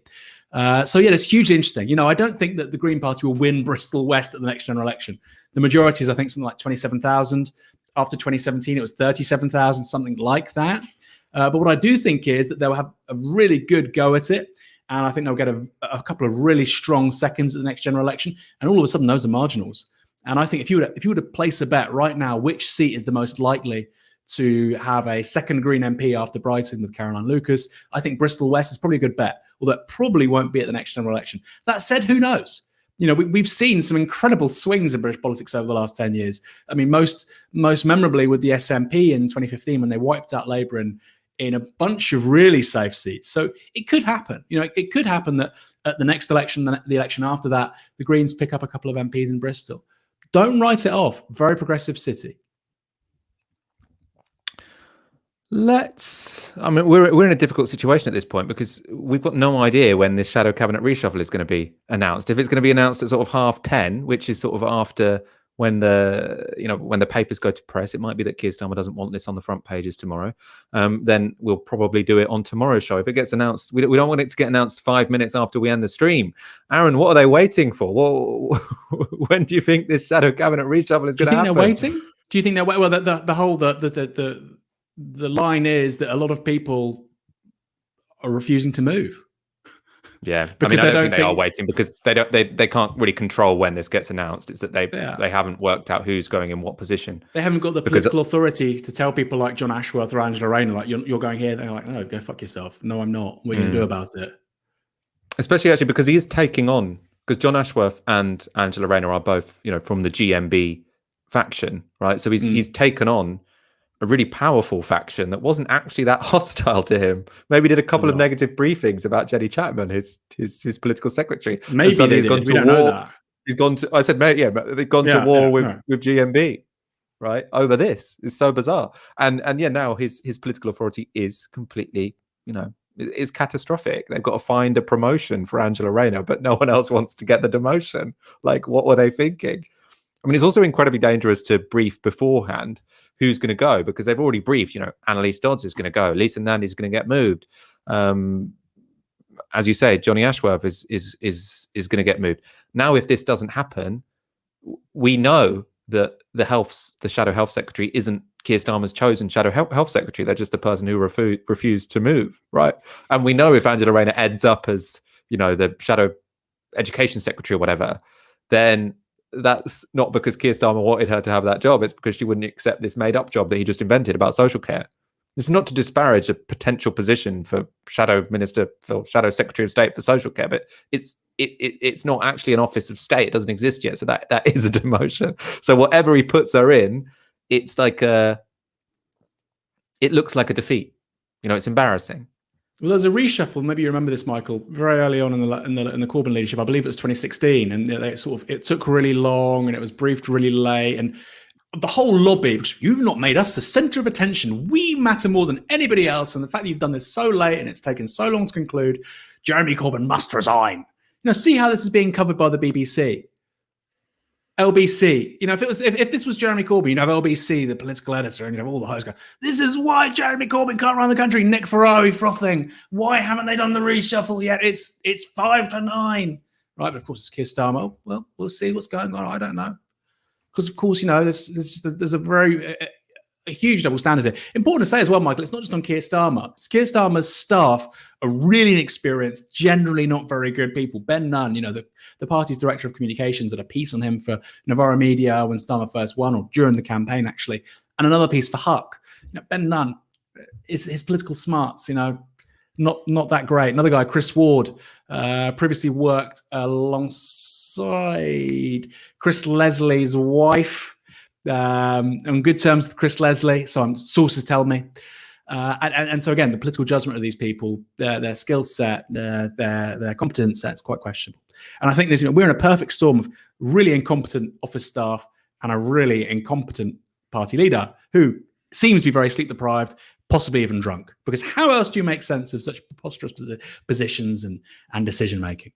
So yeah, it's hugely interesting. You know, I don't think that the Green Party will win Bristol West at the next general election. The majority is, I think, something like 27,000. After 2017, it was 37,000, something like that. But what I do think is that they'll have a really good go at it. And I think they'll get a couple of really strong seconds at the next general election. And all of a sudden, those are marginals. And I think if you were to place a bet right now, which seat is the most likely to have a second Green MP after Brighton with Caroline Lucas, I think Bristol West is probably a good bet, although it probably won't be at the next general election. That said, who knows? You know, we've seen some incredible swings in British politics over the last 10 years. I mean, most memorably with the SNP in 2015 when they wiped out Labour in a bunch of really safe seats. So it could happen. You know, it could happen that at the next election, the election after that, the Greens pick up a couple of MPs in Bristol. Don't write it off. Very progressive city. I mean, we're in a difficult situation at this point because we've got no idea when this shadow cabinet reshuffle is going to be announced. If it's going to be announced at sort of 10:30, which is sort of after when the papers go to press, it might be that Keir Starmer doesn't want this on the front pages tomorrow. Then we'll probably do it on tomorrow's show. If it gets announced, we don't want it to get announced 5 minutes after we end the stream. Aaron, what are they waiting for? Well, when do you think this shadow cabinet reshuffle is going to happen? Do you think they're waiting? Do you think they're waiting? Well, the line is that a lot of people are refusing to move. Yeah, because I don't think they are waiting because they can't really control when this gets announced. It's that they haven't worked out who's going in what position. They haven't got the political authority to tell people like John Ashworth or Angela Rayner, like you're going here. They're like, no, go fuck yourself. No, I'm not. What are you going to do about it? Especially actually because he is taking on, because John Ashworth and Angela Rayner are both, you know, from the GMB faction, right? So he's taken on a really powerful faction that wasn't actually that hostile to him. Maybe did a couple of negative briefings about Jenny Chapman, his political secretary. Maybe they did. We don't know that. He's gone to. I said, mate, yeah, but they've gone to war with GMB, right? Over this. It's so bizarre. And yeah, now his political authority is completely, you know, is catastrophic. They've got to find a promotion for Angela Rayner, but no one else wants to get the demotion. Like, what were they thinking? I mean, it's also incredibly dangerous to brief beforehand who's going to go, because they've already briefed, you know, Annalise Dodds is going to go, Lisa Nandy is going to get moved. As you say, Johnny Ashworth is going to get moved. Now, if this doesn't happen, we know that the shadow health secretary isn't Keir Starmer's chosen shadow health secretary. They're just the person who refused to move, right? And we know if Angela Rayner ends up as, you know, the shadow education secretary or whatever, then that's not because Keir Starmer wanted her to have that job. It's because she wouldn't accept this made-up job that he just invented about social care. This is not to disparage a potential position for shadow secretary of state for social care, but it's not actually an office of state. It doesn't exist yet, so that is a demotion. So whatever he puts her in, it's like it looks like a defeat. You know, it's embarrassing. Well, there's a reshuffle. Maybe you remember this, Michael. Very early on in the Corbyn leadership, I believe it was 2016, and it took really long, and it was briefed really late, and the whole lobby, because you've not made us the centre of attention. We matter more than anybody else, and the fact that you've done this so late and it's taken so long to conclude, Jeremy Corbyn must resign. You know, see how this is being covered by the BBC. LBC, you know, if this was Jeremy Corbyn, you'd have LBC, the political editor, and you'd have all the hosts go, this is why Jeremy Corbyn can't run the country. Nick Ferrari frothing. Why haven't they done the reshuffle yet? It's 5-9. Right, but of course it's Keir Starmer. Well, we'll see what's going on. I don't know. Because of course, you know, there's a very a huge double standard here. Important to say as well, Michael, it's not just on Keir Starmer. Keir Starmer's staff are really inexperienced, generally not very good people. Ben Nunn, the party's director of communications, did a piece on him for Novara Media when Starmer first won, or during the campaign, actually, and another piece for Huck. Ben Nunn, his political smarts, not that great. Another guy, Chris Ward, previously worked alongside Chris Leslie's wife, on good terms with Chris Leslie, so sources tell me. And so again, the political judgment of these people, their skill set, their competence set's quite questionable. And I think there's, we're in a perfect storm of really incompetent office staff and a really incompetent party leader who seems to be very sleep deprived, possibly even drunk. Because how else do you make sense of such preposterous positions and decision making?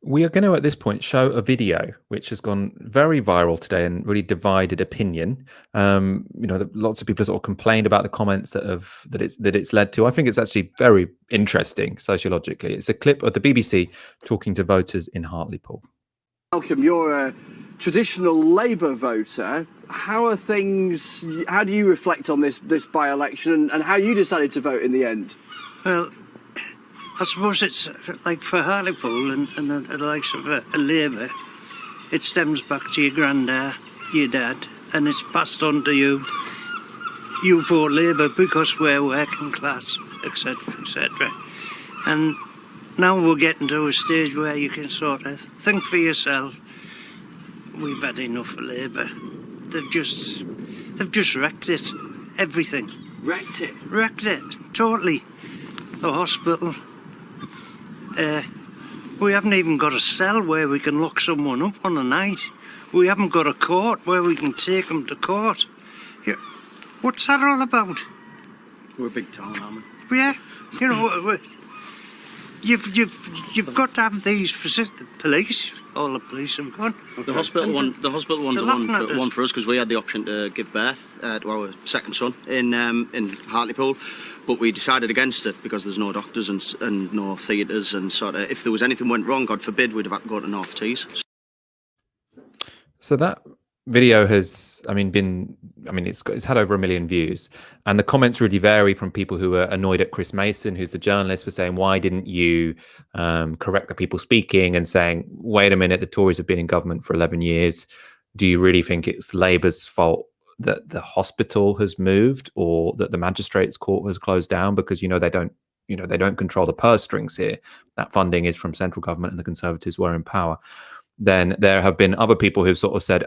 We are going to, at this point, show a video which has gone very viral today and really divided opinion. Lots of people have sort of complained about the comments that it's led to. I think it's actually very interesting sociologically. It's a clip of the BBC talking to voters in Hartlepool. Malcolm, you're a traditional Labour voter. How do you reflect on this by-election and how you decided to vote in the end? Well, I suppose it's like for Hartlepool and the likes of Labour, it stems back to your granddad, your dad, and it's passed on to you. You vote Labour because we're working class, etc., etc. And now we're getting to a stage where you can sort of think for yourself. We've had enough of Labour. They've just wrecked it. Everything. Wrecked it? Wrecked it. Totally. The hospital. We haven't even got a cell where we can lock someone up on a night. We haven't got a court where we can take them to court. What's that all about? We're a big town, aren't we? Yeah, you've got to have these police. All the police have gone. Okay. The hospital one's one for us because we had the option to give birth to our second son in Hartlepool. But we decided against it because there's no doctors and no theatres and sort of if there was anything went wrong, God forbid, we'd have had to go to North Tees. So that video has, it's had over 1 million views, and the comments really vary from people who are annoyed at Chris Mason, who's the journalist, for saying, why didn't you correct the people speaking, and saying, wait a minute, the Tories have been in government for 11 years. Do you really think it's Labour's fault that the hospital has moved or that the magistrates court has closed down? Because they don't control the purse strings here. That funding is from central government and the Conservatives were in power. Then there have been other people who've sort of said,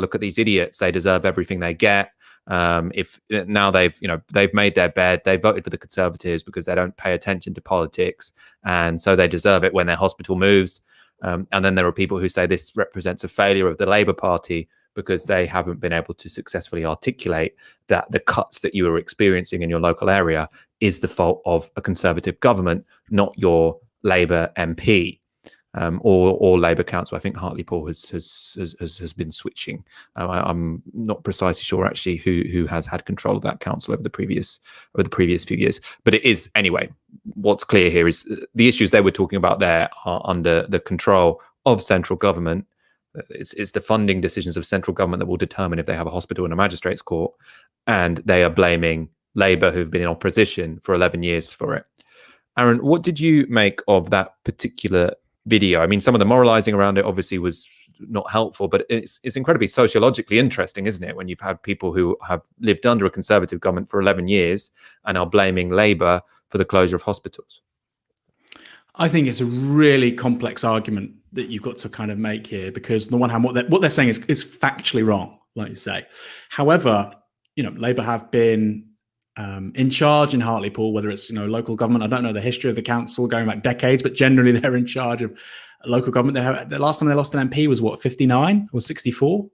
look at these idiots, they deserve everything they get. If now they've made their bed, they voted for the Conservatives because they don't pay attention to politics, and so they deserve it when their hospital moves. And then there are people who say this represents a failure of the Labour Party because they haven't been able to successfully articulate that the cuts that you are experiencing in your local area is the fault of a Conservative government, not your Labour MP or Labour council. I think Hartlepool has been switching. I'm not precisely sure actually who has had control of that council over the previous few years. But it is, anyway, what's clear here is the issues they were talking about there are under the control of central government. It's the funding decisions of central government that will determine if they have a hospital and a magistrates court, and they are blaming Labour, who've been in opposition for 11 years, for it. Aaron, what did you make of that particular video? I mean, some of the moralising around it obviously was not helpful, but it's incredibly sociologically interesting, isn't it, when you've had people who have lived under a Conservative government for 11 years and are blaming Labour for the closure of hospitals? I think it's a really complex argument that you've got to kind of make here, because on the one hand, what they're saying is factually wrong, like you say. However, Labour have been in charge in Hartlepool, whether it's local government. I don't know the history of the council going back decades, but generally they're in charge of local government. The last time they lost an MP was what, 59 or 64?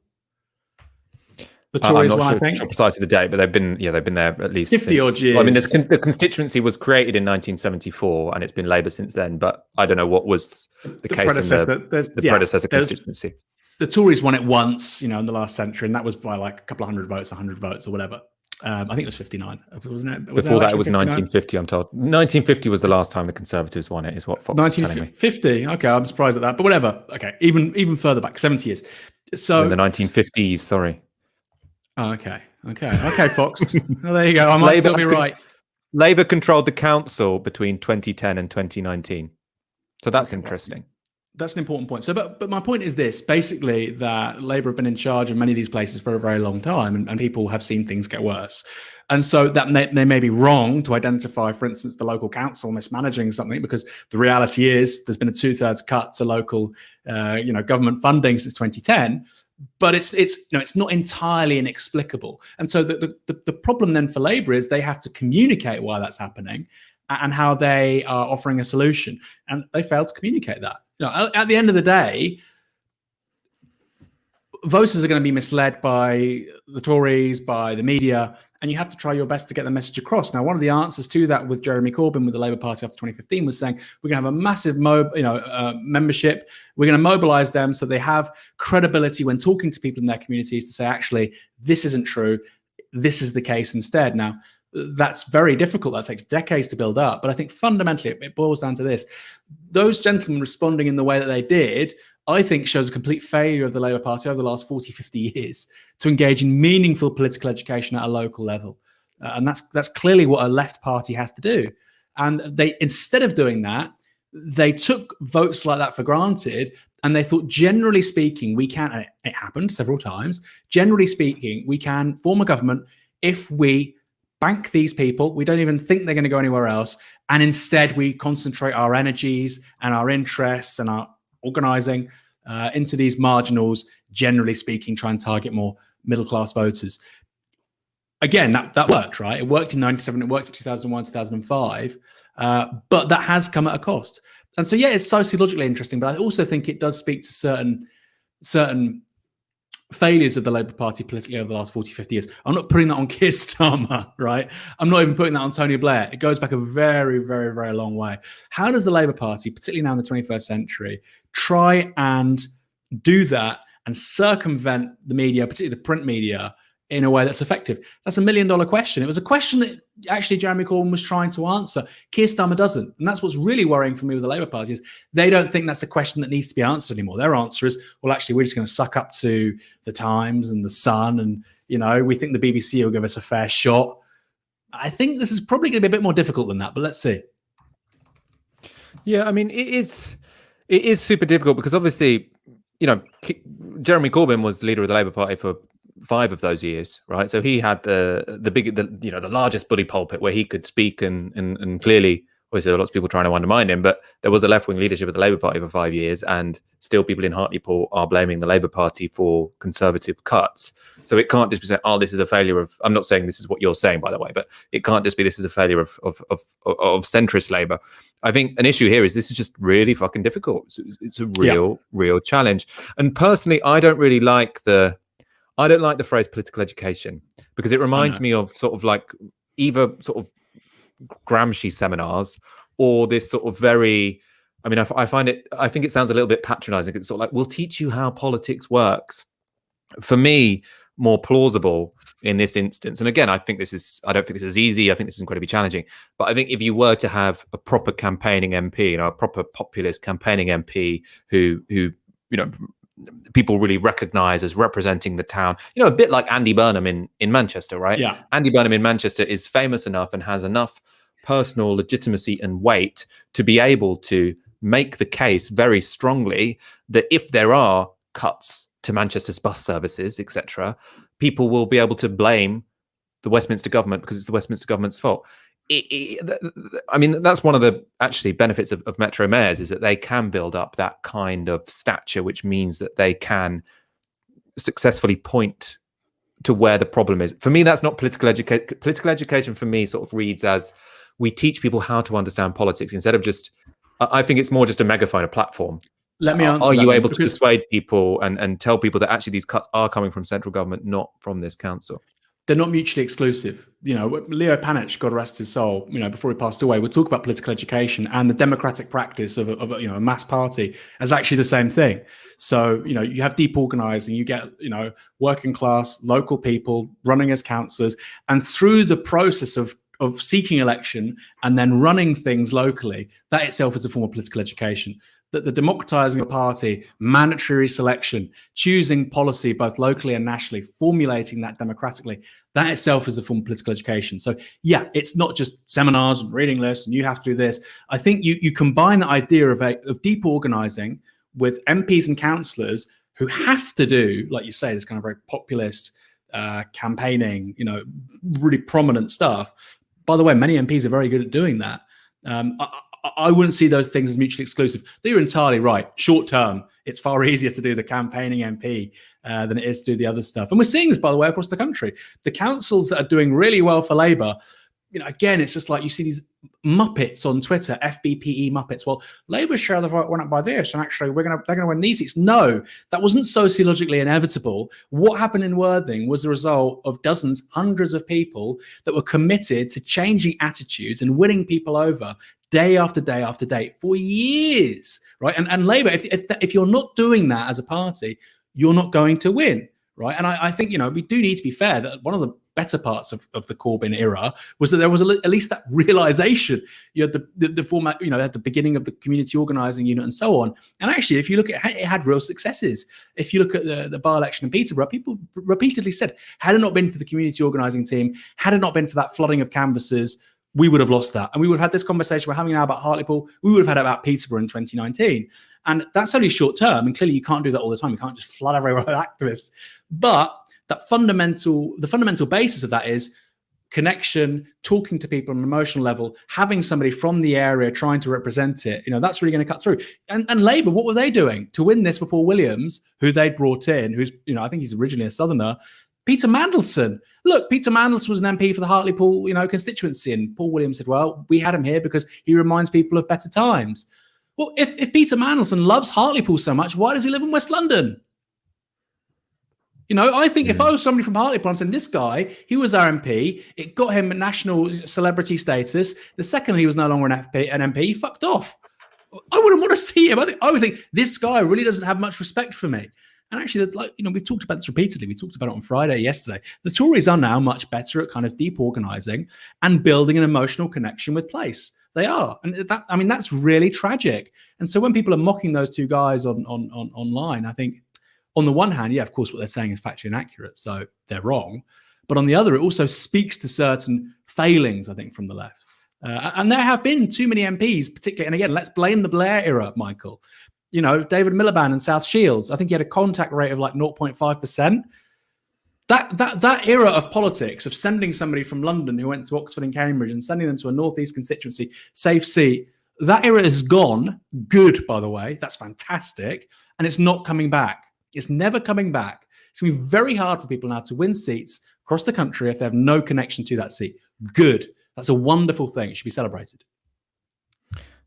The Tories I'm not one, sure, I think. Sure precisely the date, but they've been there at least 50 odd years. Well, I mean, the constituency was created in 1974, and it's been Labour since then. But I don't know what was the case in the predecessor constituency. The Tories won it once, in the last century, and that was by like a couple of 100 votes, 100 votes, or whatever. I think it was 59, wasn't it? Before that, it was 1950. I'm told 1950 was the last time the Conservatives won it. Is what Fox is telling me. 1950. Okay, I'm surprised at that, but whatever. Okay, even further back, 70 years. So in the 1950s. Sorry. Oh, okay. Okay, Fox. Well, there you go. I might still be right. Labour controlled the council between 2010 and 2019. So that's interesting. That's an important point. So, but my point is this, basically, that Labour have been in charge of many of these places for a very long time, and people have seen things get worse. And so that they may be wrong to identify, for instance, the local council mismanaging something, because the reality is there's been a 2/3 cut to local, government funding since 2010. But it's not entirely inexplicable. And so the problem then for Labour is they have to communicate why that's happening and how they are offering a solution. And they fail to communicate that. At the end of the day, voters are going to be misled by the Tories, by the media, and you have to try your best to get the message across. Now, one of the answers to that with Jeremy Corbyn, with the Labour Party after 2015, was saying we're going to have a massive membership. We're going to mobilise them so they have credibility when talking to people in their communities to say, actually, this isn't true. This is the case instead. Now, that's very difficult. That takes decades to build up. But I think fundamentally it boils down to this. Those gentlemen responding in the way that they did, I think, shows a complete failure of the Labour Party over the last 40, 50 years to engage in meaningful political education at a local level. And that's clearly what a left party has to do. And they, instead of doing that, they took votes like that for granted, and they thought, generally speaking, we can, and it happened several times, generally speaking, we can form a government if we bank these people. We don't even think they're going to go anywhere else. And instead, we concentrate our energies and our interests and our organising into these marginals, generally speaking, try and target more middle-class voters. Again, that worked, right? It worked in 97, it worked in 2001, 2005, but that has come at a cost. And so, yeah, it's sociologically interesting, but I also think it does speak to certain failures of the Labour Party politically over the last 40, 50 years. I'm not putting that on Keir Starmer, right? I'm not even putting that on Tony Blair. It goes back a very, very, very long way. How does the Labour Party, particularly now in the 21st century, try and do that and circumvent the media, particularly the print media, in a way that's effective? That's $1 million question. It was a question that actually Jeremy Corbyn was trying to answer. Keir Starmer doesn't. And that's what's really worrying for me with the Labour Party, is they don't think that's a question that needs to be answered anymore. Their answer is, well, actually, we're just going to suck up to the Times and the Sun, and, we think the BBC will give us a fair shot. I think this is probably going to be a bit more difficult than that, but let's see. Yeah, I mean, it is super difficult because obviously, Jeremy Corbyn was leader of the Labour Party for 5 of those years, right? So he had the largest bully pulpit where he could speak and clearly, obviously, lots of people trying to undermine him, but there was a left-wing leadership of the Labour Party for 5 years, and still people in Hartlepool are blaming the Labour Party for conservative cuts. So it can't just be saying, oh, this is a failure of, I'm not saying this is what you're saying, by the way, but it can't just be this is a failure of centrist Labour. I think an issue here is this is just really fucking difficult. It's a real challenge. And personally, I don't like the phrase political education, because it reminds me of sort of like either sort of Gramsci seminars or this sort of very, I mean, I think it sounds a little bit patronizing. It's sort of like, we'll teach you how politics works. For me, more plausible in this instance, and again, I don't think this is easy. I think this is incredibly challenging. But I think if you were to have a proper campaigning MP, a proper populist campaigning MP who people really recognize as representing the town, a bit like Andy Burnham in Manchester, right? Yeah. Andy Burnham in Manchester is famous enough and has enough personal legitimacy and weight to be able to make the case very strongly that if there are cuts to Manchester's bus services, etc., people will be able to blame the Westminster government because it's the Westminster government's fault. I mean, that's one of the actually benefits of Metro mayors, is that they can build up that kind of stature, which means that they can successfully point to where the problem is. For me, that's not political education. Political education for me sort of reads as we teach people how to understand politics instead of just, I think it's more just a megaphone, a platform. Let me answer Are that you then, able to persuade people and tell people that actually these cuts are coming from central government, not from this council? They're not mutually exclusive. Leo Panitch, God rest his soul, before he passed away, would talk about political education and the democratic practice of a mass party as actually the same thing. So, you have deep organising, you get, working class, local people running as councillors, and through the process of seeking election and then running things locally, that itself is a form of political education. that the democratizing of a party, mandatory selection, choosing policy both locally and nationally, formulating that democratically, that itself is a form of political education. So yeah, it's not just seminars and reading lists and you have to do this. I think you combine the idea of deep organizing with MPs and councillors who have to do, like you say, this kind of very populist campaigning, really prominent stuff. By the way, many MPs are very good at doing that. I wouldn't see those things as mutually exclusive. You're entirely right. Short term, it's far easier to do the campaigning MP than it is to do the other stuff. And we're seeing this, by the way, across the country. The councils that are doing really well for Labour, again, it's just like you see these Muppets on Twitter, FBPE Muppets. Well, Labour's share of the vote went up by this, and actually they're going to win these seats. No, that wasn't sociologically inevitable. What happened in Worthing was the result of dozens, hundreds of people that were committed to changing attitudes and winning people over day after day after day for years, right? And Labour, if you're not doing that as a party, you're not going to win, right? And I think, we do need to be fair that one of the better parts of the Corbyn era was that there was at least that realization. You had the format, at the beginning of the community organising unit and so on. And actually, if you look at it, had real successes. If you look at the by-election in Peterborough, people repeatedly said, had it not been for the community organising team, had it not been for that flooding of canvassers, we would have lost that. And we would have had this conversation we're having now about Hartlepool, we would have had about Peterborough in 2019. And that's only short term. And clearly you can't do that all the time. You can't just flood everywhere with activists. But the fundamental basis of that is connection, talking to people on an emotional level, having somebody from the area trying to represent it. That's really going to cut through. And Labour, what were they doing to win this for Paul Williams, who they'd brought in, who's, I think he's originally a Southerner, Peter Mandelson. Look, Peter Mandelson was an MP for the Hartlepool, constituency, and Paul Williams said, well, we had him here because he reminds people of better times. Well, if Peter Mandelson loves Hartlepool so much, why does he live in West London? I think if I was somebody from Hartlepool, I'm saying this guy, he was our MP, it got him a national celebrity status. The second he was no longer an MP, he fucked off. I wouldn't want to see him. I would think this guy really doesn't have much respect for me. And actually, we've talked about this repeatedly. We talked about it on Friday, yesterday. The Tories are now much better at kind of deep organising and building an emotional connection with place. They are. And that's really tragic. And so when people are mocking those two guys online, I think on the one hand, yeah, of course, what they're saying is factually inaccurate. So they're wrong. But on the other, it also speaks to certain failings, I think, from the left. And there have been too many MPs, particularly, and again, let's blame the Blair era, Michael. David Miliband in South Shields, I think he had a contact rate of like 0.5%. That era of politics, of sending somebody from London who went to Oxford and Cambridge and sending them to a northeast constituency, safe seat, that era is gone. Good, by the way. That's fantastic. And it's not coming back. It's never coming back. It's going to be very hard for people now to win seats across the country if they have no connection to that seat. Good. That's a wonderful thing. It should be celebrated.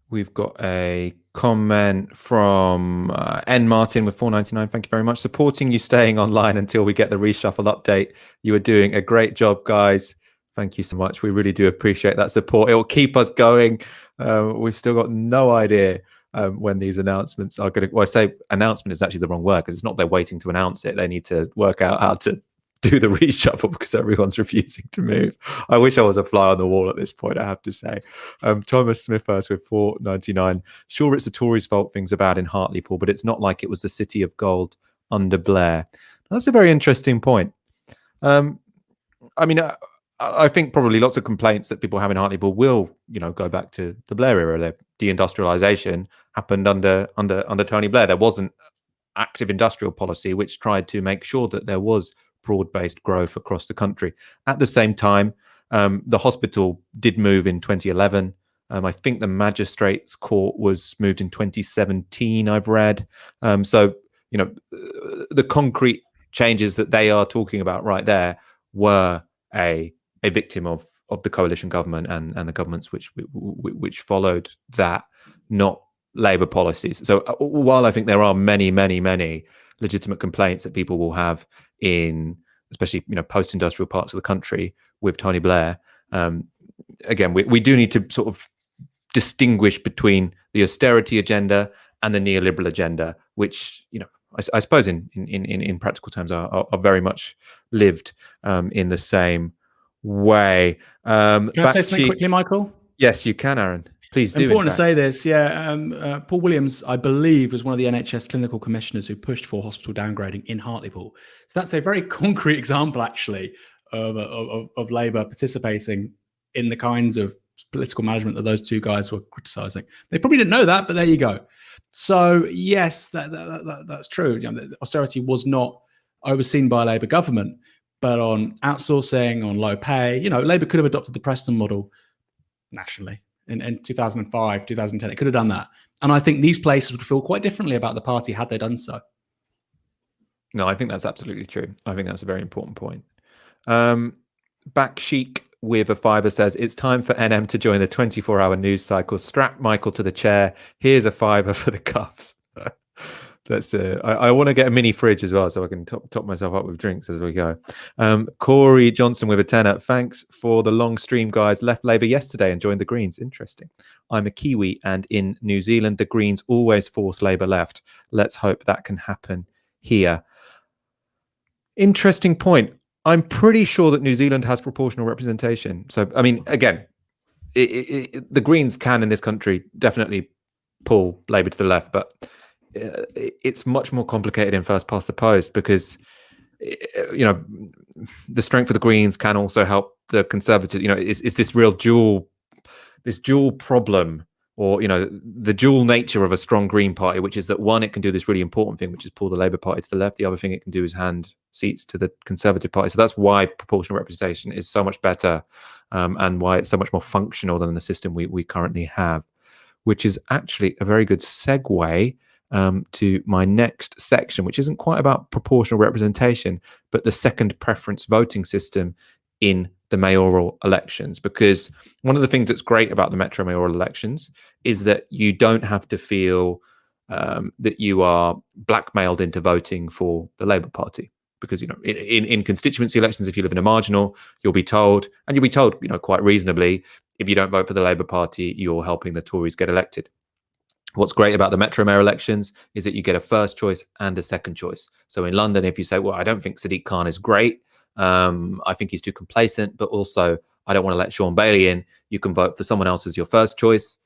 We've got a comment from N. Martin with $4.99. Thank you very much. Supporting you staying online until we get the reshuffle update. You are doing a great job, guys. Thank you so much. We really do appreciate that support. It will keep us going. We've still got no idea when these announcements are going to... Well, I say announcement is actually the wrong word because it's not they're waiting to announce it. They need to work out how to do the reshuffle because everyone's refusing to move. I wish I was a fly on the wall at this point, I have to say. Thomas Smithhurst with $4.99. Sure, it's the Tories' fault things are bad in Hartlepool, but it's not like it was the city of gold under Blair. That's a very interesting point. I think probably lots of complaints that people have in Hartlepool will, go back to the Blair era. The deindustrialization happened under Tony Blair. There wasn't active industrial policy which tried to make sure that there was broad-based growth across the country. At the same time, the hospital did move in 2011. I think the magistrates' court was moved in 2017, I've read. So, the concrete changes that they are talking about right there were a victim of the coalition government and the governments which followed that, not Labour policies. So while I think there are many, many, many legitimate complaints that people will have in, especially post-industrial parts of the country with Tony Blair, again, we do need to sort of distinguish between the austerity agenda and the neoliberal agenda, which I suppose in practical terms are very much lived in the same way. Can I say something quickly, Michael? Yes, you can, Aaron. Please do. Important to say this, Paul Williams, I believe, was one of the NHS clinical commissioners who pushed for hospital downgrading in Hartlepool. So that's a very concrete example, actually, of Labour participating in the kinds of political management that those two guys were criticising. They probably didn't know that, but there you go. So yes, that's true. The austerity was not overseen by a Labour government, but on outsourcing, on low pay, Labour could have adopted the Preston model nationally. In 2005, 2010, it could have done that. And I think these places would feel quite differently about the party had they done so. No, I think that's absolutely true. I think that's a very important point. Back Chic with a fiver says, it's time for NM to join the 24-hour news cycle. Strap Michael to the chair. Here's a fiver for the cuffs. That's I want to get a mini fridge as well, so I can top myself up with drinks as we go. Corey Johnson with a tenner. Thanks for the long stream, guys. Left Labour yesterday and joined the Greens. Interesting. I'm a Kiwi, and in New Zealand, the Greens always force Labour left. Let's hope that can happen here. Interesting point. I'm pretty sure that New Zealand has proportional representation. So, I mean, again, the Greens can in this country definitely pull Labour to the left, but it's much more complicated in first past the post because the strength of the Greens can also help the Conservatives. Is this real dual problem, or the dual nature of a strong Green Party, which is that one, it can do this really important thing, which is pull the Labour Party to the left. The other thing it can do is hand seats to the Conservative Party. So that's why proportional representation is so much better, and why it's so much more functional than the system we currently have, which is actually a very good segue to my next section, which isn't quite about proportional representation, but the second preference voting system in the mayoral elections. Because one of the things that's great about the metro mayoral elections is that you don't have to feel that you are blackmailed into voting for the Labour Party. Because in constituency elections, if you live in a marginal, you'll be told quite reasonably, if you don't vote for the Labour Party, you're helping the Tories get elected. What's great about the Metro Mayor elections is that you get a first choice and a second choice. So in London, if you say, well, I don't think Sadiq Khan is great, I think he's too complacent, but also I don't want to let Sean Bailey in, you can vote for someone else as your first choice.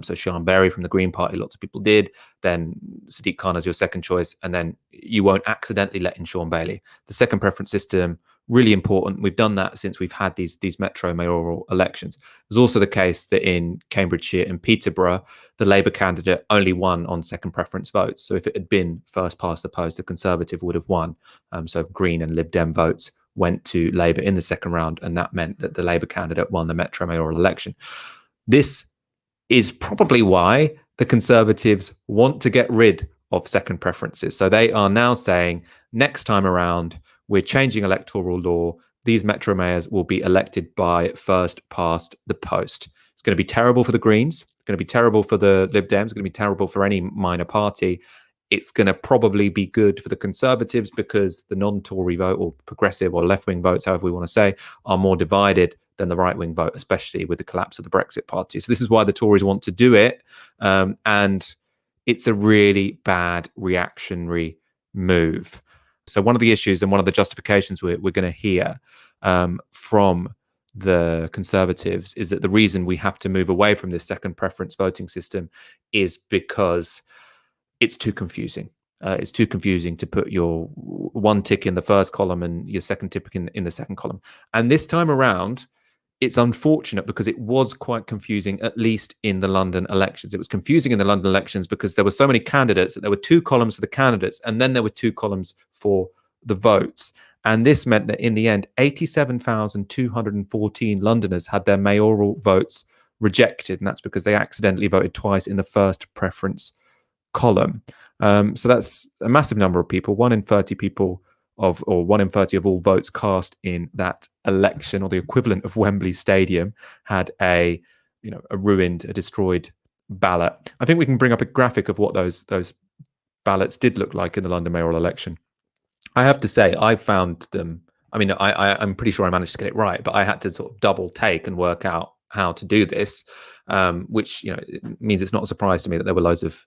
So Sean Berry from the Green Party, lots of people did. Then Sadiq Khan as your second choice, and then you won't accidentally let in Sean Bailey. The second preference system, really important. We've done that since we've had these metro mayoral elections. It was also the case that in Cambridgeshire and Peterborough, the Labour candidate only won on second preference votes. So if it had been first past the post, the Conservative would have won. So Green and Lib Dem votes went to Labour in the second round, and that meant that the Labour candidate won the metro mayoral election. This is probably why the Conservatives want to get rid of second preferences. So they are now saying, next time around, we're changing electoral law. These metro mayors will be elected by first past the post. It's going to be terrible for the Greens. It's going to be terrible for the Lib Dems. It's going to be terrible for any minor party. It's going to probably be good for the Conservatives because the non-Tory vote, or progressive or left-wing votes, however we want to say, are more divided than the right-wing vote, especially with the collapse of the Brexit party. So this is why the Tories want to do it. And it's a really bad reactionary move. So one of the issues and one of the justifications we're going to hear from the Conservatives is that the reason we have to move away from this second preference voting system is because it's too confusing. It's too confusing to put your one tick in the first column and your second tick in the second column. And this time around, it's unfortunate because it was quite confusing, at least in the London elections. It was confusing in the London elections because there were so many candidates that there were two columns for the candidates, and then there were two columns for the votes. And this meant that in the end, 87,214 Londoners had their mayoral votes rejected. And that's because they accidentally voted twice in the first preference column. So that's a massive number of people, 1 in 30 people or 1 in 30 of all votes cast in that election, or the equivalent of Wembley Stadium, had a destroyed ballot. I think we can bring up a graphic of what those ballots did look like in the London mayoral election. I have to say, I found them. I mean, I'm pretty sure I managed to get it right, but I had to sort of double take and work out how to do this, which it means it's not a surprise to me that there were loads of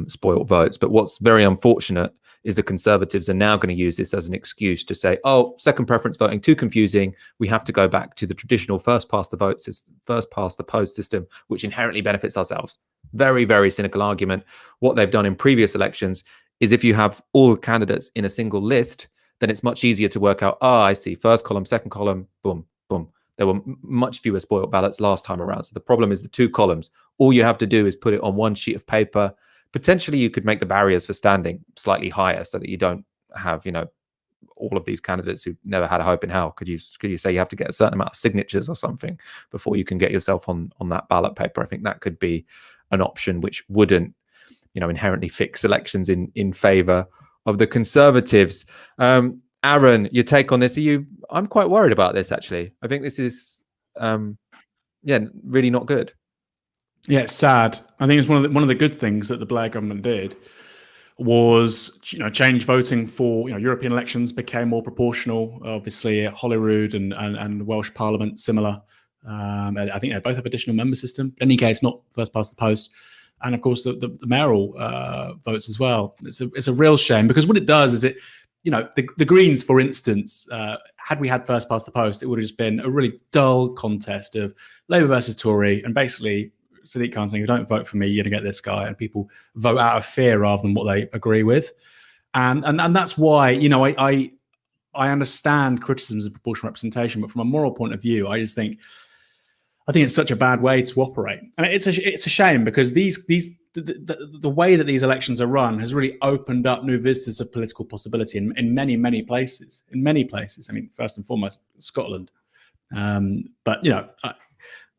spoiled votes. But what's very unfortunate is the Conservatives are now going to use this as an excuse to say, oh, second preference voting, too confusing. We have to go back to the traditional first past the post system, which inherently benefits ourselves. Very, very cynical argument. What they've done in previous elections is if you have all the candidates in a single list, then it's much easier to work out, I see, first column, second column, boom, boom. There were much fewer spoiled ballots last time around. So the problem is the two columns. All you have to do is put it on one sheet of paper. Potentially, you could make the barriers for standing slightly higher so that you don't have, all of these candidates who never had a hope in hell. Could you say you have to get a certain amount of signatures or something before you can get yourself on that ballot paper? I think that could be an option which wouldn't, inherently fix elections in favour of the Conservatives. Aaron, your take on this? I'm quite worried about this, actually. I think this is, really not good. Yeah, it's sad. I think it's one of the good things that the Blair government did was, change voting for, European elections became more proportional. Obviously, Holyrood and the Welsh Parliament, similar. I think they both have additional member system. In any case, not first past the post. And of course, the mayoral votes as well. It's a real shame, because what it does is the Greens, for instance, had we had first past the post, it would have just been a really dull contest of Labour versus Tory, and basically Sadiq Khan saying, if you don't vote for me, you're going to get this guy, and people vote out of fear rather than what they agree with. And that's why, I understand criticisms of proportional representation, but from a moral point of view, I think it's such a bad way to operate. And it's a shame, because the way that these elections are run has really opened up new vistas of political possibility in many, many places. I mean, first and foremost, Scotland. But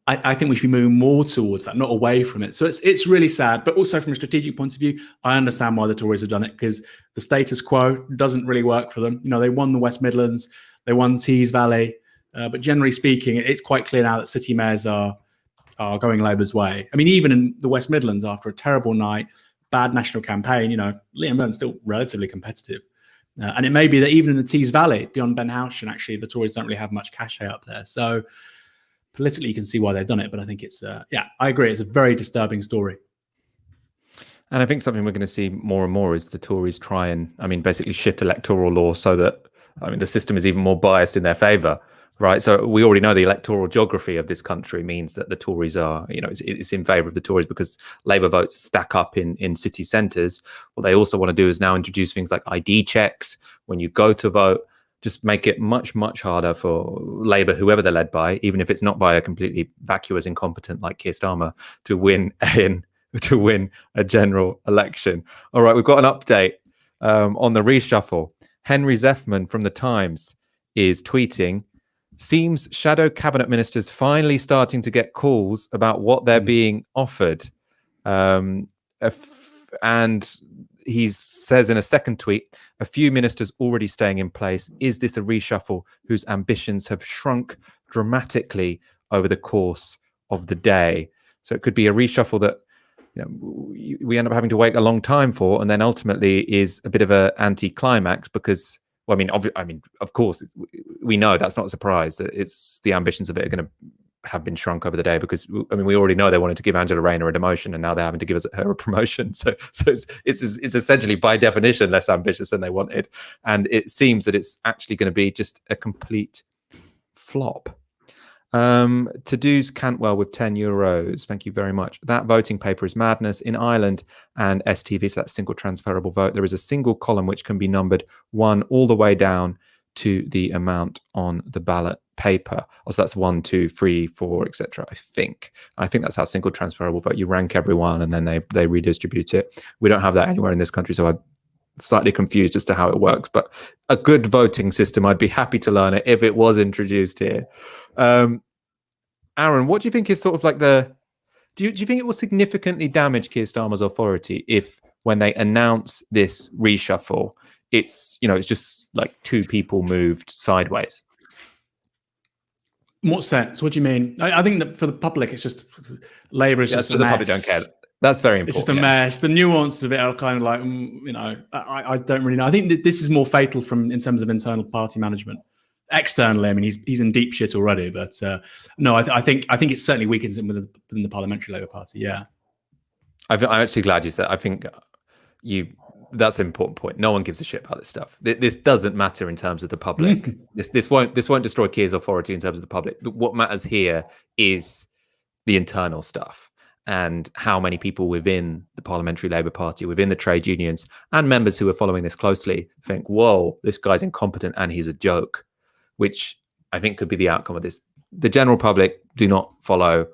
I think we should be moving more towards that, not away from it. So it's really sad. But also from a strategic point of view, I understand why the Tories have done it, because the status quo doesn't really work for them. They won the West Midlands, they won Tees Valley, but generally speaking, it's quite clear now that city mayors are going Labour's way. I mean, even in the West Midlands, after a terrible night, bad national campaign, Liam Byrne's still relatively competitive. And it may be that even in the Tees Valley, beyond Ben Houchen, actually, the Tories don't really have much cachet up there. So politically, you can see why they've done it. But I think it's, I agree. It's a very disturbing story. And I think something we're going to see more and more is the Tories try and, basically shift electoral law so that, the system is even more biased in their favour. Right, so we already know the electoral geography of this country means that the Tories are, it's in favour of the Tories because Labour votes stack up in city centres. What they also want to do is now introduce things like ID checks when you go to vote, just make it much, much harder for Labour, whoever they're led by, even if it's not by a completely vacuous incompetent like Keir Starmer, to win a general election. All right, we've got an update on the reshuffle. Henry Zeffman from The Times is tweeting, seems shadow cabinet ministers finally starting to get calls about what they're being offered. And he says in a second tweet, a few ministers already staying in place. Is this a reshuffle whose ambitions have shrunk dramatically over the course of the day? So it could be a reshuffle that we end up having to wait a long time for, and then ultimately is a bit of an anti-climax because, of course, we know that's not a surprise that it's the ambitions of it are going to have been shrunk over the day because, we already know they wanted to give Angela Rayner a demotion and now they're having to give her a promotion. So it's essentially by definition less ambitious than they wanted. And it seems that it's actually going to be just a complete flop. To-dos Cantwell with €10. Thank you very much. That voting paper is madness. In Ireland and STV, so that's single transferable vote, there is a single column which can be numbered 1 all the way down to the amount on the ballot paper. Also, that's 1, 2, 3, 4, etc. I think that's how single transferable vote. You rank everyone and then they redistribute it. We don't have that anywhere in this country, so I'm slightly confused as to how it works. But a good voting system, I'd be happy to learn it if it was introduced here. Aaron, what do you think is sort of like do you think it will significantly damage Keir Starmer's authority if, when they announce this reshuffle, it's just like 2 people moved sideways? In what sense? What do you mean? I think that for the public, it's just Labour is just a mess. The public don't care. That's very important. It's just a mess. The nuances of it are kind of like, I don't really know. I think that this is more fatal in terms of internal party management. Externally, he's in deep shit already. But no, I think it certainly weakens him within the parliamentary Labour Party. Yeah, I'm actually glad you said. I think That's an important point. No one gives a shit about this stuff. This doesn't matter in terms of the public. This won't destroy Keir's authority in terms of the public. But what matters here is the internal stuff and how many people within the Parliamentary Labour Party, within the trade unions, and members who are following this closely think, "Whoa, this guy's incompetent and he's a joke," which I think could be the outcome of this. The general public do not follow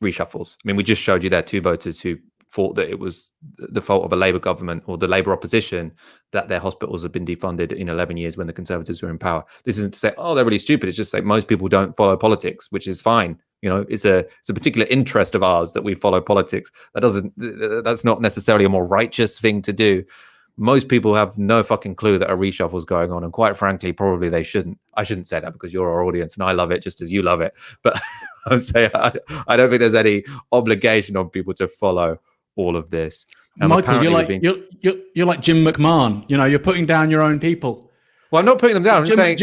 reshuffles. I mean, we just showed you there 2 voters who thought that it was the fault of a Labour government or the Labour opposition that their hospitals have been defunded in 11 years when the Conservatives were in power. This isn't to say, oh, they're really stupid. It's just say most people don't follow politics, which is fine. You know, it's a particular interest of ours that we follow politics. That's not necessarily a more righteous thing to do. Most people have no fucking clue that a reshuffle is going on, and quite frankly, probably they shouldn't. I shouldn't say that because you're our audience and I love it just as you love it. But I would say I don't think there's any obligation on people to follow all of this. Michael, you're like Jim McMahon. You know, you're putting down your own people. Well, I'm not putting them down. I'm saying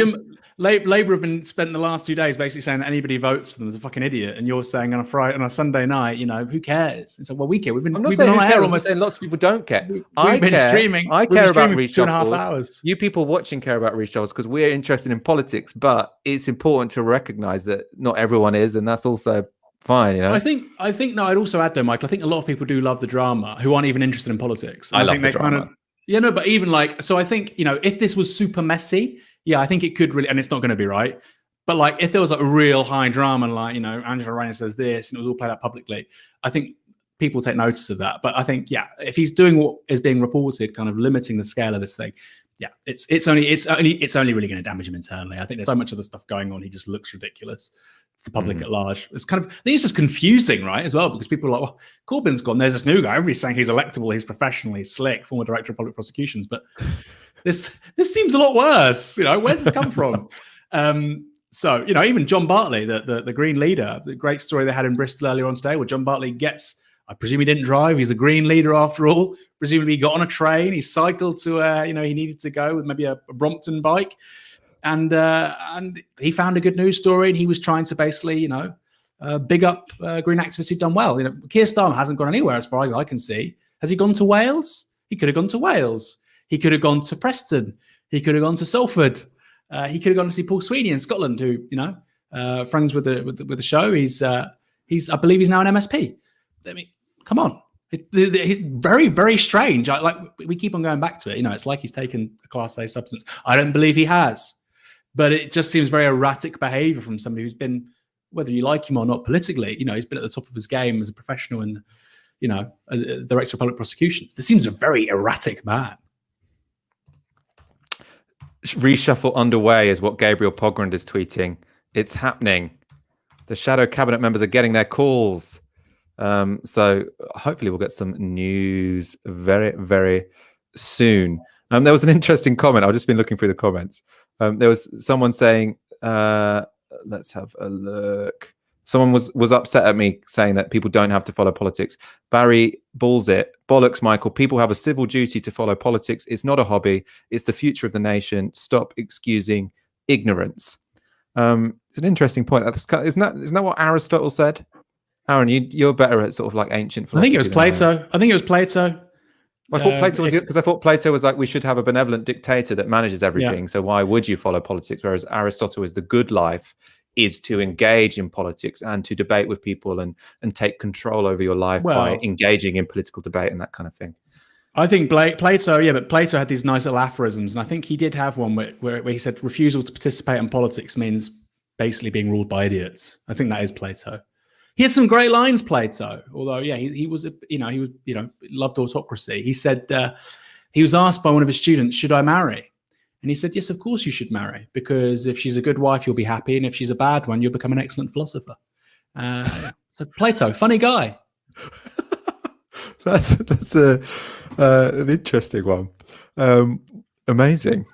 Labour have been spent the last 2 days basically saying that anybody votes for them is a fucking idiot, and you're saying on a Sunday night, you know, who cares? And so, well, we care. We've been on air almost. I'm lots of people don't care. We've been streaming. I care about reshuffles. 2.5 hours. You people watching care about reshuffles because we're interested in politics, but it's important to recognise that not everyone is, and that's also fine. You know, I think. No, I'd also add though, Michael. I think a lot of people do love the drama who aren't even interested in politics. I love the drama. But even like, so I think, you know, if this was super messy, yeah, I think it could really, and it's not going to be right. But like, if there was like a real high drama, and like, you know, Angela Rayner says this, and it was all played out publicly, I think people take notice of that. But I think, yeah, if he's doing what is being reported, kind of limiting the scale of this thing, yeah, it's only really going to damage him internally. I think there's so much other stuff going on. He just looks ridiculous to the public at large. It's kind of, I think it's just confusing, right, as well, because people are like, well, Corbyn's gone. There's this new guy. Everybody's saying he's electable. He's professional. He's slick. Former director of public prosecutions. But this seems a lot worse. You know, where's this come from? So, you know, even John Bartley, the Green leader, the great story they had in Bristol earlier on today, where John Bartley gets, I presume he didn't drive. He's the Green leader after all. Presumably he got on a train. He cycled to where, you know, he needed to go with maybe a Brompton bike. And he found a good news story, and he was trying to basically, you know, big up Green activists who've done well. You know, Keir Starmer hasn't gone anywhere as far as I can see. Has he gone to Wales? He could have gone to Wales. He could have gone to Preston. He could have gone to Salford. He could have gone to see Paul Sweeney in Scotland, who, you know, friends with the show. He's I believe he's now an MSP. I mean, come on. It's very, very strange. Like we keep on going back to it. You know, it's like he's taken a Class A substance. I don't believe he has. But it just seems very erratic behavior from somebody who's been, whether you like him or not politically, you know, he's been at the top of his game as a professional and, you know, as a director of public prosecutions. This seems a very erratic man. Reshuffle underway is what Gabriel Pogrund is tweeting. It's happening. The shadow cabinet members are getting their calls. So hopefully we'll get some news very, very soon. There was an interesting comment. I've just been looking through the comments. There was someone saying, let's have a look. Someone was upset at me saying that people don't have to follow politics. Barry balls it. Bollocks, Michael. People have a civil duty to follow politics. It's not a hobby. It's the future of the nation. Stop excusing ignorance. It's an interesting point. Isn't that what Aristotle said? Aaron, you're better at sort of like ancient philosophy. I think it was Plato. I thought Plato was, because I thought Plato was like, we should have a benevolent dictator that manages everything. Yeah. So why would you follow politics? Whereas Aristotle is the good life is to engage in politics and to debate with people and take control over your life by engaging in political debate and that kind of thing. I think Plato, but Plato had these nice little aphorisms. And I think he did have one where he said refusal to participate in politics means basically being ruled by idiots. I think that is Plato. He had some great lines, Plato. Although, yeah, he loved autocracy. He said he was asked by one of his students, "Should I marry?" And he said, "Yes, of course you should marry, because if she's a good wife, you'll be happy, and if she's a bad one, you'll become an excellent philosopher." So Plato, funny guy. That's an interesting one. Amazing.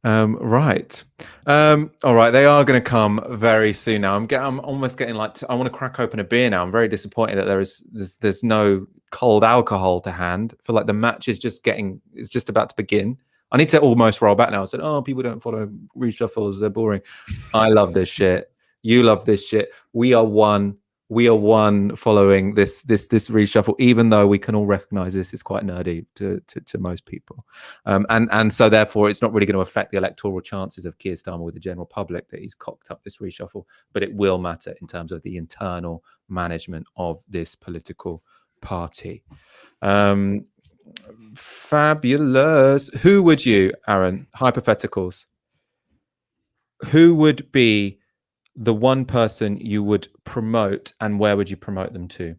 Right. All right. They are going to come very soon now. I'm almost getting I want to crack open a beer now. I'm very disappointed that there's no cold alcohol to hand. I feel like the match is just about to begin. I need to almost roll back now. I said, "Oh, people don't follow reshuffles. They're boring." I love this shit. You love this shit. We are one we are one following this reshuffle, even though we can all recognize this is quite nerdy to most people. And so therefore it's not really going to affect the electoral chances of Keir Starmer with the general public that he's cocked up this reshuffle, but it will matter in terms of the internal management of this political party. Fabulous. Who would you, Aaron, hypotheticals, who would be the one person you would promote, and where would you promote them to?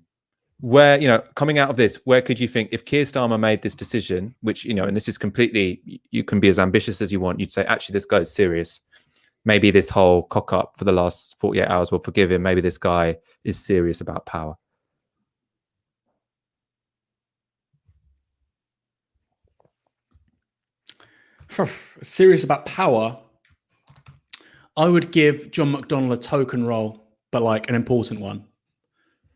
Where, you know, coming out of this, where could you think, if Keir Starmer made this decision, which, you know, and this is completely, you can be as ambitious as you want, you'd say, actually, this guy's serious. Maybe this whole cock up for the last 48 hours will forgive him. Maybe this guy is serious about power. Serious about power, I would give John McDonnell a token role, but like an important one.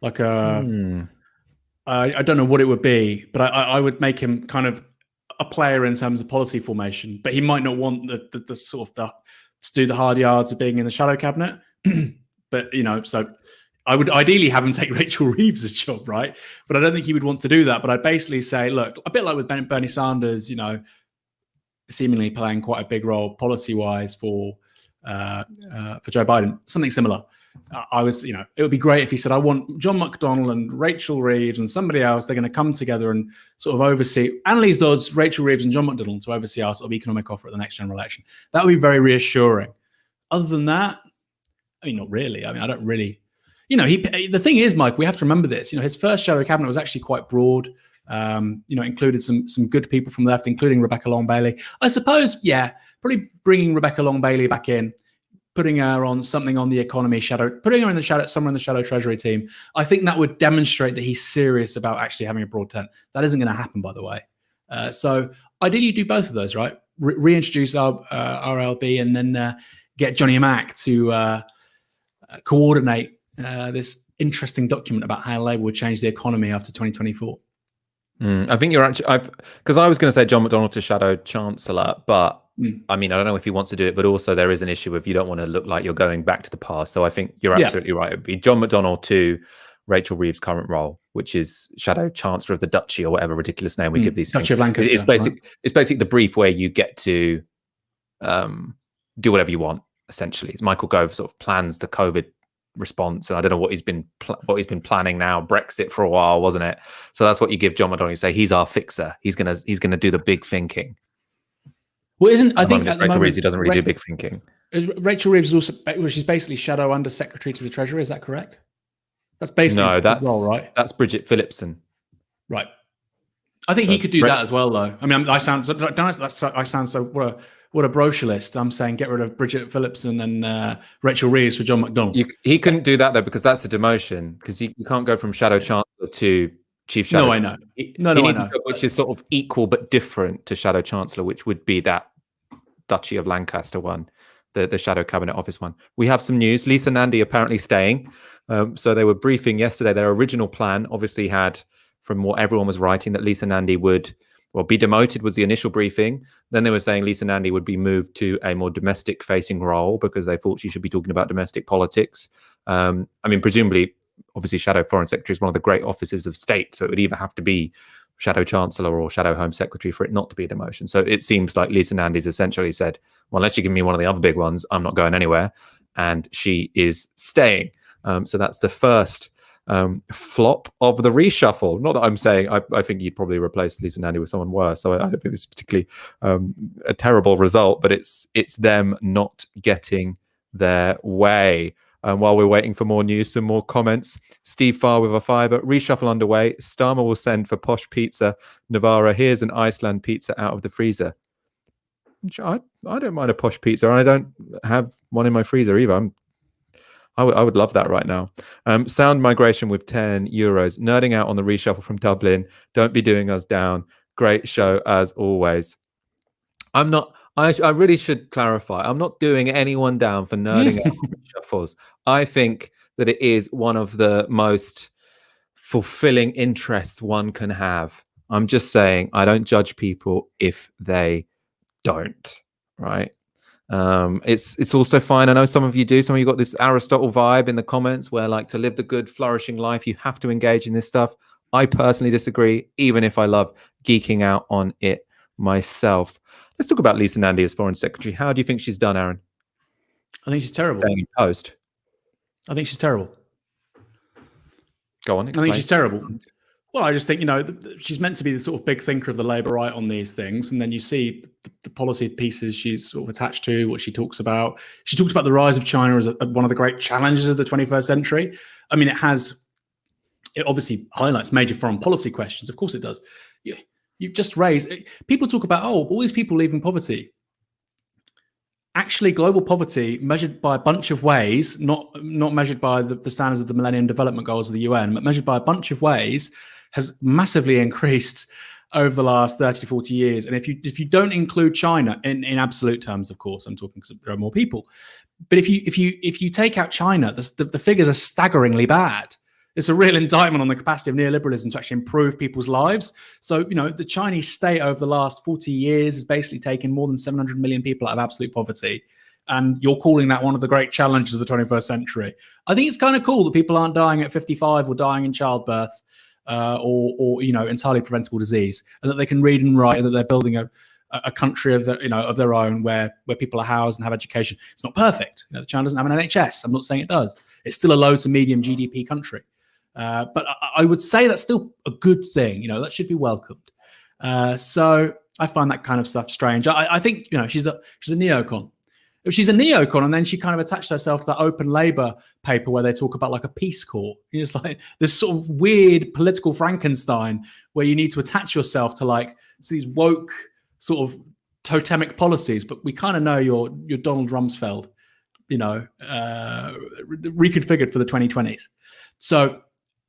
Like I don't know what it would be, but I would make him kind of a player in terms of policy formation. But he might not want the sort of to do the hard yards of being in the shadow cabinet. But you know, so I would ideally have him take Rachel Reeves' job, right? But I don't think he would want to do that. But I'd basically say, look, a bit like with Bernie Sanders, you know, seemingly playing quite a big role policy-wise for Joe Biden, something similar. I was, you know, it would be great if he said, I want John McDonnell and Rachel Reeves and somebody else. They're going to come together and sort of oversee Annalise Dodds, Rachel Reeves and John McDonnell to oversee our sort of economic offer at the next general election. That would be very reassuring. Other than that, I mean, not really. I mean, I don't really, you know, the thing is, Mike, we have to remember this, you know, his first shadow cabinet was actually quite broad. You know, included some good people from the left, including Rebecca Long-Bailey. I suppose, yeah, probably bringing Rebecca Long-Bailey back in, putting her on something on the economy shadow, putting her in the shadow, somewhere in the shadow treasury team. I think that would demonstrate that he's serious about actually having a broad tent. That isn't going to happen, by the way. So ideally, you do both of those, right? Reintroduce our RLB and then get Johnny Mack to coordinate this interesting document about how Labour would change the economy after 2024. I think you're actually, because I was going to say John McDonnell to shadow chancellor, but I mean, I don't know if he wants to do it, but also there is an issue of you don't want to look like you're going back to the past. So I think you're absolutely right. It would be John McDonnell to Rachel Reeves' current role, which is shadow chancellor of the Duchy or whatever ridiculous name we give these Duchy things. of Lancaster. It's basically the brief where you get to do whatever you want, essentially. Michael Gove sort of plans the COVID response, and I don't know what he's been planning now. Brexit for a while, wasn't it? So that's what you give John McDonnell. You say he's our fixer. He's gonna do the big thinking. Well, I think at the Rachel moment, Reeves, he doesn't really do big thinking. Rachel Reeves is also, well, she's basically shadow under secretary to the Treasury. Is that correct? That's basically the role, right? That's Bridget Phillipson. Right. I think he could do that as well, though. I mean, I sound so what a brochure list. I'm saying get rid of Bridget Phillipson and Rachel Reeves for John McDonnell. He couldn't do that though, because that's a demotion. Because you can't go from shadow chancellor to chief shadow. No, I know. I know. Which is sort of equal but different to shadow chancellor, which would be that Duchy of Lancaster one, the shadow cabinet office one. We have some news. Lisa Nandy apparently staying. So they were briefing yesterday. Their original plan obviously had, from what everyone was writing, that Lisa Nandy would be demoted was the initial briefing. Then they were saying Lisa Nandy would be moved to a more domestic-facing role because they thought she should be talking about domestic politics. I mean, presumably, obviously, Shadow Foreign Secretary is one of the great offices of state, so it would either have to be Shadow Chancellor or Shadow Home Secretary for it not to be a demotion. So it seems like Lisa Nandy's essentially said, well, unless you give me one of the other big ones, I'm not going anywhere. And she is staying. So that's the first flop of the reshuffle. Not that I'm saying I think you'd probably replace Lisa Nandy with someone worse, so I don't think this is particularly a terrible result, but it's them not getting their way. While we're waiting for more news, some more comments. Steve Farr with a $5. Reshuffle underway. Starmer will send for posh pizza. Novara, here's an Iceland pizza out of the freezer. I don't mind a posh pizza, and I don't have one in my freezer either. I would love that right now. Sound migration with €10. Nerding out on the reshuffle from Dublin. Don't be doing us down. Great show as always. I'm not. I really should clarify. I'm not doing anyone down for nerding out on reshuffles. I think that it is one of the most fulfilling interests one can have. I'm just saying I don't judge people if they don't. Right. It's also fine. I know some of you do. Some of you got this Aristotle vibe in the comments where, like, to live the good, flourishing life, you have to engage in this stuff. I personally disagree, even if I love geeking out on it myself. Let's talk about Lisa Nandy as Foreign Secretary. How do you think she's done, Aaron? I think she's terrible. Post. I think she's terrible. Go on. Explain. I think she's terrible. Well, I just think, she's meant to be the sort of big thinker of the Labour right on these things. And then you see the policy pieces she's sort of attached to, what she talks about. She talks about the rise of China as one of the great challenges of the 21st century. I mean, it obviously highlights major foreign policy questions. Of course it does. You just raised, people talk about, all these people leaving poverty. Actually, global poverty, measured by a bunch of ways, not measured by the standards of the Millennium Development Goals of the UN, but measured by a bunch of ways, has massively increased over the last 30 to 40 years. And if you don't include China in absolute terms, of course, I'm talking because there are more people. But if you take out China, the figures are staggeringly bad. It's a real indictment on the capacity of neoliberalism to actually improve people's lives. So, the Chinese state over the last 40 years has basically taken more than 700 million people out of absolute poverty. And you're calling that one of the great challenges of the 21st century. I think it's kind of cool that people aren't dying at 55 or dying in childbirth or entirely preventable disease, and that they can read and write, and that they're building a country of their own where people are housed and have education. It's not perfect. China doesn't have an NHS. I'm not saying it does. It's still a low to medium GDP country. But I would say that's still a good thing. That should be welcomed. So I find that kind of stuff strange. I think she's a neocon. If she's a neocon, and then she kind of attached herself to that Open Labour paper where they talk about like a peace corps. It's like this sort of weird political Frankenstein where you need to attach yourself to these woke sort of totemic policies. But we kind of know you're Donald Rumsfeld, reconfigured for the 2020s. So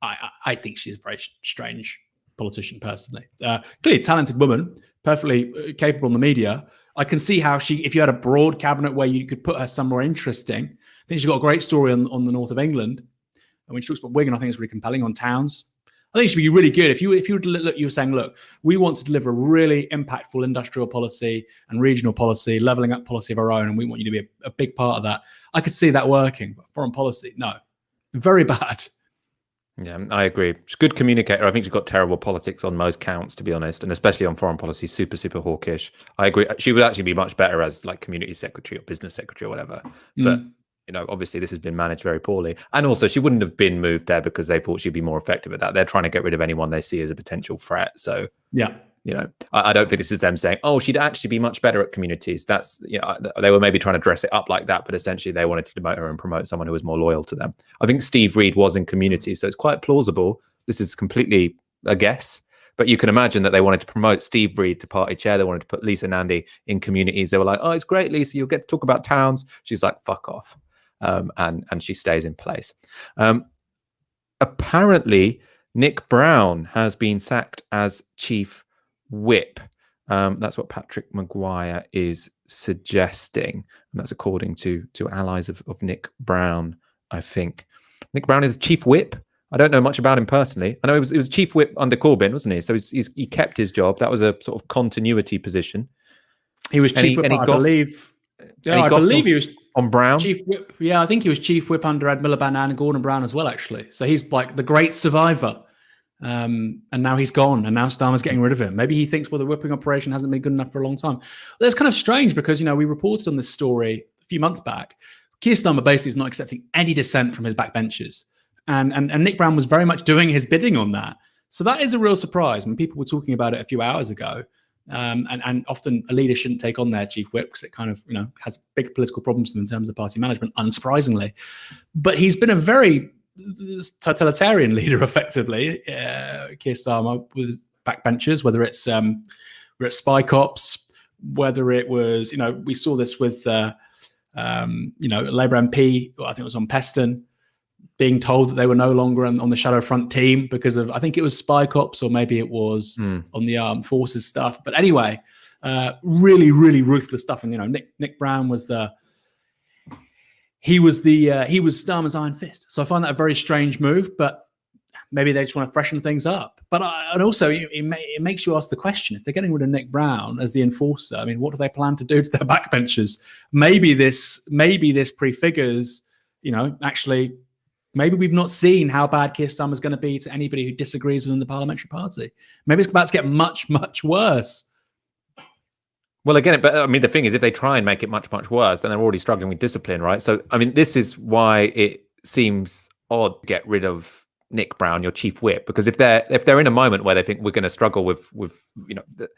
I think she's a very strange politician, personally. Clearly a talented woman, perfectly capable in the media. I can see how if you had a broad cabinet where you could put her somewhere interesting. I think she's got a great story on the north of England. And when she talks about Wigan, I think it's really compelling on towns. I think she'd be really good if you were saying, look, we want to deliver a really impactful industrial policy and regional policy, levelling up policy of our own, and we want you to be a big part of that. I could see that working. But foreign policy, no. Very bad. Yeah, I agree. She's a good communicator. I think she's got terrible politics on most counts, to be honest, and especially on foreign policy, super, super hawkish. I agree. She would actually be much better as community secretary or business secretary or whatever. But, obviously this has been managed very poorly. And also she wouldn't have been moved there because they thought she'd be more effective at that. They're trying to get rid of anyone they see as a potential threat. So, yeah. I don't think this is them saying, she'd actually be much better at communities. That's, they were maybe trying to dress it up like that, but essentially they wanted to demote her and promote someone who was more loyal to them. I think Steve Reed was in communities, so it's quite plausible. This is completely a guess, but you can imagine that they wanted to promote Steve Reed to party chair. They wanted to put Lisa Nandy in communities. They were like, it's great, Lisa, you'll get to talk about towns. She's like, fuck off. And she stays in place. Apparently, Nick Brown has been sacked as chief whip. That's what Patrick Maguire is suggesting, and that's according to allies of Nick Brown. I think Nick Brown is chief whip. I don't know much about him personally. I know he was chief whip under Corbyn, wasn't he? So he kept his job. That was a sort of continuity position. He was chief whip, I believe. Yeah, I believe he was on Brown. Chief whip. Yeah, I think he was chief whip under Ed Miliband and Gordon Brown as well, actually. So he's like the great survivor. And now he's gone, and now Starmer's getting rid of him. Maybe he thinks, the whipping operation hasn't been good enough for a long time. That's kind of strange because, we reported on this story a few months back. Keir Starmer basically is not accepting any dissent from his backbenchers. And Nick Brown was very much doing his bidding on that. So that is a real surprise. When people were talking about it a few hours ago, and often a leader shouldn't take on their chief whip because it kind of, has big political problems in terms of party management, unsurprisingly. But he's been a very totalitarian leader, effectively, Keir Starmer, with backbenchers, whether it's spy cops, whether it was, we saw this with, Labour MP, I think it was on Peston, being told that they were no longer on the Shadow Front team because of, I think it was spy cops, or maybe it was on the armed forces stuff. But anyway, really, really ruthless stuff. And, Nick Brown was he was Starmer's iron fist. So I find that a very strange move, but maybe they just want to freshen things up. But and also it makes you ask the question: if they're getting rid of Nick Brown as the enforcer, I mean, what do they plan to do to their backbenchers? Maybe this prefigures, actually. Maybe we've not seen how bad Keir Starmer is going to be to anybody who disagrees within the parliamentary party. Maybe it's about to get much, much worse. Well, again, but I mean, the thing is, if they try and make it much, much worse, then they're already struggling with discipline, right? So, I mean, this is why it seems odd to get rid of Nick Brown, your chief whip, because if they're in a moment where they think we're going to struggle with the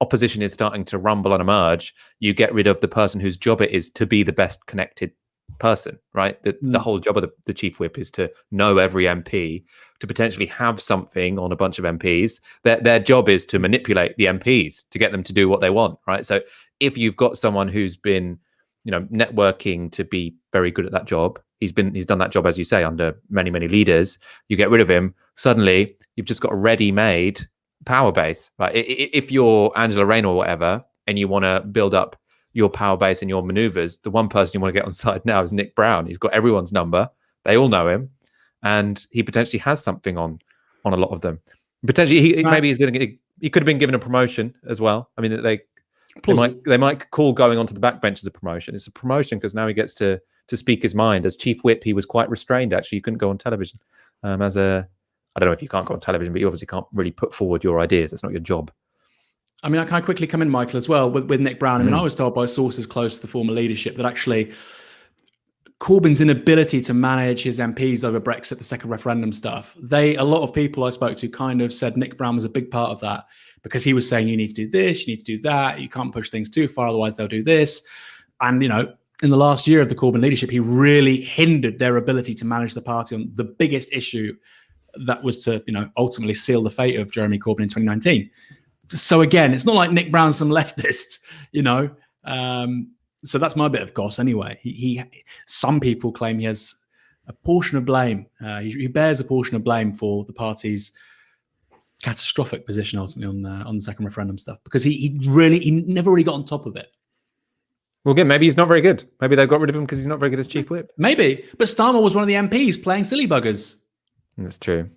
opposition is starting to rumble and emerge, you get rid of the person whose job it is to be the best connected person, right? The whole job of the chief whip is to know every MP, to potentially have something on a bunch of MPs. Their job is to manipulate the MPs to get them to do what they want, right? So if you've got someone who's been networking to be very good at that job, he's done that job, as you say, under many leaders, you get rid of him, suddenly you've just got a ready-made power base, right? If you're Angela Rayner or whatever and you want to build up your power base and your maneuvers, the one person you want to get on side now is Nick Brown. He's got everyone's number. They all know him. And he potentially has something on a lot of them. Potentially, maybe he could have been given a promotion as well. I mean, they might call going onto the backbench as a promotion. It's a promotion because now he gets to speak his mind. As chief whip, he was quite restrained, actually. You couldn't go on television. I don't know if you can't go on television, but you obviously can't really put forward your ideas. That's not your job. I mean, can I quickly come in, Michael, as well, with Nick Brown? I mean, I was told by sources close to the former leadership that actually Corbyn's inability to manage his MPs over Brexit, the second referendum stuff, a lot of people I spoke to kind of said Nick Brown was a big part of that, because he was saying, you need to do this, you need to do that, you can't push things too far, otherwise they'll do this. And, in the last year of the Corbyn leadership, he really hindered their ability to manage the party on the biggest issue that was to, ultimately seal the fate of Jeremy Corbyn in 2019. So again, it's not like Nick Brown's some leftist, so that's my bit of goss anyway. Some people claim he has a portion of blame. He bears a portion of blame for the party's catastrophic position ultimately on the second referendum stuff, because he never really got on top of it. Well, again, maybe he's not very good. Maybe they got rid of him because he's not very good as chief whip. Maybe, but Starmer was one of the MPs playing silly buggers. That's true.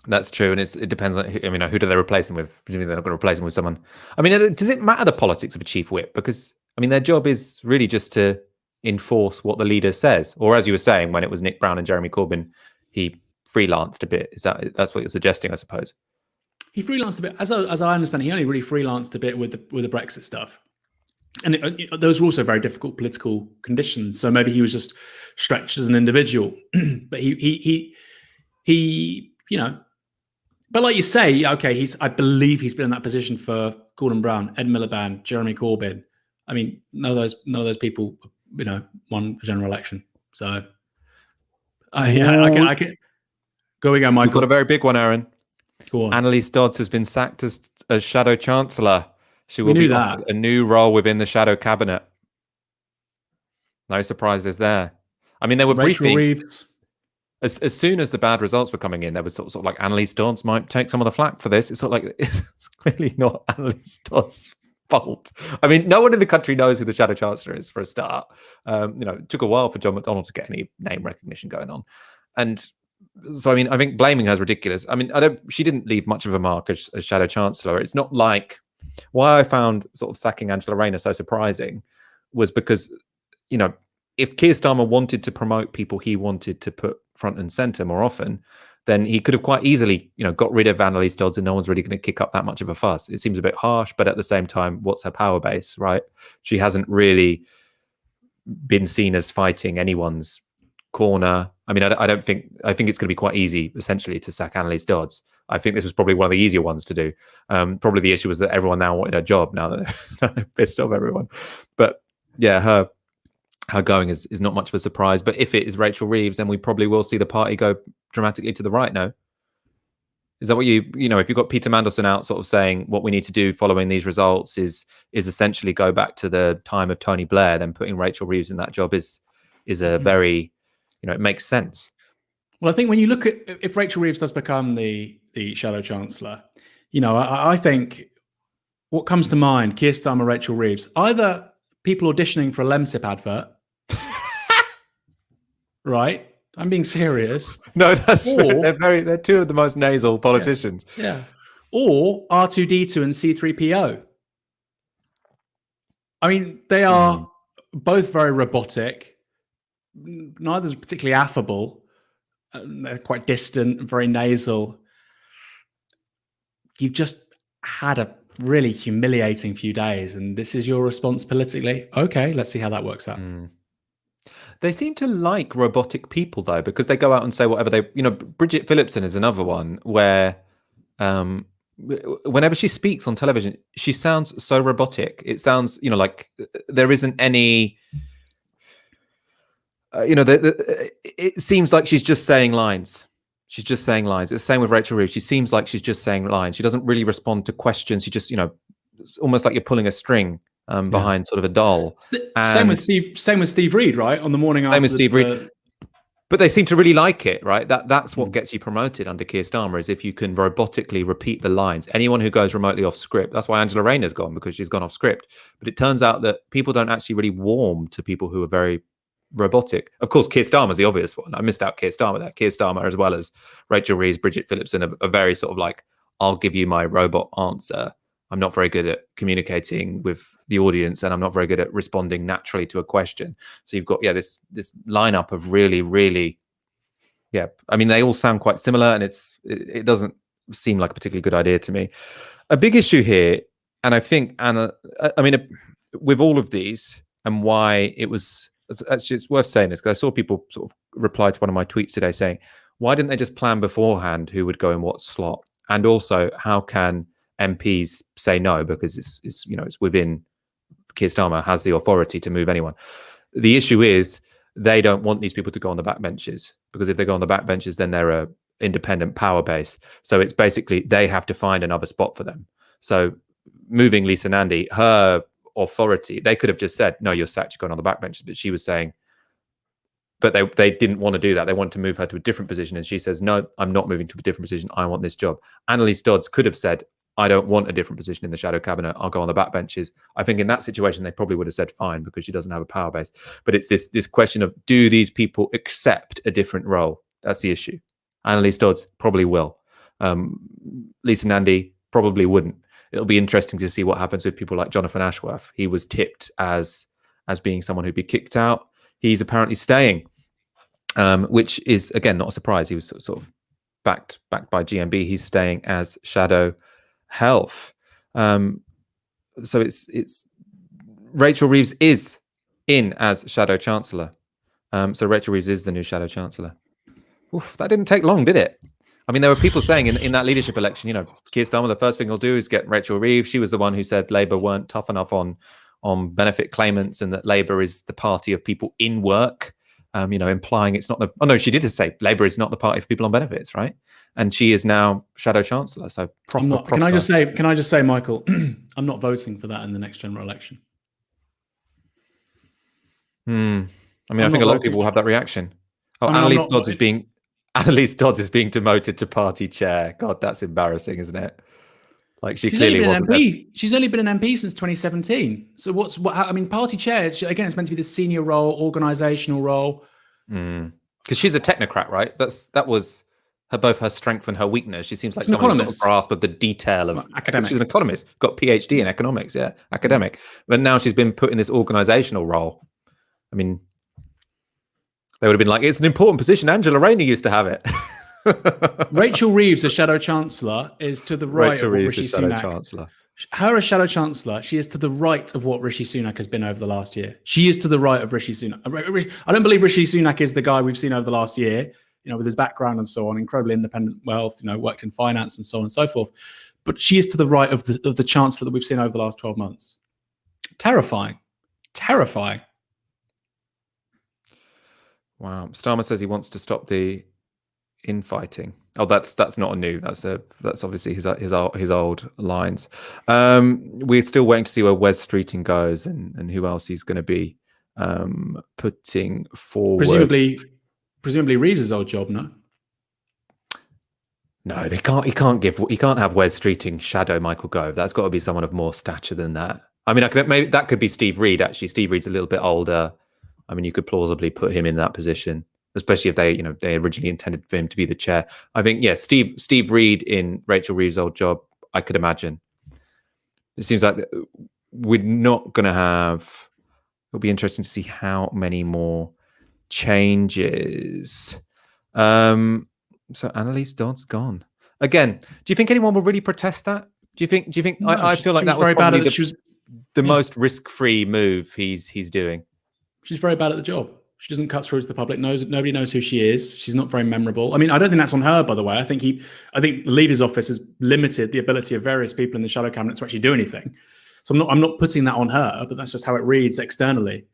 That's true, and it depends on who do they replace him with? Presumably they're not going to replace him with someone. I mean, does it matter the politics of a chief whip? Because their job is really just to enforce what the leader says. Or as you were saying, when it was Nick Brown and Jeremy Corbyn, he freelanced a bit. That's what you're suggesting, I suppose? He freelanced a bit, as I understand. He only really freelanced a bit with the Brexit stuff, and those were also very difficult political conditions. So maybe he was just stretched as an individual, but he. But like you say, okay, I believe he's been in that position for Gordon Brown, Ed Miliband, Jeremy Corbyn. I mean, none of those people, won a general election. So, I can. Go again, Michael. You've got a very big one, Aaron. Go on. Annalise Dodds has been sacked as shadow chancellor. She will be offered a new role within the shadow cabinet. No surprises there. I mean, they were briefing. Reeves. As soon as the bad results were coming in, there was sort of like Annalise Dodds might take some of the flak for this. It's sort of like it's clearly not Annalise Dodds' fault. I mean, no one in the country knows who the shadow chancellor is, for a start. It took a while for John McDonnell to get any name recognition going on, and so I think blaming her is ridiculous. I mean, she didn't leave much of a mark as shadow chancellor. It's not like why I found sort of sacking Angela Rayner so surprising was because if Keir Starmer wanted to promote people he wanted to put front and centre more often, then he could have quite easily, got rid of Annalise Dodds and no one's really going to kick up that much of a fuss. It seems a bit harsh, but at the same time, what's her power base, right? She hasn't really been seen as fighting anyone's corner. I mean, I think it's going to be quite easy, essentially, to sack Annalise Dodds. I think this was probably one of the easier ones to do. Probably the issue was that everyone now wanted her job now that they're pissed off everyone. But yeah, her going is not much of a surprise. But if it is Rachel Reeves, then we probably will see the party go dramatically to the right. No, is that what if you've got Peter Mandelson out sort of saying what we need to do following these results is essentially go back to the time of Tony Blair, then putting Rachel Reeves in that job is a very, it makes sense. Well, I think when you look at if Rachel Reeves does become the shadow chancellor, I think what comes to mind, Keir Starmer, Rachel Reeves, either people auditioning for a Lemsip advert, right? I'm being serious. No, that's Or- they're two of the most nasal politicians. Yeah. Or R2D2 and C3PO. I mean, they are both very robotic. Neither's particularly affable. They're quite distant, very nasal. You've just had a really humiliating few days, and this is your response politically. Okay, let's see how that works out. They seem to like robotic people, though, because they go out and say whatever they, Bridget Phillipson is another one where whenever she speaks on television, she sounds so robotic. It sounds, like there isn't any, it seems like she's just saying lines. She's just saying lines. It's the same with Rachel Reeves. She seems like she's just saying lines. She doesn't really respond to questions. She just, it's almost like you're pulling a string behind sort of a doll. Same with Steve Reed, right? On the morning after. Same with Steve Reed. But they seem to really like it, right? That's what gets you promoted under Keir Starmer, is if you can robotically repeat the lines. Anyone who goes remotely off script, that's why Angela Rayner's gone, because she's gone off script. But it turns out that people don't actually really warm to people who are very robotic. Of course, Keir Starmer's the obvious one. I missed out Keir Starmer there. Keir Starmer, as well as Rachel Reeves, Bridget Phillipson, are very sort of like, I'll give you my robot answer. I'm not very good at communicating with the audience, and I'm not very good at responding naturally to a question. So you've got this lineup of really, really, I mean, they all sound quite similar, and it doesn't seem like a particularly good idea to me. A big issue here, and I think Anna, I mean, with all of these, and why it was actually, it's worth saying this because I saw people sort of reply to one of my tweets today saying, why didn't they just plan beforehand who would go in what slot, and also how can MPs say no, because it's within Keir Starmer has the authority to move anyone. The issue is they don't want these people to go on the backbenches, because if they go on the backbenches, then they're a independent power base. So it's basically they have to find another spot for them. So moving Lisa Nandy, her authority, they could have just said, no, you're sacked, you're going on the backbenches. But she was saying, but they didn't want to do that. They wanted to move her to a different position. And she says, no, I'm not moving to a different position. I want this job. Annalise Dodds could have said, I don't want a different position in the shadow cabinet. I'll go on the backbenches. I think in that situation, they probably would have said fine, because she doesn't have a power base. But it's this question of, do these people accept a different role? That's the issue. Annalise Dodds probably will. Lisa Nandy probably wouldn't. It'll be interesting to see what happens with people like Jonathan Ashworth. He was tipped as being someone who'd be kicked out. He's apparently staying, which is, again, not a surprise. He was sort of backed by GMB. He's staying as shadow health. So it's Rachel Reeves is in as shadow chancellor. So Rachel Reeves is the new shadow chancellor. Oof, that didn't take long, did it? I mean, there were people saying in that leadership election, Keir Starmer, the first thing he'll do is get Rachel Reeves. She was the one who said Labour weren't tough enough on benefit claimants, and that Labour is the party of people in work. Implying it's not the. Oh no, she did just say Labour is not the party for people on benefits, right? And she is now shadow chancellor. So proper. Can I just say, Michael, I'm not voting for that in the next general election. I mean, I think a lot of people will have that reaction. Oh, Annalise Dodds is being demoted to party chair. God, that's embarrassing, isn't it? Like she's clearly wasn't. She's only been an MP since 2017. So party chair, again, it's meant to be the senior role, organisational role. Because she's a technocrat, right? That was both her strength and her weakness. She seems like someone who's got a grasp of the detail of academic. She's an economist, got PhD in economics, academic. But now she's been put in this organisational role. I mean, they would have been like, it's an important position. Angela Rayner used to have it. Rachel Reeves, as shadow chancellor, is to the right Rachel of what Reeves Rishi is shadow Sunak. chancellor. Her as shadow chancellor, she is to the right of what Rishi Sunak has been over the last year. She is to the right of Rishi Sunak. I don't believe Rishi Sunak is the guy we've seen over the last year, with his background and so on, incredibly independent wealth, worked in finance and so on and so forth. But she is to the right of the chancellor that we've seen over the last 12 months. Terrifying. Wow. Starmer says he wants to stop the infighting. Oh, that's not new. That's obviously his old lines. We're still waiting to see where Wes Streeting goes and who else he's going to be putting forward. Presumably Reeves' old job, no? No, they can't. He can't have Wes Streeting shadow Michael Gove. That's got to be someone of more stature than that. I mean, maybe that could be Steve Reed. Actually, Steve Reed's a little bit older. I mean, you could plausibly put him in that position. especially if they originally intended for him to be the chair. I think, yeah, Steve Reed in Rachel Reeves' old job, I could imagine. It seems like we're not going to have. It'll be interesting to see how many more changes. So Annalise Dodd's gone again. Do you think anyone will really protest that? Do you think? No, I feel like that was probably the most risk-free move he's doing. She's very bad at the job. She doesn't cut through to the public. Nobody knows who she is. She's not very memorable. I mean, I don't think that's on her, by the way. I think the leader's office has limited the ability of various people in the shadow cabinet to actually do anything. So I'm not putting that on her, but that's just how it reads externally.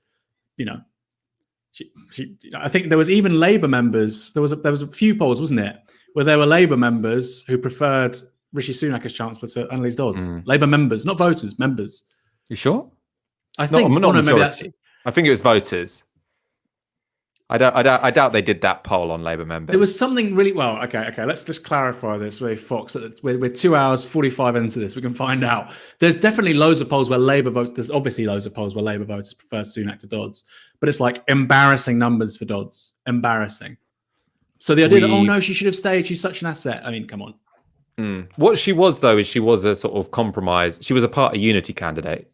I think there was even Labour members. There was a few polls, wasn't it, where there were Labour members who preferred Rishi Sunak as Chancellor to Annalise Dodds. Labour members, not voters, members. You sure? I think not majority. I think it was voters. I doubt they did that poll on Labour members. There was something really well. Okay. Let's just clarify this with Fox. We're 2 hours 45 into this. We can find out. There's definitely loads of polls where Labour votes. There's obviously loads of polls where Labour voters prefer Sunak to Dodds, but it's like embarrassing numbers for Dodds. Embarrassing. So the idea that no, she should have stayed. She's such an asset. I mean, come on. What she was though is she was a sort of compromise. She was a party unity candidate.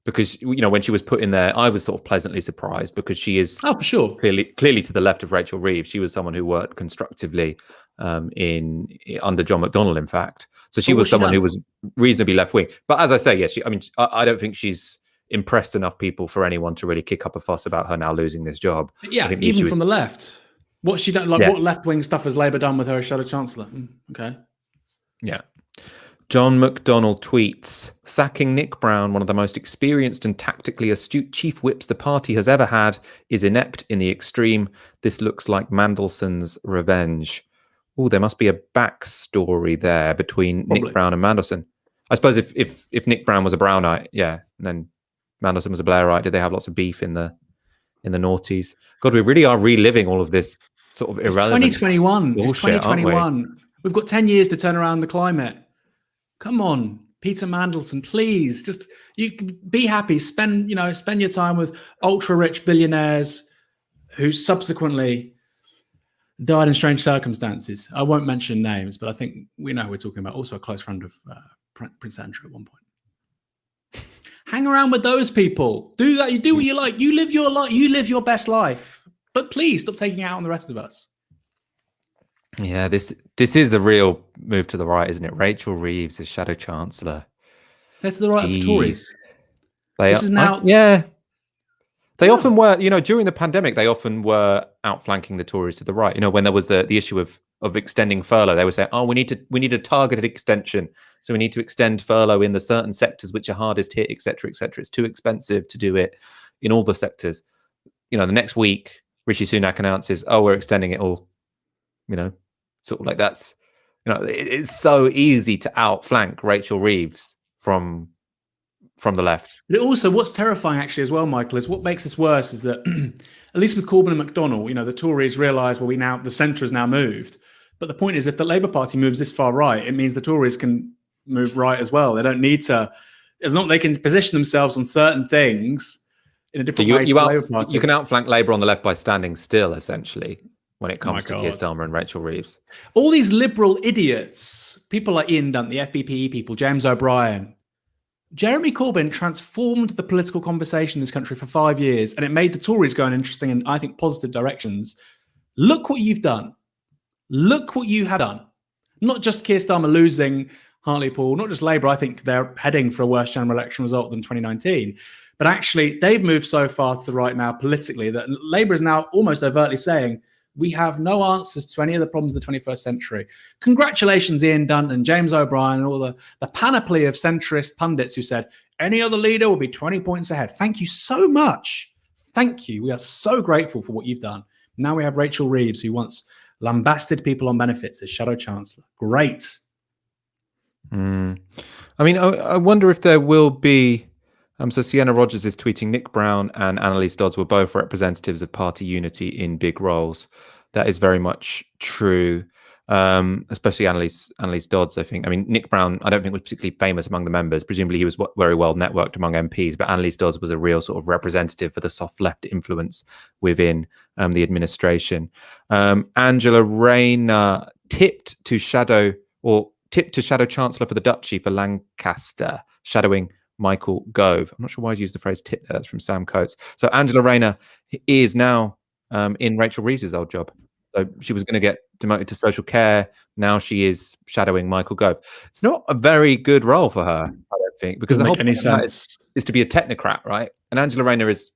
Because when she was put in there, I was sort of pleasantly surprised because she is for sure clearly to the left of Rachel Reeves. She was someone who worked constructively under John McDonnell, in fact. So she was someone who was reasonably left wing. But as I say, yes, I don't think she's impressed enough people for anyone to really kick up a fuss about her now losing this job. But yeah, even from the left, what she done, what left wing stuff has Labour done with her as Shadow Chancellor? Okay, yeah. John McDonnell tweets, sacking Nick Brown, one of the most experienced and tactically astute chief whips the party has ever had, is inept in the extreme. This looks like Mandelson's revenge. Oh, there must be a backstory there between Nick Brown and Mandelson. I suppose if Nick Brown was a Brownite, yeah, and then Mandelson was a Blairite, did they have lots of beef in the noughties? God, we really are reliving all of this sort of irrelevant. It's 2021. It's 2021. We've got 10 years to turn around the climate. Come on, Peter Mandelson, please. Just you be happy. Spend your time with ultra-rich billionaires who subsequently died in strange circumstances. I won't mention names, but I think we know who we're talking about. Also a close friend of Prince Andrew at one point. Hang around with those people. Do that. You do what you like. You live your life. You live your best life. But please stop taking it out on the rest of us. Yeah, this is a real move to the right, isn't it? Rachel Reeves as Shadow Chancellor. They're to the right of the Tories. They often were, during the pandemic, they often were outflanking the Tories to the right. When there was the issue of extending furlough, they would say, we need a targeted extension. So we need to extend furlough in the certain sectors which are hardest hit, et cetera, et cetera. It's too expensive to do it in all the sectors. The next week, Rishi Sunak announces, we're extending it all. Sort of like that's, it's so easy to outflank Rachel Reeves from the left. But also, what's terrifying actually as well, Michael, is what makes this worse is that at least with Corbyn and McDonnell, the Tories realise the centre has now moved. But the point is, if the Labour Party moves this far right, it means the Tories can move right as well. They don't need to. As long as they can position themselves on certain things in a different way to the Labour Party. You can outflank Labour on the left by standing still, essentially, when it comes to Keir Starmer and Rachel Reeves. All these liberal idiots, people like Ian Dunt, the FBPE people, James O'Brien. Jeremy Corbyn transformed the political conversation in this country for 5 years, and it made the Tories go in interesting and, I think, positive directions. Look what you've done. Look what you have done. Not just Keir Starmer losing Hartlepool, not just Labour. I think they're heading for a worse general election result than 2019. But actually, they've moved so far to the right now politically that Labour is now almost overtly saying, we have no answers to any of the problems of the 21st century. Congratulations, Ian Dunt and James O'Brien and all the panoply of centrist pundits who said any other leader will be 20 points ahead. Thank you so much. Thank you. We are so grateful for what you've done. Now we have Rachel Reeves, who once lambasted people on benefits as Shadow Chancellor. Great. I mean, I wonder if there will be... So Sienna Rogers is tweeting, Nick Brown and Annalise Dodds were both representatives of party unity in big roles. That is very much true. especially Annalise Dodds, I think. I mean, Nick Brown, I don't think was particularly famous among the members. Presumably he was very well networked among MPs, but Annalise Dodds was a real sort of representative for the soft left influence within the administration. Angela Rayner tipped to shadow Chancellor for the Duchy for Lancaster, shadowing Michael Gove. I'm not sure why I used the phrase tip there. That's from Sam Coates. So Angela Rayner is now in Rachel Reeves' old job. So she was going to get demoted to social care. Now she is shadowing Michael Gove. It's not a very good role for her, I don't think, because the whole any point of that sense. is to be a technocrat, right? And Angela Rayner is,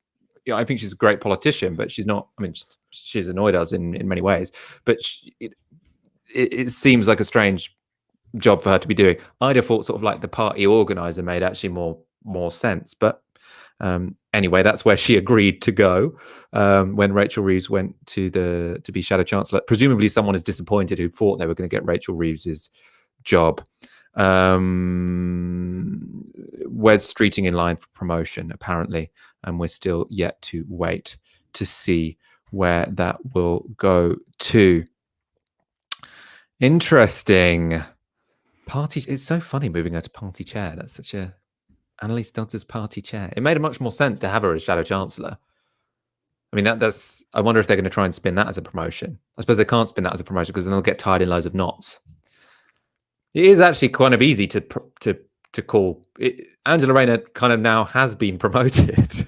I think she's a great politician, but she's not. I mean, she's annoyed us in many ways, but it seems like a strange job for her to be doing. I'd have thought sort of like the party organizer made actually more sense, but anyway, that's where she agreed to go when Rachel Reeves went to be Shadow Chancellor. Presumably someone is disappointed who thought they were going to get Rachel Reeves's job. Wes Streeting in line for promotion, apparently, and we're still yet to wait to see where that will go to. Interesting. Party. It's so funny moving her to party chair. That's such a Annalise Dodds' party chair. It made much more sense to have her as Shadow Chancellor. I mean, that's. I wonder if they're going to try and spin that as a promotion. I suppose they can't spin that as a promotion because then they'll get tied in loads of knots. It is actually kind of easy to call. Angela Rayner kind of now has been promoted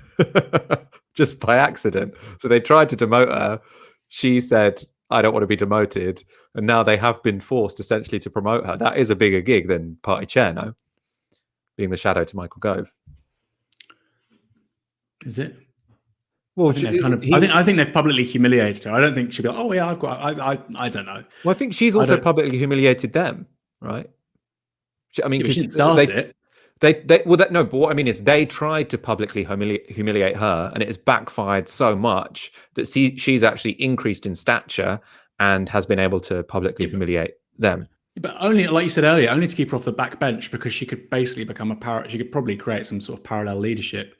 just by accident. So they tried to demote her. She said, "I don't want to be demoted," and now they have been forced essentially to promote her. That is a bigger gig than party chair, no? Being the shadow to Michael Gove. Is it? Well, I think they've publicly humiliated her. I don't think she'll be like, "Oh yeah, I've got." I don't know. Well, I think she's also publicly humiliated them, right? I mean, she starts it. No, but what I mean is they tried to publicly humiliate her, and it has backfired so much that she's actually increased in stature and has been able to publicly humiliate them. But only, like you said earlier, only to keep her off the back bench, because she could basically become she could probably create some sort of parallel leadership.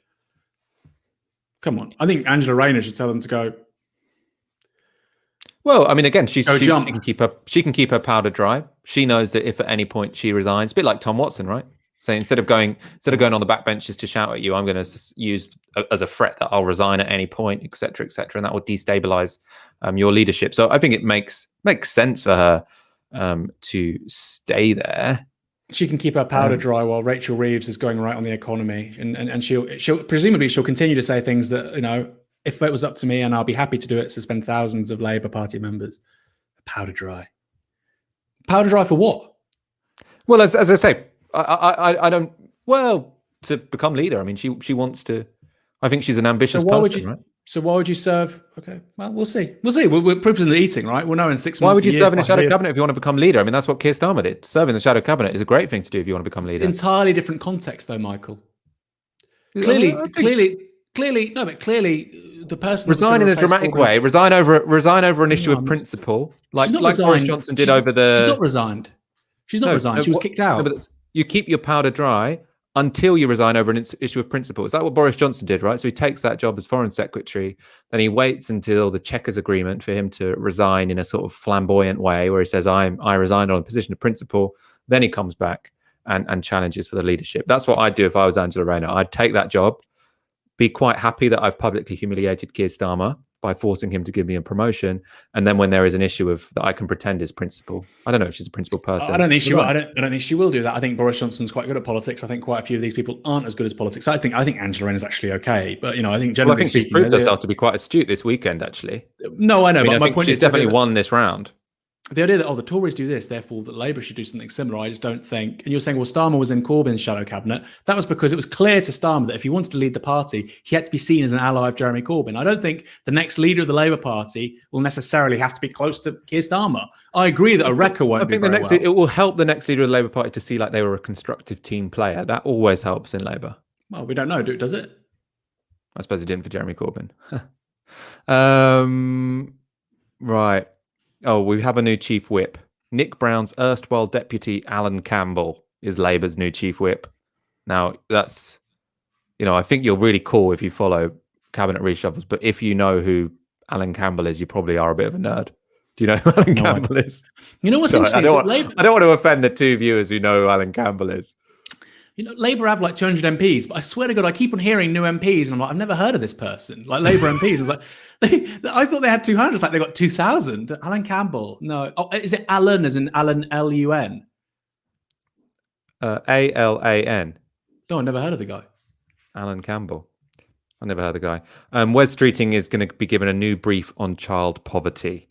Come on. I think Angela Rayner should tell them to go. Well, I mean, again, she jump. She can keep her powder dry. She knows that if at any point she resigns, a bit like Tom Watson, right? So instead of going on the backbenches to shout at you, I'm going to use as a threat that I'll resign at any point, etc., and that will destabilize your leadership. So I think it makes sense for her to stay there. She can keep her powder dry while Rachel Reeves is going right on the economy, and she'll presumably continue to say things that, you know, if it was up to me, and I'll be happy to do it, suspend thousands of Labour Party members. Powder dry for what? Well, as I say, I don't. Well, to become leader. I mean, she wants to. I think she's an ambitious person, right? So why would you serve? Okay, well, we'll see. We're proof in the eating, right? We'll know in 6 months. Why would you serve in a shadow cabinet if you want to become leader? I mean, that's what Keir Starmer did. Serving the shadow cabinet is a great thing to do if you want to become leader. Entirely different context, though, Michael. Clearly, the person resign in a dramatic way. Resign over an issue of principle, like Boris Johnson did over the. She's not resigned. She's not resigned. She was kicked out. No, but you keep your powder dry until you resign over an issue of principle. Is that what Boris Johnson did, right? So he takes that job as foreign secretary, then he waits until the Chequers agreement for him to resign in a sort of flamboyant way, where he says, I resigned on a position of principle. Then he comes back and challenges for the leadership. That's what I'd do if I was Angela Rayner. I'd take that job, be quite happy that I've publicly humiliated Keir Starmer by forcing him to give me a promotion, and then when there is an issue that I can pretend is principle. I don't know if she's a principled person. I don't think she will. I don't think she will do that. I think Boris Johnson's quite good at politics. I think quite a few of these people aren't as good as politics. I think Angela Rayner is actually okay, but I think generally speaking, she's proved herself to be quite astute this weekend. Actually, no, I know. But my point is, she's definitely won this round. The idea that the Tories do this, therefore that Labour should do something similar, I just don't think. And you're saying, well, Starmer was in Corbyn's shadow cabinet. That was because it was clear to Starmer that if he wanted to lead the party, he had to be seen as an ally of Jeremy Corbyn. I don't think the next leader of the Labour Party will necessarily have to be close to Keir Starmer. I agree that a wrecker won't. It will help the next leader of the Labour Party to see like they were a constructive team player. That always helps in Labour. Well, we don't know, does it? I suppose it didn't for Jeremy Corbyn. Right. Oh, we have a new chief whip. Nick Brown's erstwhile deputy, Alan Campbell, is Labour's new chief whip. Now, that's, I think you're really cool if you follow cabinet reshuffles, but if you know who Alan Campbell is, you probably are a bit of a nerd. Do you know who Alan No Campbell is? You know what's Sorry, interesting? I don't want to offend the 2 viewers who know who Alan Campbell is. Labour have like 200 MPs, but I swear to God, I keep on hearing new MPs, and I'm like, I've never heard of this person. Like Labour MPs, I was like, I thought they had 200. It's like they got 2,000. Alan Campbell, no. Oh, is it Alan as in Alan L-U-N? A-L-A-N. No, I never heard of the guy. Alan Campbell. I never heard of the guy. Wes Streeting is going to be given a new brief on child poverty.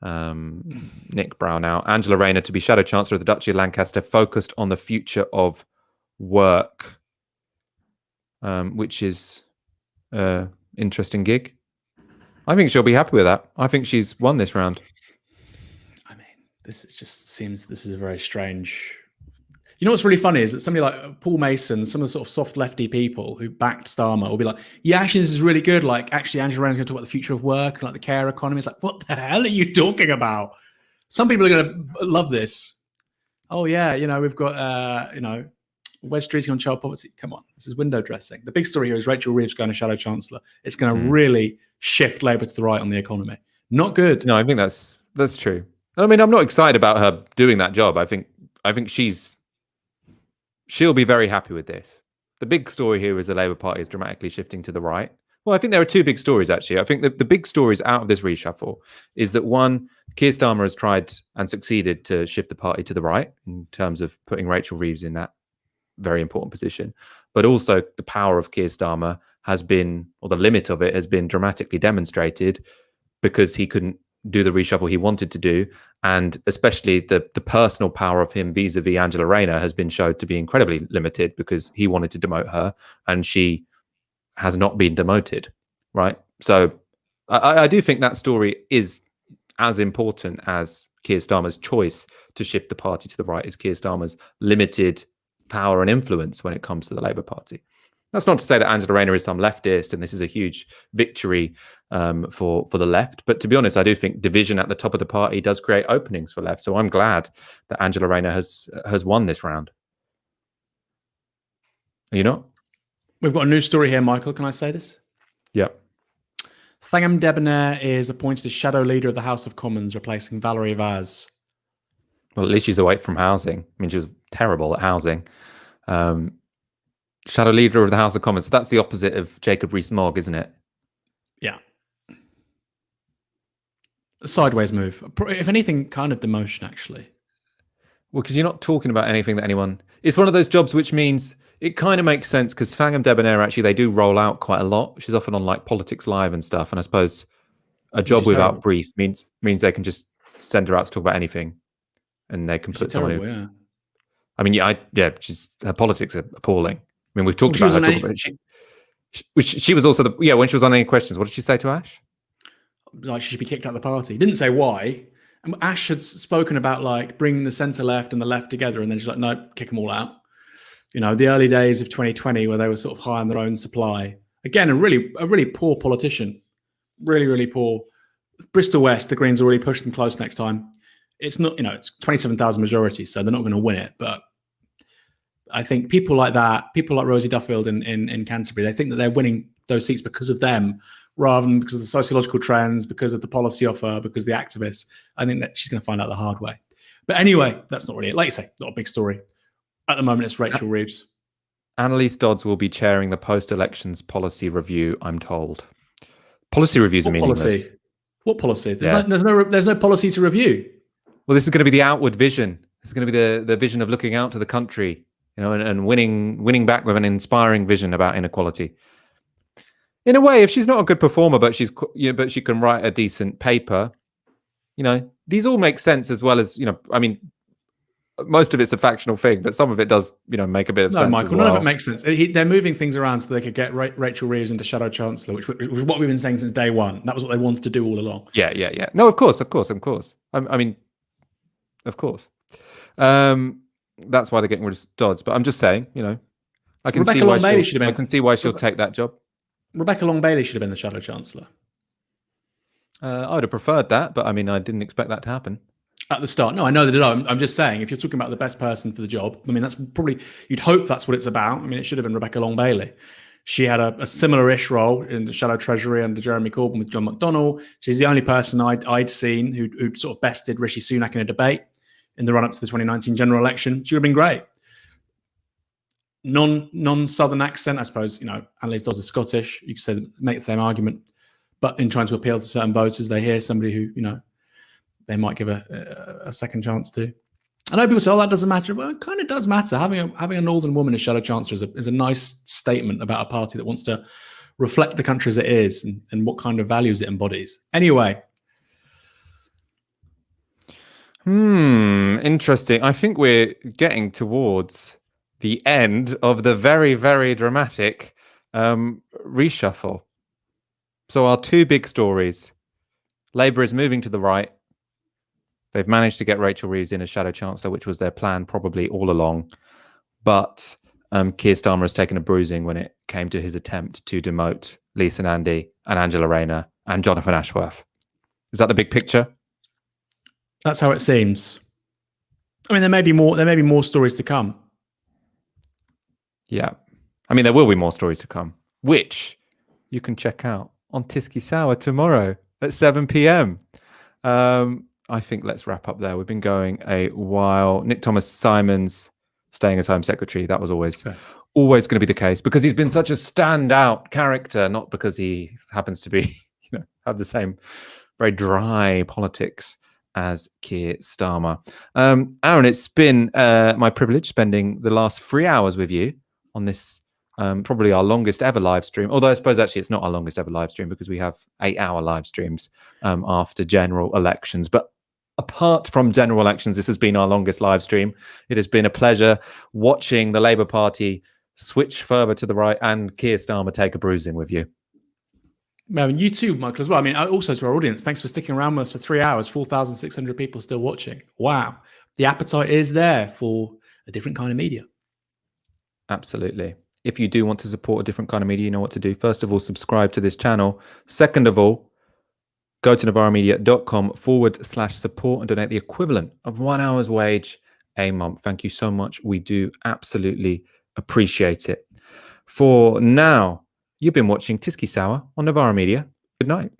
Nick Brownell. Angela Rayner to be Shadow Chancellor of the Duchy of Lancaster, focused on the future of work, which is interesting gig. I think she'll be happy with that. I think she's won this round. I mean, this is a very strange. You know what's really funny is that somebody like Paul Mason, some of the sort of soft lefty people who backed Starmer will be like, yeah, actually, this is really good. Like, actually, Angela Rayner's going to talk about the future of work and like the care economy. It's like, what the hell are you talking about? Some people are going to love this. Oh, yeah, we've got, Wes Streeting on child poverty. Come on, this is window dressing. The big story here is Rachel Reeves going to Shadow Chancellor. It's going to really shift Labour to the right on the economy. Not good. No, I think that's true. I mean, I'm not excited about her doing that job. I think she'll be very happy with this. The big story here is the Labour Party is dramatically shifting to the right. Well, I think there are 2 big stories, actually. I think that the big stories out of this reshuffle is that, one, Keir Starmer has tried and succeeded to shift the party to the right in terms of putting Rachel Reeves in that very important position. But also the power of Keir Starmer has been, or the limit of it has been dramatically demonstrated because he couldn't do the reshuffle he wanted to do. And especially the personal power of him vis-a-vis Angela Rayner has been showed to be incredibly limited because he wanted to demote her and she has not been demoted, right? So I do think that story is as important as Keir Starmer's choice to shift the party to the right is Keir Starmer's limited power and influence when it comes to the Labour Party. That's not to say that Angela Rayner is some leftist and this is a huge victory for the left. But to be honest, I do think division at the top of the party does create openings for left. So I'm glad that Angela Rayner has won this round. Are you not? We've got a news story here, Michael. Can I say this? Yeah. Thangam Debonair is appointed as shadow leader of the House of Commons, replacing Valerie Vaz. Well, at least she's away from housing. I mean, she was terrible at housing. Shadow leader of the House of Commons. So that's the opposite of Jacob Rees-Mogg, isn't it? Yeah. A sideways move. If anything, kind of demotion, actually. Well, because you're not talking about anything that anyone... It's one of those jobs which means it kind of makes sense because Thangam Debonair, actually, they do roll out quite a lot. She's often on like Politics Live and stuff. And I suppose a job without brief means they can just send her out to talk about anything. And they can put someone in. Yeah. I mean, her politics are appalling. I mean, we've talked about her. She was also when she was on Any Questions, what did she say to Ash? Like she should be kicked out of the party. Didn't say why. And Ash had spoken about like bringing the centre left and the left together, and then she's like, no, kick them all out. The early days of 2020 where they were sort of high on their own supply. Again, a really poor politician. Really, really poor. Bristol West, the Greens already pushed them close next time. It's not, it's 27,000 majority, so they're not going to win it. But I think people like that, people like Rosie Duffield in Canterbury, they think that they're winning those seats because of them, rather than because of the sociological trends, because of the policy offer, because of the activists. I think that she's going to find out the hard way. But anyway, that's not really it. Like you say, not a big story. At the moment, it's Rachel Reeves. Annalise Dodds will be chairing the post-elections policy review, I'm told. Policy reviews are meaningless. What policy? There's no policy to review. Well, this is going to be the outward vision. This is going to be the vision of looking out to the country, and winning back with an inspiring vision about inequality. In a way, if she's not a good performer, but she can write a decent paper, these all make sense as well as, I mean, most of it's a factional thing, but some of it does, make a bit of sense. No, Michael, none of it makes sense. They're moving things around so they could get Rachel Reeves into Shadow Chancellor, which was what we've been saying since day one. That was what they wanted to do all along. Yeah. No, of course. I mean, of course. That's why they're getting rid of Dodds. But I'm just saying, I can see why she'll take that job. Rebecca Long-Bailey should have been the Shadow Chancellor. I would have preferred that, but I mean, I didn't expect that to happen. At the start. No, I know that it. I'm just saying, if you're talking about the best person for the job, I mean, that's probably, you'd hope that's what it's about. I mean, it should have been Rebecca Long-Bailey. She had a similar-ish role in the Shadow Treasury under Jeremy Corbyn with John McDonnell. She's the only person I'd seen who sort of bested Rishi Sunak in a debate in the run-up to the 2019 general election. She would have been great. Non-Southern accent, I suppose, Annalise Dodds is Scottish. You could say, make the same argument. But in trying to appeal to certain voters, they hear somebody who, they might give a second chance to. I know people say, "Oh, that doesn't matter." Well, it kind of does matter. Having a Northern woman as Shadow Chancellor is a nice statement about a party that wants to reflect the country as it is and what kind of values it embodies. Anyway. Interesting. I think we're getting towards the end of the very, very dramatic reshuffle. So our two big stories. Labour is moving to the right. They've managed to get Rachel Reeves in as Shadow Chancellor, which was their plan probably all along. But Keir Starmer has taken a bruising when it came to his attempt to demote Lisa Nandy and Angela Rayner and Jonathan Ashworth. Is that the big picture? That's how it seems. I mean, there may be more stories to come. Yeah. I mean, there will be more stories to come, which you can check out on Tysky Sour tomorrow at 7 p.m. I think let's wrap up there. We've been going a while. Nick Thomas-Symonds staying as Home Secretary. That was always going to be the case because he's been such a standout character, not because he happens to be, have the same very dry politics as Keir Starmer. Aaron, it's been my privilege spending the last 3 hours with you on this, probably our longest ever live stream. Although I suppose actually it's not our longest ever live stream because we have 8-hour live streams after general elections. But apart from general elections, this has been our longest live stream. It has been a pleasure watching the Labour Party switch further to the right and Keir Starmer take a bruising with you. And you too, Michael, as well. I mean, also to our audience, thanks for sticking around with us for 3 hours. 4,600 people still watching. Wow. The appetite is there for a different kind of media. Absolutely. If you do want to support a different kind of media, you know what to do. First of all, subscribe to this channel. Second of all, go to novaramedia.com/support and donate the equivalent of 1 hour's wage a month. Thank you so much. We do absolutely appreciate it. For now, you've been watching Tysky Sour on Novara Media. Good night.